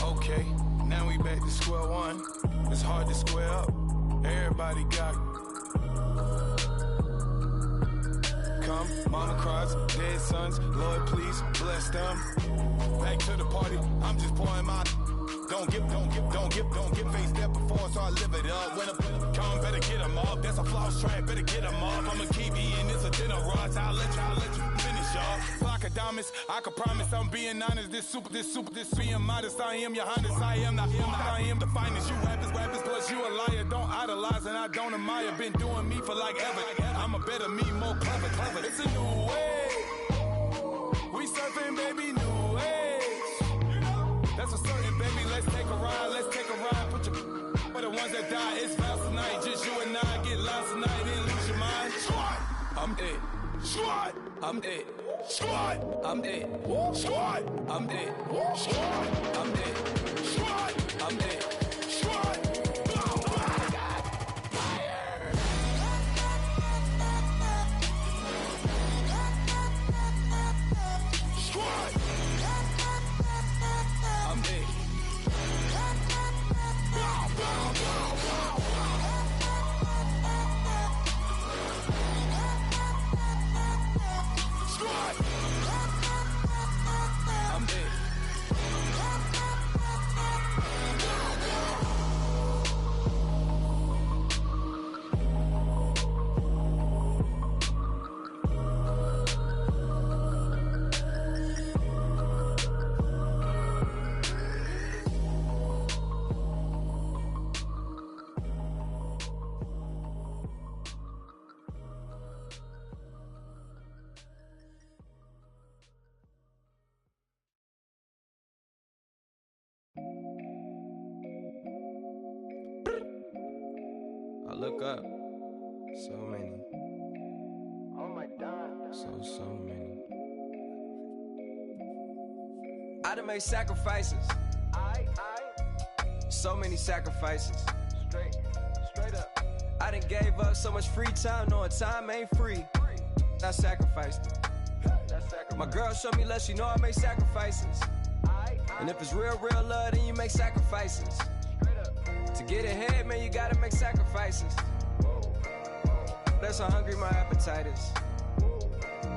Okay, now we back to square one. It's hard to square up. Everybody got come, mama cries, dead sons. Lord, please bless them. Back to the party. I'm just pouring my. Don't get face that before, so I live it up. When I come, better get them up. That's a floss track, better get them up. I'ma keep eating this a dinner rush. I'll let you finish up. Flock of diamonds, I can promise I'm being honest. This being modest. I am your highness, I am not him. I am the finest. You rappers, plus you a liar. Don't idolize and I don't admire. Been doing me for like ever. I'm a better me, more clever. It's a new way. We surfing, baby, new age. That's a certain, baby. Let's take a ride. Put your for the ones that die. It's vows tonight. Just you and I get lost tonight and lose your mind. Squad, I'm it. Squad, I'm it. Squad, I'm it. Squad, I'm it. Squad, I'm it. Squad, I'm it. Squad. I look up, so many. Oh my God. So many. I I done made sacrifices. So many sacrifices. Straight up. I done gave up so much free time, knowing time ain't free. I sacrificed it. My girl showed me love, she know I make sacrifices. And if it's real love, then you make sacrifices. To get ahead, man, you gotta make sacrifices. That's how hungry my appetite is.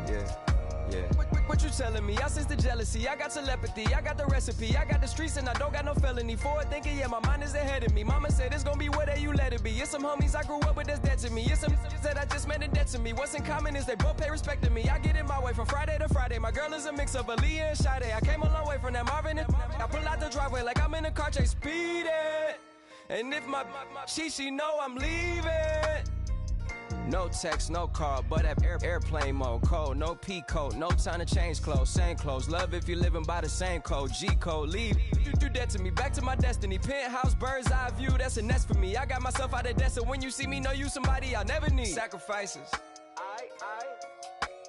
Yeah. What you telling me? I sense the jealousy, I got telepathy, I got the recipe, I got the streets and I don't got no felony. Forward thinking, yeah, my mind is ahead of me. Mama said it's gonna be whatever you let it be. It's some homies I grew up with that's dead to me. It's some that I just met in debt to me. What's in common is they both pay respect to me. I get in my way from Friday to Friday. My girl is a mix of Aaliyah and Sade. I came a long way from that Marvin and I pull out the driveway like I'm in a car chase speeding. And if my she know I'm leaving. No text, no call, but at airplane mode. Code, no P code, no time to change clothes. Same clothes, love if you're living by the same code. G code, leave, you do that to me. Back to my destiny, penthouse, bird's eye view, that's a nest for me. I got myself out of debt, so when you see me, know you somebody I'll never need. Sacrifices.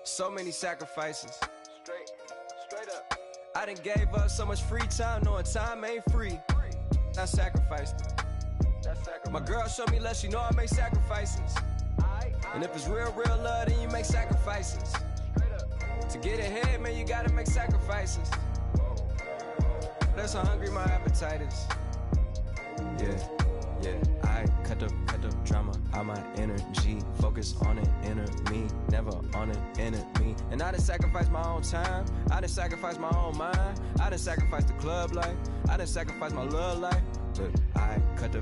So many sacrifices. Straight up. I done gave up so much free time, knowing time ain't free. I sacrificed it. My girl showed me love, she know I make sacrifices. And if it's real love, then you make sacrifices. To get ahead, man, you gotta make sacrifices. That's how hungry my appetite is. Yeah. I cut the drama out my energy. Focus on an inner me, never on an enemy. And I done sacrificed my own time. I done sacrificed my own mind. I done sacrificed the club life. I done sacrificed my love life. But I cut the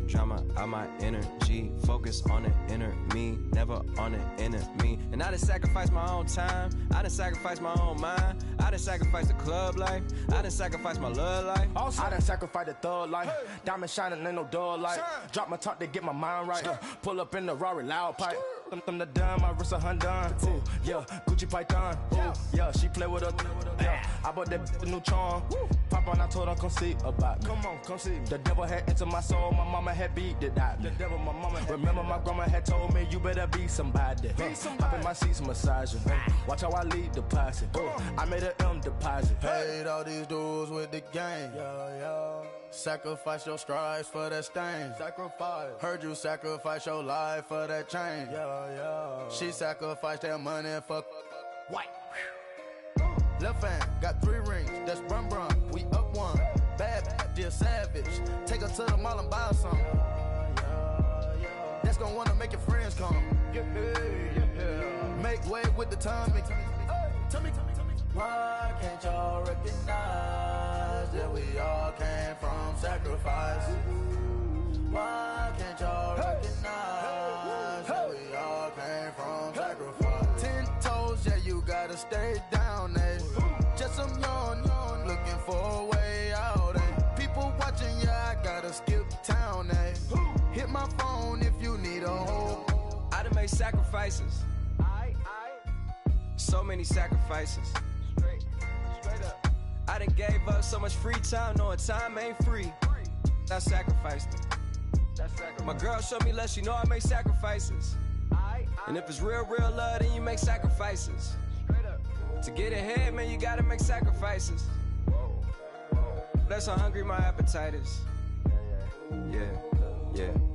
drama out my energy. Focus on the inner me, never on an enemy. And I done sacrificed my own time. I done sacrificed my own mind. I done sacrificed the club life. I done sacrificed my love life. Also, I done sacrificed the thug life. Hey. Diamond shining, ain't no dull light. Drop my top to get my mind right. Pull up in the Rari loud pipe. Them the dime, my wrist a Hyundai. Ooh, yeah, Gucci Python. Ooh, yeah, she play with her. Yeah, I bought that new charm. Pop on, I told her come see about. Come on, come see. The devil had entered my soul, my mama had beat it out. The devil, my mama had remember my grandma had told me you better be somebody. Hop in my seats, massaging. Watch how I lead the posse. I made an M deposit. Paid all these dues with the game. Yeah. Sacrifice your strides for that stain. Sacrifice. Heard you sacrifice your life for that change. Yeah. She sacrificed that money for white. Left hand got 3 rings. That's brum. We up one. Bad, dear savage. Take her to the mall and buy some. That's gonna wanna make your friends come. Yeah. Make way with the timing. Tell me. Why can't y'all recognize that we all came from sacrifice? Why can't y'all recognize that we all came from sacrifice? 10 toes, yeah, you gotta stay down, eh? Just some yawn, looking for a way out, eh? People watching, yeah, I gotta skip town, eh? Hit my phone if you need a hold. I done made sacrifices. So many sacrifices. Straight up. I done gave up so much free time, knowing time ain't free. I sacrificed it. My girl showed me love, she know I make sacrifices. And if it's real love, then you make sacrifices. To get ahead, man, you gotta make sacrifices. That's how hungry my appetite is. Yeah.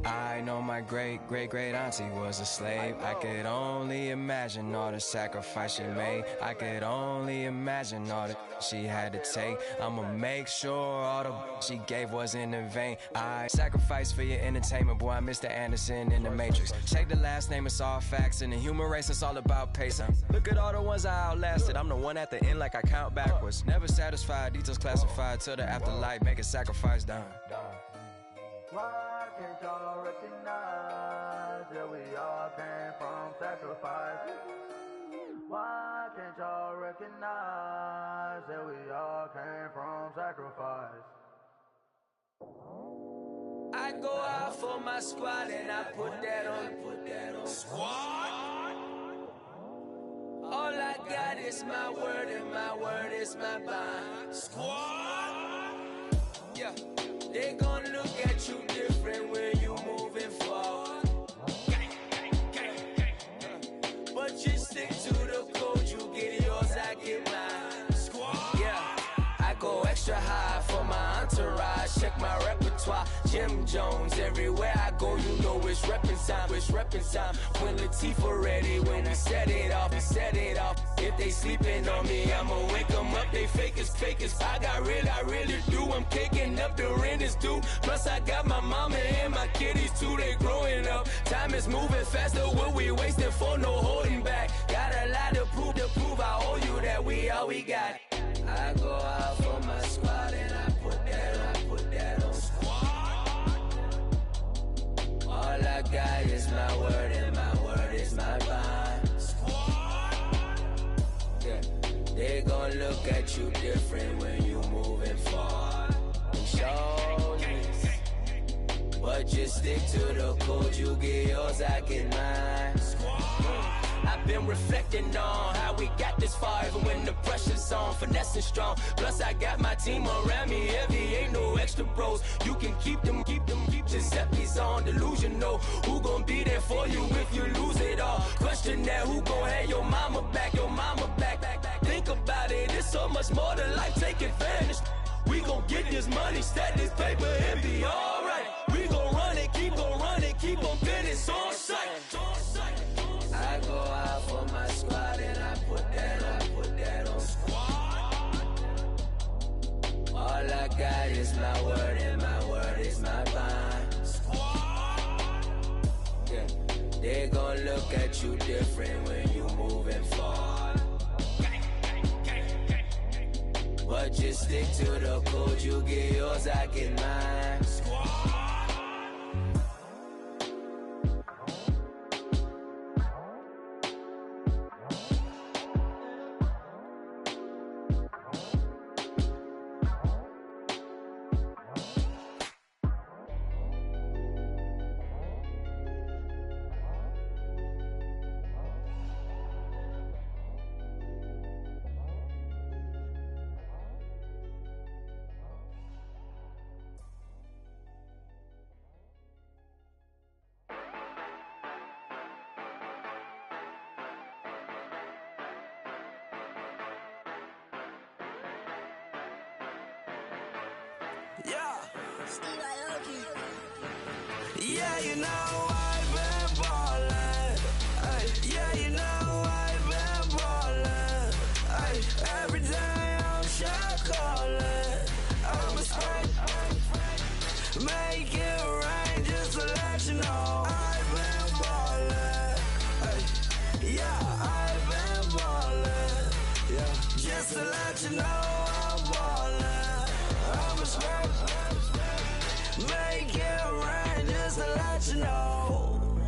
I know my great auntie was a slave. I could only imagine all the sacrifice she made. I could only imagine all that she had to take. I'ma make sure all the she gave wasn't in vain. I sacrificed for your entertainment, boy. I'm Mr. Anderson in the Matrix. Check the last name, it's all facts. In the human race, it's all about pace. Look at all the ones I outlasted. I'm the one at the end, like I count backwards. Never satisfied, details classified till the afterlife. Make a sacrifice done. Why can't y'all recognize that we all came from sacrifice? Why can't y'all recognize that we all came from sacrifice? I go out for my squad and I put that on. Squad? All I got is my word and my word is my bond. Squad? Yeah. They gon' look at you different when you moving forward. But you stick to the code, you get yours, I get mine. Squad. Yeah, I go my repertoire. Jim Jones, everywhere I go, you know it's reppin' time, it's reppin' time. When Latifah ready, when we set it off, we set it off. If they sleeping on me, I'ma wake them up, they fakers. I really do, I'm kicking up, the rent is due. Plus I got my mama and my kiddies too, they growing up. Time is moving faster, what we wasting for, no holding back. Got a lot to prove, I owe you that we all we got. I go out for my squad and I put that on squad. All I got is my word and my word is my bond. Squad. Yeah. They gon' look at you different when you moving forward. Show this. But just stick to the code, you get yours, I get mine. I've been reflecting on how we got this far, even when the pressure's on, finessing strong. Plus I got my team around me heavy, ain't no extra bros. You can keep them. Giuseppe's on delusional. Who gon' be there for you if you lose it all? Question that, who gon' have your mama back? Think about it, it's so much more to life, take advantage. We gon' get this money, stack this paper, and be alright. We gon' run it, keep on finish on sight. I go out for my squad and I put that on squad. All I got is my word and my word is my bond. Squad. Yeah. They gon' look at you different when you moving forward. But just stick to the code, you get yours, I get mine. Squad. Yeah, you know I've been ballin'. Ay, yeah, you know I've been ballin'. Ay, every day I'm shot callin'. I'm a straight, make it rain just to let you know I've been ballin'. Ay, yeah, I've been ballin'. Yeah, just to let you know I'm ballin'. I'm a straight, make it rain just to let you know.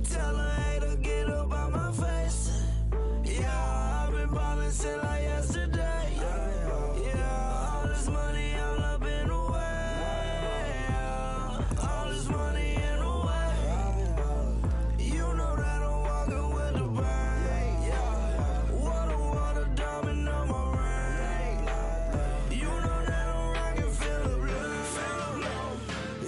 Tell a hater get up out my face. Yeah, I've been ballin' since like yesterday. Yeah, all this money all up in the way. Yeah, all this money in the way. You know that I'm walking with the bank. Yeah, water, diamond on my ring. You know that I'm rockin' feel the blue.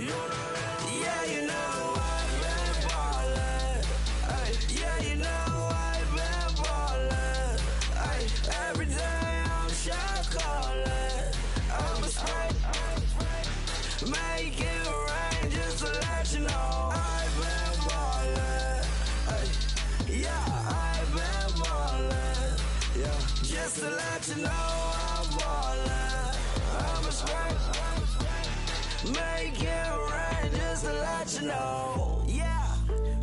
You know that, yeah, you know I've been ballin'. Ay, yeah, you know I've been ballin'. Ay, every day I'm shot callin'. I'm a straight, make it rain just to let you know I've been ballin'. Ay, yeah, I've been ballin'. Yeah, just to let you know I'm ballin'. I'm a straight, make it rain just to let you know. Yeah,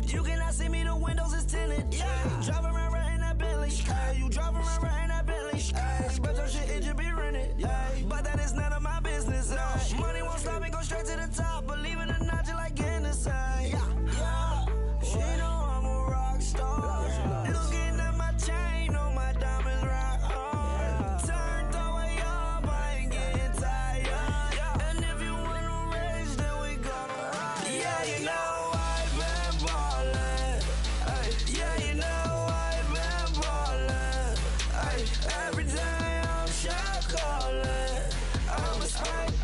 you cannot see me, the windows is tinted. Yeah, driving around right in that Bentley. Hey, you driving around right in that Bentley. Hey, but your shit, it just be rented. Yeah, but that is none of my business. Hey, money won't stop me, go straight to the top. Believe it or not, you like getting the same. Yeah, she know I'm a rock star. Looking at my chain, on my diamonds rock hard. Turned the way up, I ain't getting tired. And if you wanna race, then we gonna ride. Yeah, you know I've been ballin'. Ay, yeah, you know I've been ballin'. Ay, every day I'm shot callin'. I'm a straight,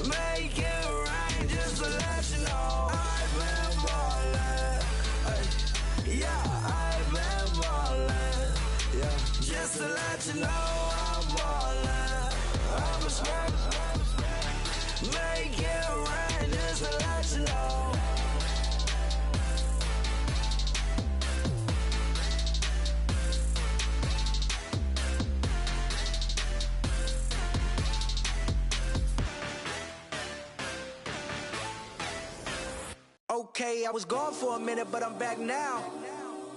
make it rain just to let you know I've been ballin'. Ay, yeah, I've been ballin'. Yeah, just to let you know I'm ballin'. I'm a straight, Make it rain just to let you know. Okay, I was gone for a minute, but I'm back now.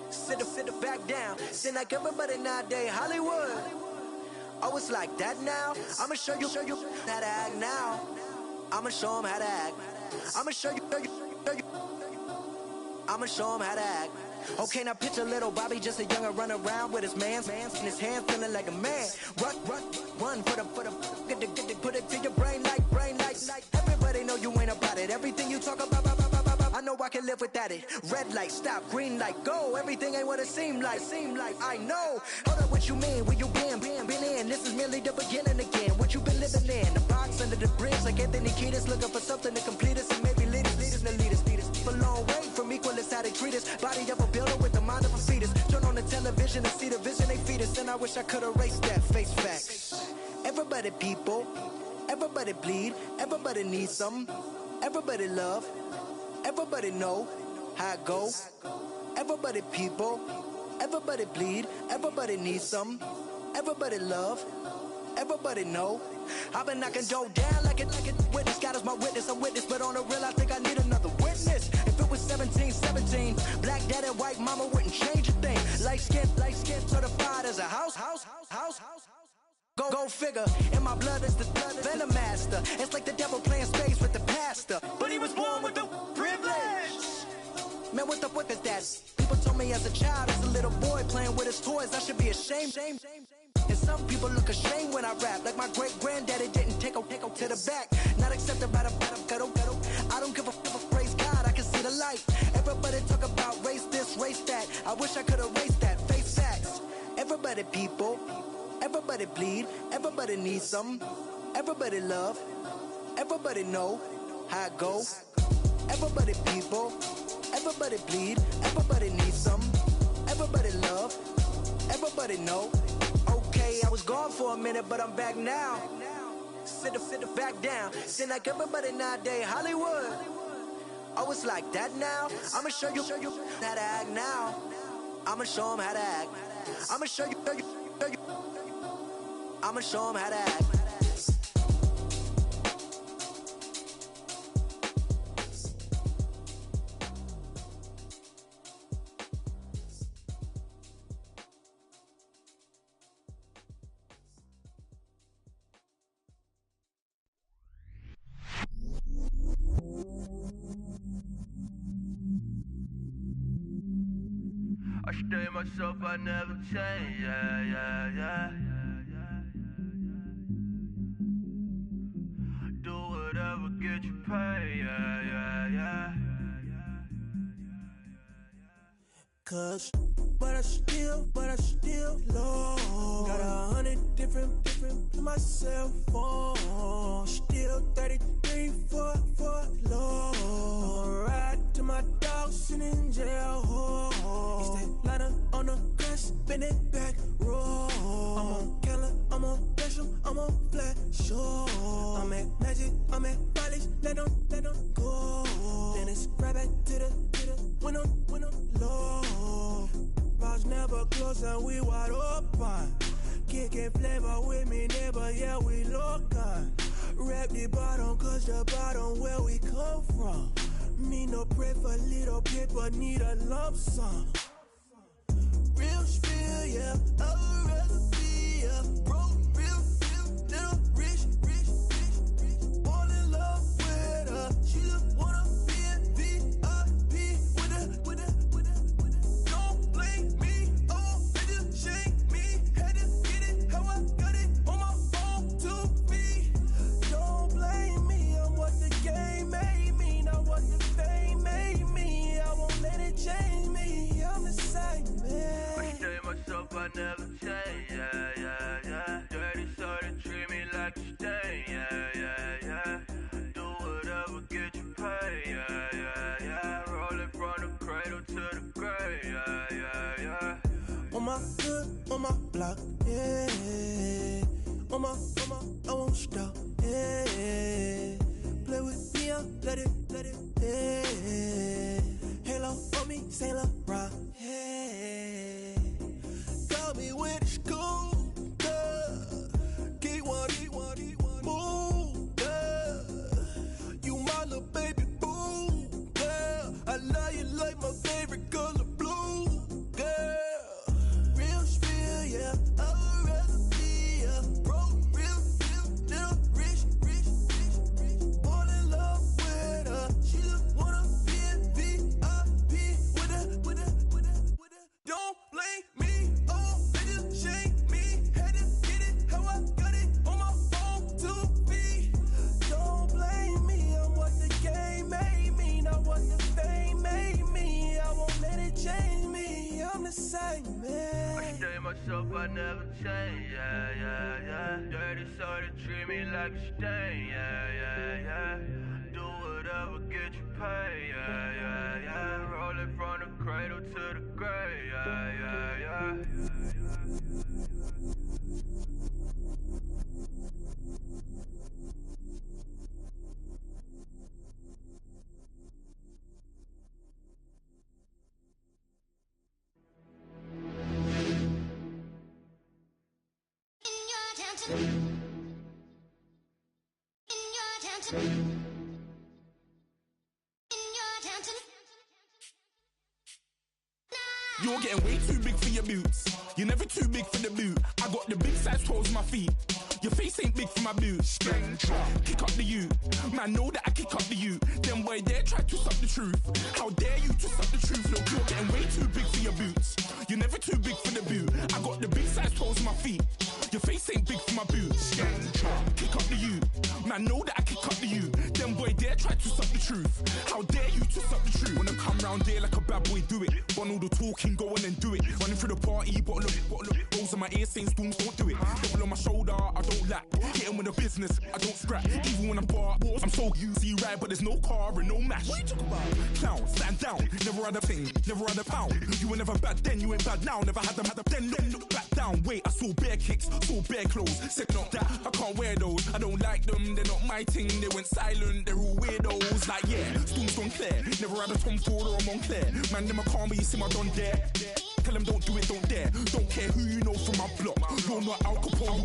Sit the back down. Seem like everybody nowadays, Hollywood. Oh, it's like that now? I'ma show you how to act now. I'ma show them how to act. I'ma show you. I'ma show them how to act. Okay, now picture little Bobby, just a younger run around with his man's in his hand, feeling like a man. Run for the put it to your brain like. Everybody know you ain't about it. Everything you talk about, I know I can live without it. Red light, stop, green light, go. Everything ain't what it seem like. I know. Hold up, what you mean? Where you been in? This is merely the beginning again. What you been living in? The box under the bridge, like Anthony Kiedis, looking for something to complete us and maybe lead us. A long way from equal is how they treat us. Body of a builder with the mind of a fetus. Turn on the television and see the vision they feed us. And I wish I could erase that. Face facts. Everybody people, everybody bleed, everybody needs something. Everybody love, everybody know how it go. Everybody people, everybody bleed, everybody needs something. Everybody love, everybody know. I've been knocking dough down like it witness. God is my witness, I'm witness, but on the real I think I need another witness. If it was 17, black dad and white mama wouldn't change a thing. Light skin certified as a house. Go figure, in my blood is the venom master. It's like the devil playing space with the pastor, but he was born with the privilege. Man, what the fuck is that? People told me as a child, as a little boy playing with his toys, I should be ashamed. And some people look ashamed when I rap, like my great granddaddy didn't take to the back. Not accepted by the ghetto. I don't give a praise God, I can see the light. Everybody talk about race this, race that. I wish I could erase that. Face facts. Everybody people, everybody bleed, everybody needs something. Everybody love, everybody know how it go. Everybody people, everybody bleed, everybody needs something. Everybody love, everybody know. Okay, I was gone for a minute, but I'm back now. Sit the back down. Seem like everybody nowadays, Hollywood. Oh, it's like that now? I'ma show you how to act now. I'ma show them how to act. I'ma show you. I'ma show them how to act. I stay myself, I never change, yeah. Do whatever, get you paid, yeah. Cause, but I still low. Got 100 different in my cell phone. Still 33 for low. I'ma ride to my dog sitting in jail. He stay lighter on the grass, bend it back, roll. I'm on Keller, I'm on Bishop, I'm on Flat Shore. I'm at Magic, I'm at Follies, let them go. Then it's right back to the when I'm low. Bars never close and we wide open. Kicking flavor with me, neighbor, yeah, we local. Rap the bottom, cause the bottom where we come from. Me no pray for little paper, need a lump sum. Real spill, yeah, I would rather be, yeah. Broke, real, little rich. All in love with her, she just wanna be in VIP with her. Don't blame me, oh, they just shame me. Had to get it, how I got it on my phone to be. Don't blame me, I'm what the game made me, not what the fame made me. I won't let it change me, I'm the same man. I stay myself, I never change, yeah. Dirty so they treat me like a stain, yeah. Do whatever, get you paid, yeah. Rolling from the cradle to the grave, yeah. On my hood, on my block, yeah. On my, I won't stop, yeah. myself, I never change, yeah, yeah, yeah. Dirty soul to treat me like a stain, yeah, yeah, yeah. Do whatever, get you paid, yeah, yeah, yeah. Rolling from the cradle to the grave, yeah, yeah, yeah. You're getting way too big for your boots. You're never too big for the boot. I got the big size toes on my feet. Your face ain't big for my boots. Kick up the you. Man, know that I kick up the you. Them boy there try to suck the truth. How dare you to suck the truth? Look, you're getting way too big for your boots. You're never too big for the boot. I got the big size toes on my feet. Your face ain't big for my boots. Kick up the you. Man, know that I kick up the you. Them boy there try to suck the truth. How dare you to suck the truth? Wanna come round there like a bad boy, do it. Want all the talking, go on and do it. Running through the party, bottle up. Rolls on my ear saying storms, don't do it. Devil on my shoulder, I don't lack. Getting with the business, I don't scrap. Even when I'm bar, I'm so you see right, but there's no car and no match. What you talking about? Clown, stand down. Never had a thing, never had a pound. You were never bad then, you ain't bad now. Never had them, then look back down. Wait, I saw bare kicks, saw bare clothes. Said not that, I can't wear those. I don't like them, they're not my thing. They went silent, they're all weirdos. Like yeah, storms don't clear. Never had a Tom Ford or a Montclair. Man, them I can't, but you see my done there. Tell them don't do it, don't dare. Don't care who you know from my block. You're not Al Capone,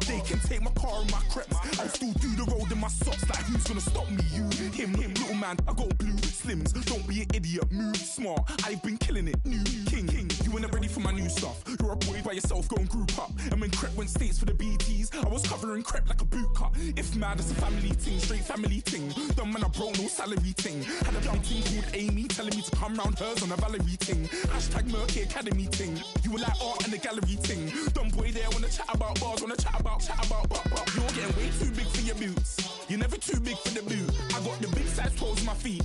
they can take my car and my creps. I'll still do the road in my socks. Like who's gonna stop me? You, him, little man. I got blue slims. Don't be an idiot, move smart. I've been killing it, new king. You ain't ready for my new stuff. You're a boy by yourself, go and group up. And when Crep went states for the BTs, I was covering Crep like a boot cut. If mad, it's a family thing, straight family thing. Dumb man, I broke no salary thing. Had a young thing called Amy telling me to come round hers on a Valerie thing. Hashtag Murky Academy thing. You were like art and the gallery thing. Dumb boy there wanna chat about bars, wanna chat about. You're getting way too big for your boots. You're never too big for the boot. I got the big size toes on my feet.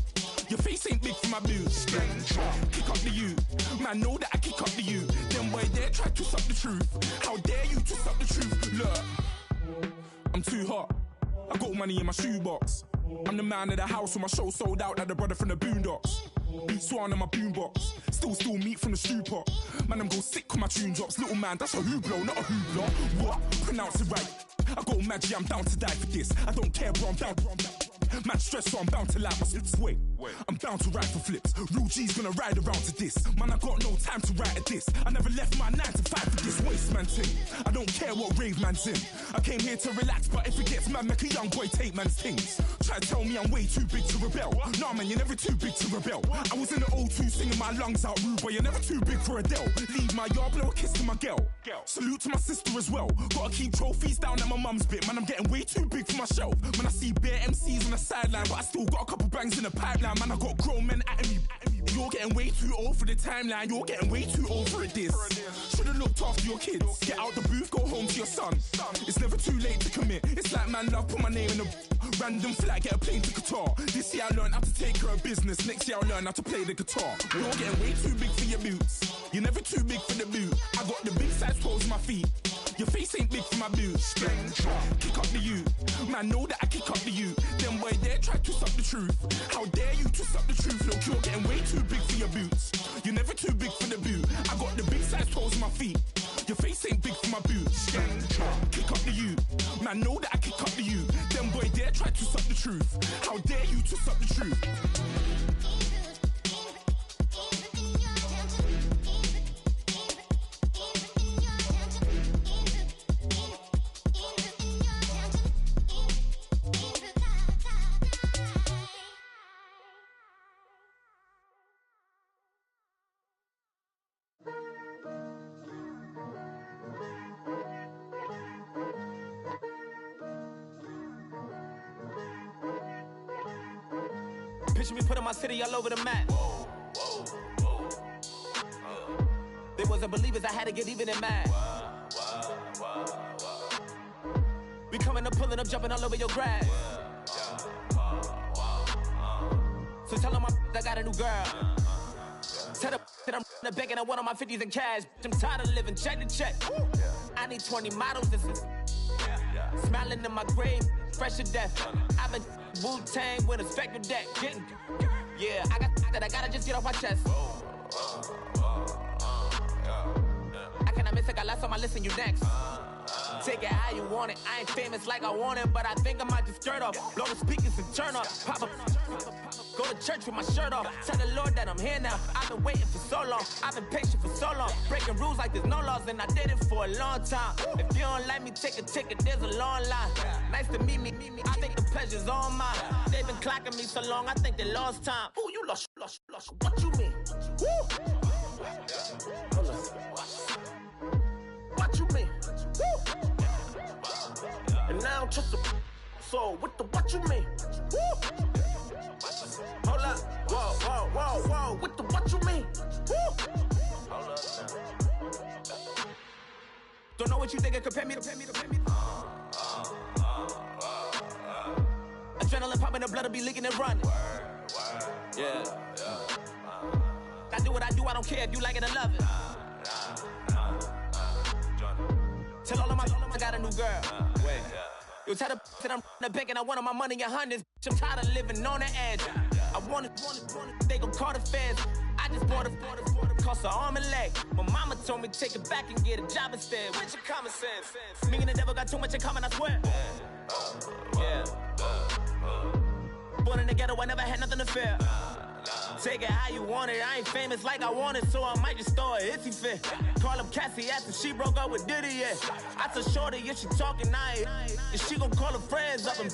Your face ain't big for my boots. Kick up the you. Man, know that I kick up the you. Them boy there try to suck the truth. How dare you to suck the truth? Look, I'm too hot. I got money in my shoebox. I'm the man of the house when my show sold out like the brother from the Boondocks. Beat Swan on my boombox. Still meat from the stew pot. Man, I'm go sick when my tune drops. Little man, that's a hooplo, not a hoopla. What? Pronounce it right. I go Maggie, I'm down to die for this. I don't care, bro, I'm down. Man stressed, so I'm bound to like my slips. Wait, I'm bound to ride for flips. Real G's gonna ride around to this. Man, I got no time to write at this. I never left my 9 to 5 for this waste man thing. I don't care what rave man's in. I came here to relax, but if it gets mad, make a young boy take man's things. Try to tell me I'm way too big to rebel. Nah, man, you're never too big to rebel. I was in the O2 singing my lungs out rude, but you're never too big for Adele. Leave my yard, blow a kiss to my girl. Salute to my sister as well. Gotta keep trophies down at my mum's bit. Man, I'm getting way too big for my shelf. When I see bare MCs on the sideline, but I still got a couple bangs in the pipeline. Man, I got grown men at me. You're getting way too old for the timeline. You're getting way too old for a diss. Should've looked after your kids. Get out the booth, go home to your son. It's never too late to commit. It's like man love, put my name in a random flight, get a plane to Qatar. This year I learned how to take care of business. Next year I learn how to play the guitar. You're getting way too big for your boots. You're never too big for the boot. I got the big size toes on my feet. Your face ain't big for my boots. Kick up the you. Man, know that I kick up the you. Them boy there try to suck the truth. How dare you to suck the truth? Look, you're getting way too big for your boots. You're never too big for the boot. I got the big size toes on my feet. Your face ain't big for my boots. Kick up the you. Man, know that I kick up the you. Them boy there try to suck the truth. How dare you to suck the truth? Picture me putting my city all over the map. They wasn't believers, I had to get even in mad. We coming up, pulling up, jumping all over your grass. So tell them I got a new girl. Tell them that I'm the bank and I want on my 50s in cash. I'm tired of living check to check. I need 20 models. This is smiling in my grave, fresh to death. I've been Wu-Tang with a spectral deck. Getting, yeah, I gotta just get off my chest. I cannot miss it, got last on my list and you next. Take it how you want it. I ain't famous like I want it, but I think I might just skirt off. Blow the speakers and turn up. Pop up. Go to church with my shirt off. Tell the Lord that I'm here now. I've been waiting for so long. I've been patient for so long. Breaking rules like there's no laws, and I did it for a long time. If you don't like me, take a ticket. There's a long line. Nice to meet me. I think the pleasure's all mine. They've been clocking me so long, I think they lost time. Ooh, you lost. What you mean? Woo! What you mean? Woo! And now I'm just a so what you mean? Woo! Hold up, whoa, what you mean? Woo! Hold up now. Don't know what you think it compare me to. Adrenaline popping, the blood will be leaking and running. Yeah. I do what I do, I don't care if you like it or love it. Tell all of my I got a new girl. Wait. You tell the that I'm the bank and I want my money in hundreds. I'm tired of living on the edge. I want it, they gon' call the feds. I just bought a cost an arm and leg. My mama told me take it back and get a job instead. Where's your common sense? Me and the devil got too much in common, I swear. Yeah. Born in the ghetto, I never had nothing to fear. Take it how you want it. I ain't famous like I want it, so I might just throw a hissy fit. Call up Cassie after she broke up with Diddy, yeah. I told Shorty if she talking, and she gon' call her friends up and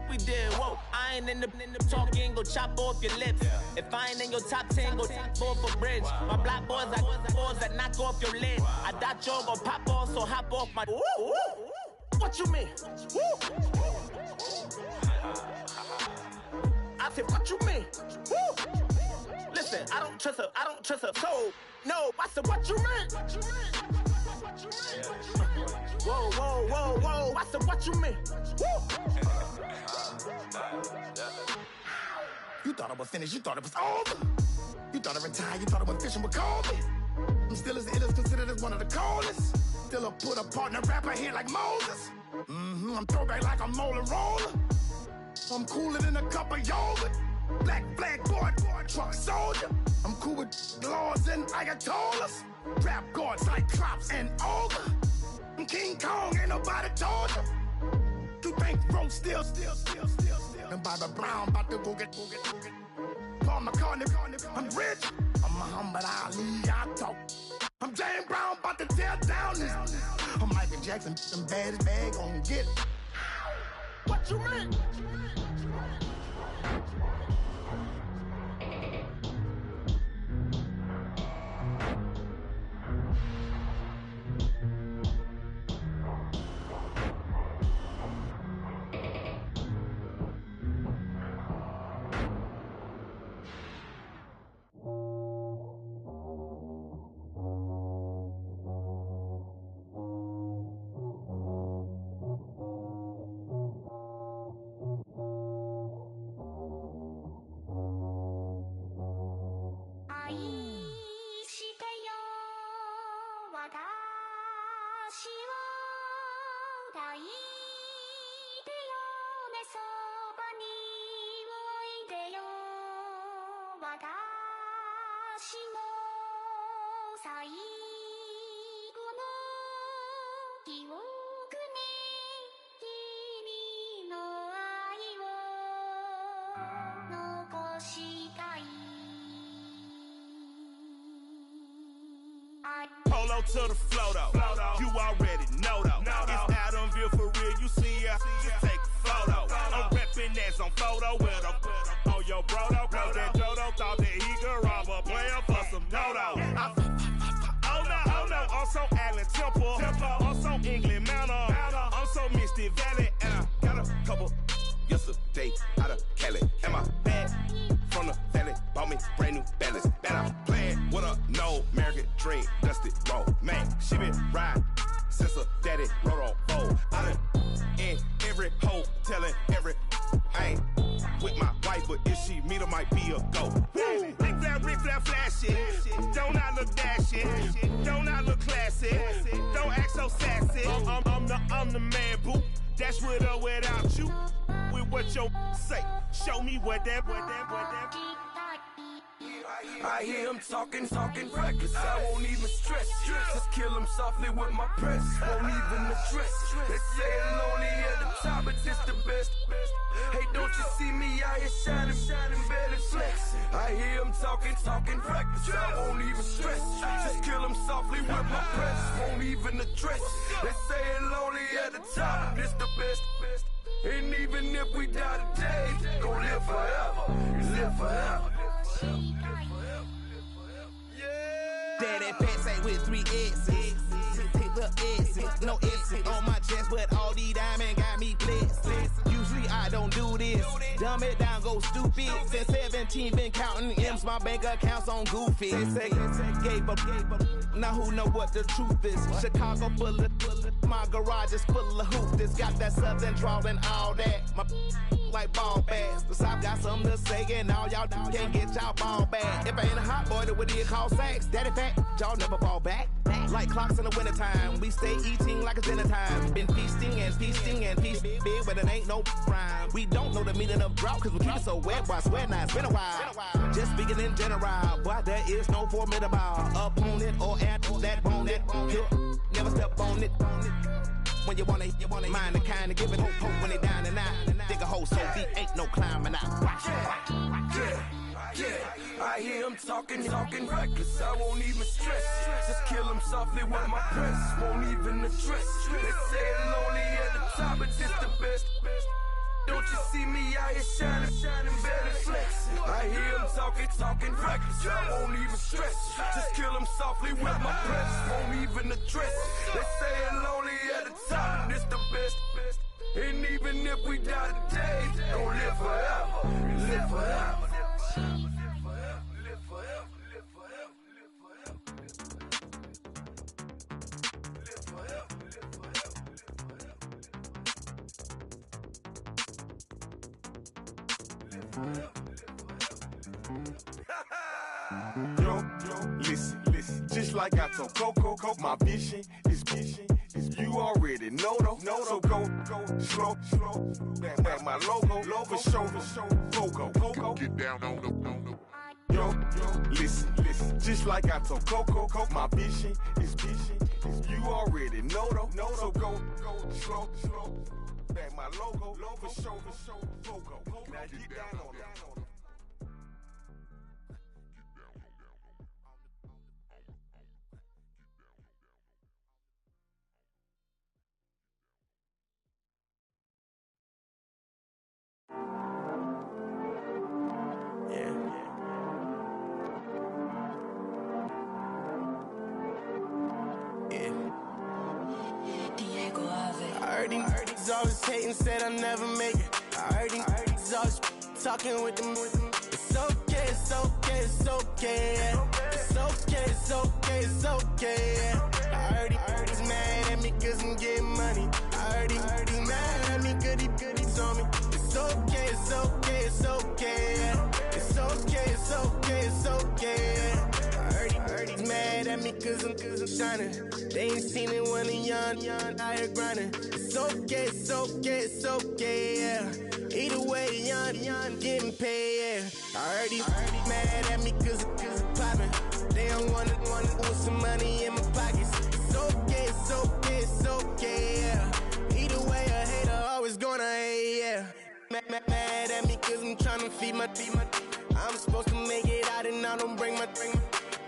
we did, whoa. I ain't in the talking, go chop off your lips. If I ain't in your top 10, go top 4 for bridge. My black boys, I got boys that knock off your lid. I thought you gon' pop off, so hop off my. What you mean? I said, what you mean? Woo! Listen, I don't trust her, so, no, I said, what you mean? Whoa, I said, what you mean? Woo! You thought I was finished, you thought it was over. You thought I retired, you thought I went fishing with Kobe. I'm still as ill as considered as one of the coldest. Still a put a partner rapper here like Moses. I'm throwback like a molar roller. I'm cooler than a cup of yogurt. Black flag board, truck soldier. I'm cool with laws and Ayatollahs. Rap god, Cyclops and Ogre. I'm King Kong, ain't nobody told you. You think road still. And Bobby Brown about to go get. Paul McCartney, I'm rich. I'm Muhammad Ali, I talk. I'm James Brown, about to tear down this. I'm Michael Jackson, them bad as bag, gon' get it. What you mean? Polo to the flow though. You already know though. It's Adamville for real. You see ya? Just take a photo. I'm reppin' as on photo with a on your bro though. Cause that Dodo thought that he could rob a player for some dodo. Oh no. Also Allen Temple. Also England Mountain. Also Misty Valley. And I got a couple yesterday out of Cali. And my bag from the valley bought me brand new balance. And I'm playing with a no American dream. Dusty roll. Man, she been riding since her daddy rode on fold. I done in every hole, telling every I ain't with my wife, but if she meet her, might be a go. Rick Flair flashing. Don't I Now I'm the man, boo. That's with or without you. With what your say. Show me what that. I hear him talking reckless. I won't even stress. Just kill him softly with my press. Won't even address. They say I'm lonely at the top, but this the best. Hey, don't you see me out here shining, barely flex. I hear him talking reckless. I won't even stress. Just kill him softly with my press. Won't even address. They say I'm lonely at the top, but this the best. And even if we die today, gon' live forever. Live forever. Daddy pants ain't with 3 S's. Pick the S's, no S's on my chest, but all these diamonds got me blessed. Usually I don't do this. Dumb it down, go stupid. Since 17, been counting M's, my bank account's on goofy. They say gave up. Now who know what the truth is? Chicago full of my garage is full of hoopers. Got that southern drawl and all that. My like ball bags. The South got something to say, and all y'all can't get y'all ball back. If I ain't a hot boy, then what do you call sex? Daddy fat, y'all never fall back. Like clocks in the wintertime, we stay eating like it's dinner time. Been feasting and feasting big, but it ain't no rhyme. We don't know the meaning of drought, cause we keep it so wet, boy, I swear now it's been a while. Just speaking in general, boy, there is no formidable opponent or at that bone that never step on it. When you wanna mind the kind of giving hope when they down and out. Dig a hole so deep, ain't no climbing out. Yeah, I hear him talking reckless. I won't even stress. Just kill him softly with my press. Won't even address. They say I'm lonely at the top, but this the best. Don't you see me out here shining, barely flex. I hear him talking reckless. I won't even stress. Just kill him softly with my press. Won't even address. They say I'm lonely at the top, this the best. And even if we die today, don't live forever. Live forever. Yo, listen, just like I told Coco, my vision is you already know though. So go slow, back my logo, for show, Coco, get down on the. Yo, listen, just like I told Coco, my vision is you already know though. So go slow, back my logo, for show, Coco, now get down on the. I heard these always hating, said I'll never make it. I heard these always talking with them. It's okay, it's okay, it's okay. It's okay, it's okay, it's okay. I heard he's mad at me cause I'm getting money. I heard he's mad at me cause he's on me. It's okay, it's okay, it's okay. It's okay, it's okay, it's okay. I heard he's mad at me cause I'm shining. They ain't seen it when I'm young, out here grinding. It's okay, it's okay, it's okay, yeah. Either way, young, getting paid, yeah. I heard he's mad at me cause I'm poppin'. They don't wanna put some money in my pockets. It's okay, it's okay, it's okay, yeah. Either way, a hater always gonna hate, yeah. Mad at me cause I'm tryna feed my I'm supposed to make it out and I don't bring my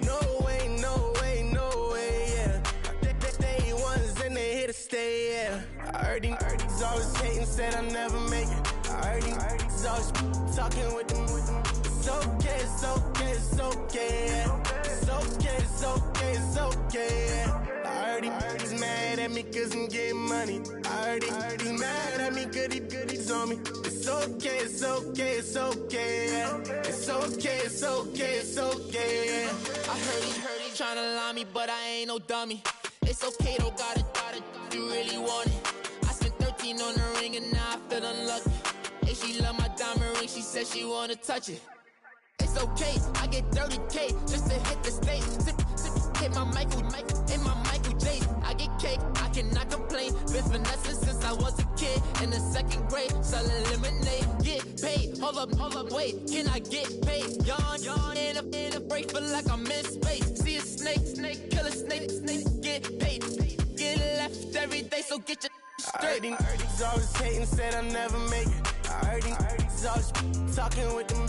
No way, no way, no way, yeah. They ones and they here to stay, yeah. I heard these always hating, said I'll never make it. I heard these always talking with them. It's okay, it's okay, it's okay, yeah. It's okay, it's okay, it's okay, yeah. I heard he's mad at me cause I'm getting money. I heard he's mad at me cause he's on me. It's okay, it's okay, it's okay, yeah. It's okay, it's okay, it's okay, yeah. I heard he tryna lie me, but I ain't no dummy. It's okay though, got it, you really want it. I spent 13 on the ring and now I feel unlucky. And she love my diamond ring, she said she wanna touch it. It's okay, I get 30K just to hit the stage. Sip, hit my Michael, in my Michael J. I get cake, I cannot complain. Been finessing since I was a kid in the 2nd grade. Selling lemonade, get paid. Hold up, wait, can I get paid? Yawn, in a break, feel like I'm in space. See a snake, kill a snake, get paid. Get left every day, so get your straight. I heard these always hating, said I'll never make it. I heard these always talking with them.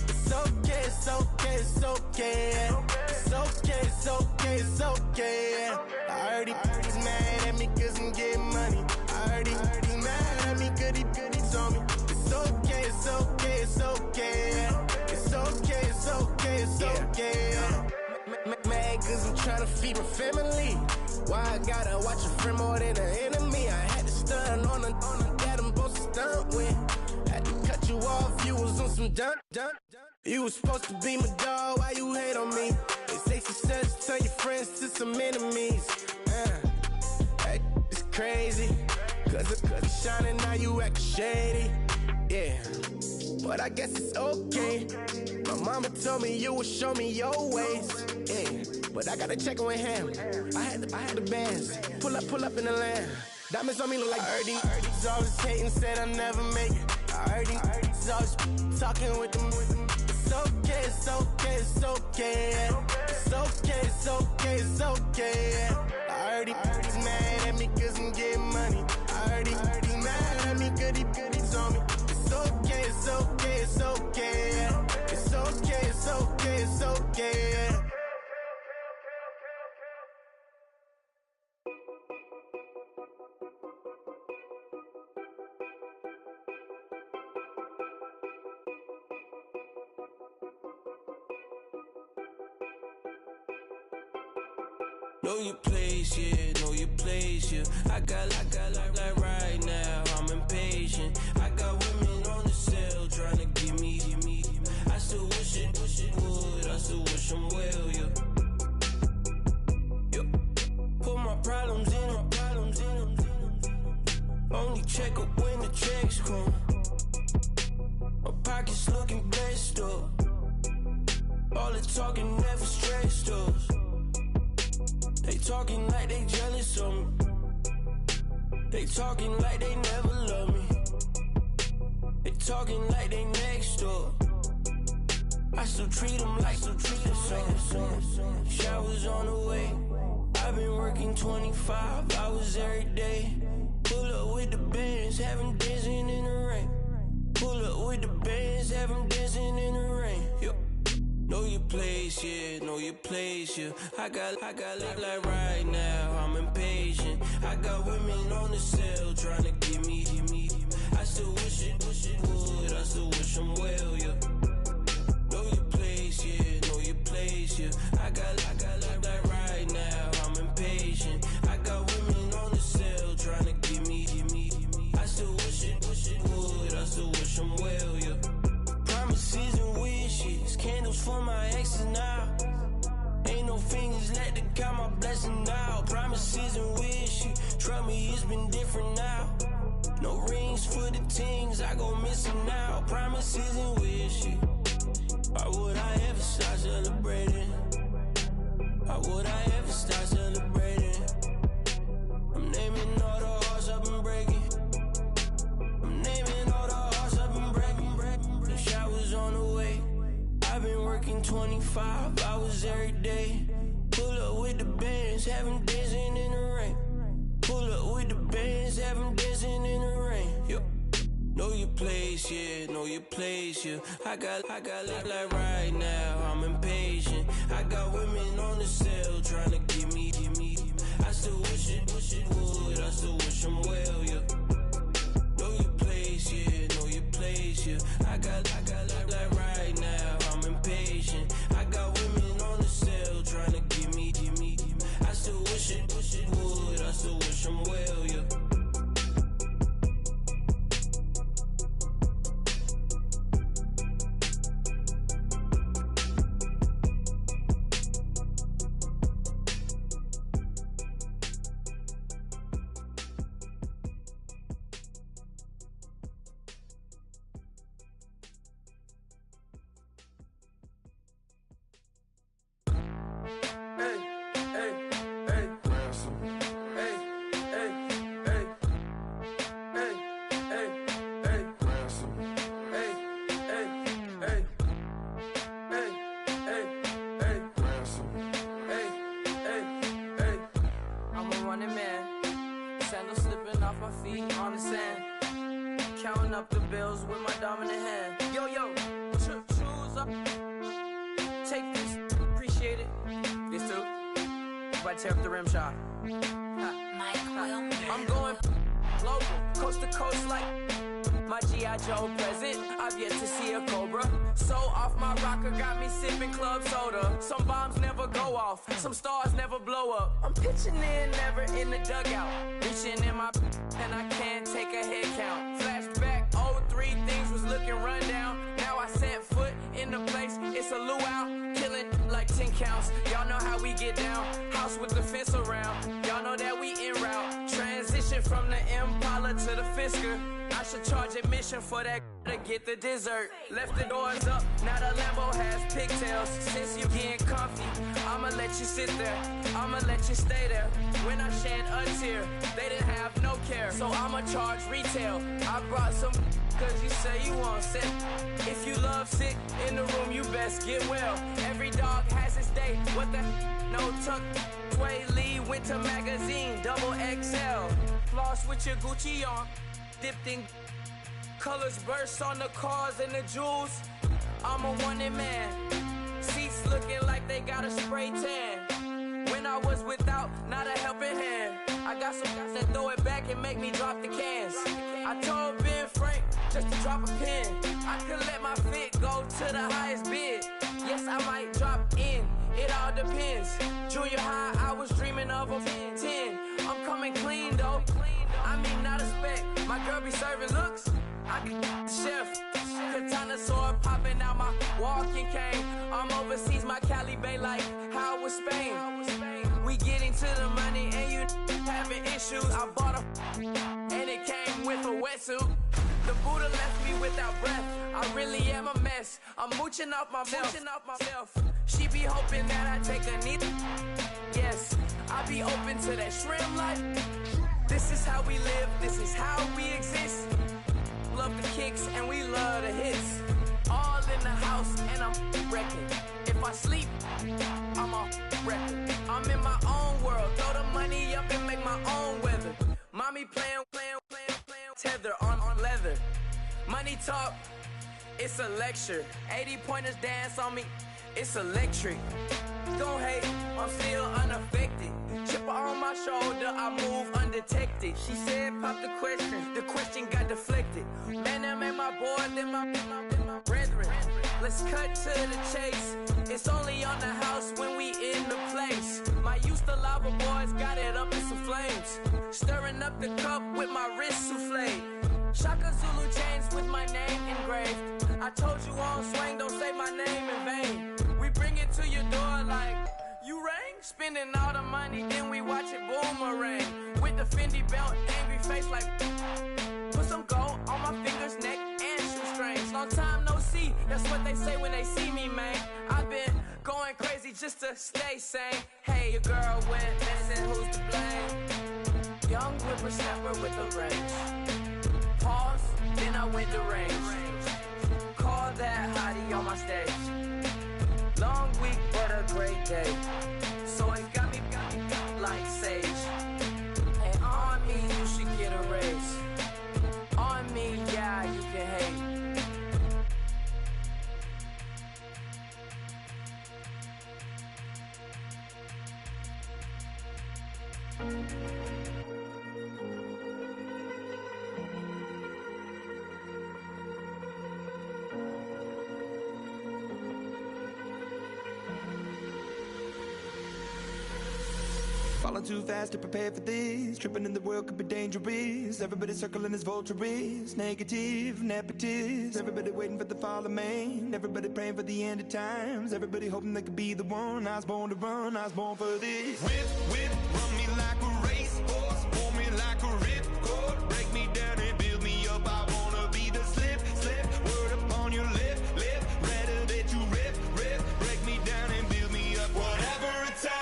It's okay, it's okay, it's okay. It's okay, it's okay, it's okay. I heard he's mad at me cause I'm getting money. I heard he's mad at me cause he's on me. It's okay, it's okay, it's okay. It's okay, it's okay, it's okay. Mad cause I'm trying to feed my family. Why I gotta watch a friend more than an enemy? I had to stun on the that I'm supposed to stunt with. Had to cut you off, you was on some dun. You was supposed to be my dog, why you hate on me? They say success turn your friends to some enemies. Hey, it's crazy. Cause it's shining, now you acting shady. Yeah, but I guess it's okay. My mama told me you would show me your ways. Yeah, but I gotta check with him. I had the bands. Pull up in the land. Diamonds on me look like I heard these always hating, said I'll never make it. I heard these always talking with them. It's okay, it's okay, it's okay. It's okay, it's okay, it's okay. I heard he's mad at me cause I'm getting money. I heard he's mad at me cause he's on me. It's okay, it's okay, it's okay. It's okay, it's okay, it's okay. Know your place, yeah, know your place, yeah. I got like right now, I'm impatient. I got women on the cell trying to give me. I still wish it would, I still wish I'm well, yeah. Put my problems in. Only check up when the checks come. My pockets looking blessed up. All the talking never stressed us. They talking like they jealous of me. They talking like they never love me. They talking like they next door. I still treat them like some. Showers on the way. I've been working 25 hours every day. Pull up with the bands, have them dancing in the rain. Pull up with the bands, have them dancing in the rain. Yo. Know your place, yeah, know your place, yeah. I got like right now, I'm impatient. I got women on the cell trying to give me. I still wish it would, I still wish I'm well, yeah. Know your place, yeah, know your place, yeah. I got like right now, I'm impatient. I got women on the cell trying to give me. I still wish it would, I still wish I'm well, yeah. Promises and wishes, candles for my exes now. Ain't no fingers left to count my blessing now. Promises and wishes, trust me, it's been different now. No rings for the things, I go missing now. Promises and wishes, why would I ever start celebrating? Why would I ever start celebrating? I'm naming all the hearts I've been breaking. I'm naming all the hearts I've been breaking. The showers on the way. I've been working 25 hours every day. Pull up with the bands, have them dancing in the rain. Pull up with the bands, have them dancing in the rain. Yo. Know your place, yeah, know your place, yeah. I got like right now, I'm impatient. I got women on the cell trying to give me. I still wish it would, I still wish I'm well, yeah. Know your place, yeah, know your place, yeah. I got like right now, I'm impatient. I got women on the cell trying to give me. I still wish it would, I still wish I'm well, yeah. feet on the sand. Counting up the bills with my dominant hand. Yo, choose up. Take this, appreciate it. This too. If I tear up the rim shot. I'm going global, coast to coast like my G.I. Joe present. I've yet to see a Cobra. So off my rocker, got me sipping club soda. Some bombs never go off, some stars never blow up. I'm pitching in, never in the dugout. Reaching in my and I can't take a head count. Flashback, 03, things was looking run down. Now I set foot in the place, it's a luau. Killing like 10 counts, y'all know how we get down. House with the fence around, y'all know that we en route. Transition from the Impala to the Fisker. I should charge admission for that to get the dessert. Left the doors up, now the Lambo has pigtails. Since you getting comfy, I'ma let you sit there, I'ma let you stay there. When I shed a tear, they didn't have no care. So I'ma charge retail. I brought some cause you say you want sick. If you love sick in the room, you best get well. Every dog has its day, what the no tuck. Sway Lee, Winter Magazine, double XL. Floss with your Gucci on. Dipped in colors, bursts on the cars and the jewels. I'm a wanted man. Seats looking like they got a spray tan. When I was without, not a helping hand. I got some guys that throw it back and make me drop the cans. I told Ben Frank just to drop a pin. I could let my fit go to the highest bid. Yes, I might drop in. It all depends. Junior high, I was dreaming of a 10. I'm coming clean though. I mean, not a spec. My girl be serving looks. I can the chef. Katana sword popping out my walking cane. I'm overseas, my Cali Bay like how was Spain. We getting to the money and you having issues. I bought a and it came with a wetsuit. The Buddha left me without breath. I really am a mess. I'm mooching off myself. She be hoping that I take a knee. Yes, I be open to that shrimp life. This is how we live, this is how we exist. Love the kicks and we love the hits. All in the house and I'm wrecking. If I sleep, I'm a wrecking. I'm in my own world, throw the money up and make my own weather. Mommy playing, tether on leather. Money talk, it's a lecture. 80 pointers dance on me, it's electric. Don't hate, I'm still unaffected. Chipper on my shoulder, I move undetected. She said pop the question got deflected. Man, that made my boy, then my brethren. Let's cut to the chase. It's only on the house when we in the place. My used to lava boys got it up in some flames. Stirring up the cup with my wrist souffle. Shaka Zulu chains with my name engraved. I told you on swing, don't say my name in vain. We bring it to your door like, you rang? Spending all the money, then we watch it boomerang. With the Fendi belt, angry face like, put some gold on my fingers, neck, and shoestrings. Long time no see, that's what they say when they see me, man. I've been going crazy just to stay sane. Hey, your girl went missing, who's to blame? Young whippersnapper with the range. Pause, then I went to range. Call that hottie on my stage. Long week, but a great day. So it got me like sage. And on me, you should get a raise. On me, yeah, you can hate. Falling too fast to prepare for this. Tripping in the world could be dangerous. Everybody circling as vultures. Negative, nepotist. Everybody waiting for the fall of man. Everybody praying for the end of times. Everybody hoping they could be the one. I was born to run, I was born for this. Whip, run me like a racehorse. Pull me like a ripcord. Break me down and build me up. I wanna be the slip. Word upon your lip. Rather that you rip. Break me down and build me up. Whatever it takes.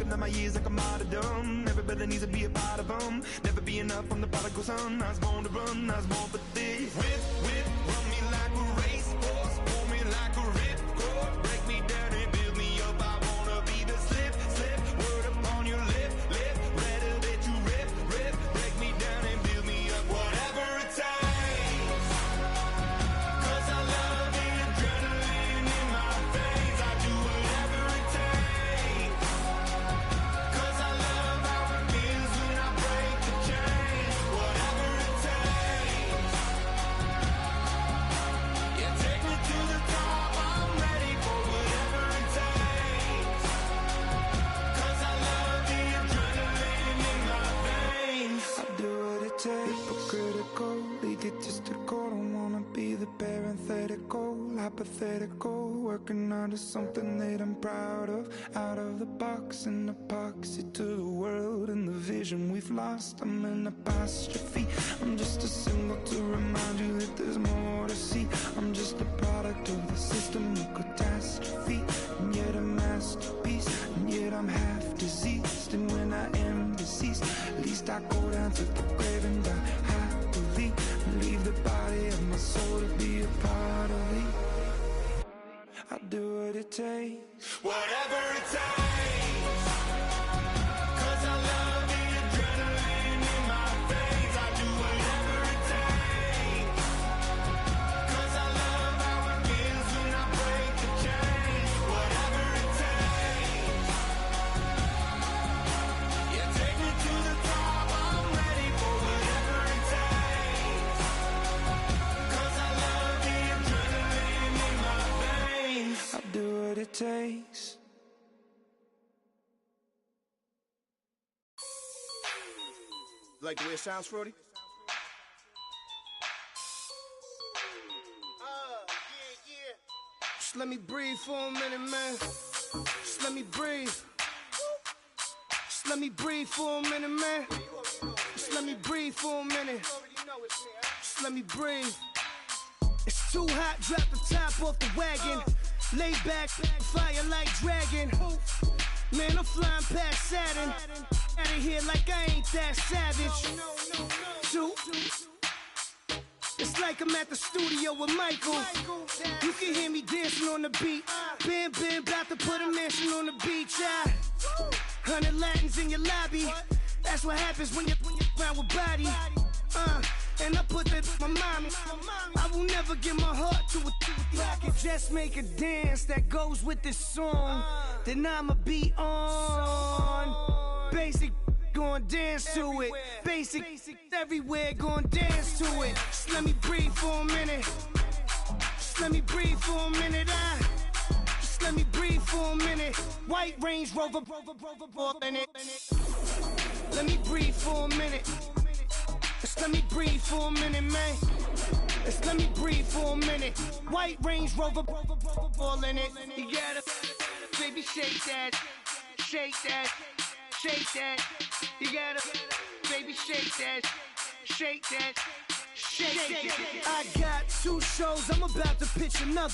looking at my years like a martyrdom. Everybody needs to be a part of them. Never be enough from the prodigal son. I was born to run, I was born for this. Whip, whip, run me like a racehorse, pull me like a ripcord, break me down and build me up. I wanna be the slip, slip, word upon your lip, lip, rather that you rip, rip, break me down and build me up. Whatever it takes, 'cause I love the adrenaline in my veins. I do whatever it takes, 'cause I love how it feels when I break the chains. Whatever it takes, yeah, take me to the top. I'm ready for whatever it takes, 'cause I love the adrenaline in my veins. I do what it takes, hypocritical, egotistical. Don't wanna be the parenthetical, hypothetical, working out of something that I'm proud of. Out of the box, an epoxy to the world and the vision we've lost. I'm an apostrophe, I'm just a symbol to remind you that there's more to see. I'm just a product of the system of catastrophe, and yet a masterpiece, and yet I'm half diseased. And when I am deceased, at least I go down to the grave and die happily, and leave the body of my soul to be a part of me. I do what it takes, whatever it takes, 'cause I love the adrenaline in my veins. I do whatever it takes, 'cause I love how it feels when I break the chains. Whatever it takes, yeah, take me to the top. I'm ready for whatever it takes, 'cause I love the adrenaline in my veins. I do what it takes. Like the way it sounds, Frody? Just let me breathe for a minute, man. Just let me breathe. Just let me breathe for a minute, man. Just let me breathe for a minute. Just let me breathe. It's too hot, drop the top off the wagon. Lay back, fire like dragon. Man, I'm flying past Saturn. Out of here like I ain't that savage. Two. It's like I'm at the studio with Michael. You can hear me dancing on the beat. Bam, bam, about to put a mansion on the beach. 100 Latins in your lobby. That's what happens when you're around with body. And I put that in my mommy. I will never give my heart to a I can just make a dance that goes with this song. Then I'ma be on. Basic, gon' dance to it. Basic, everywhere, gon' dance to it. Just let me breathe for a minute. Just let me breathe for a minute. Just let me breathe for a minute. White Range Rover, in it. Let me breathe for a minute. Just let me breathe for a minute, man. Just let me breathe for a minute. White Range Rover, all in it. You gotta, baby, shake that, shake that, shake that. You gotta, baby, shake that, shake that, shake that. I got 2 shows, I'm about to pitch another.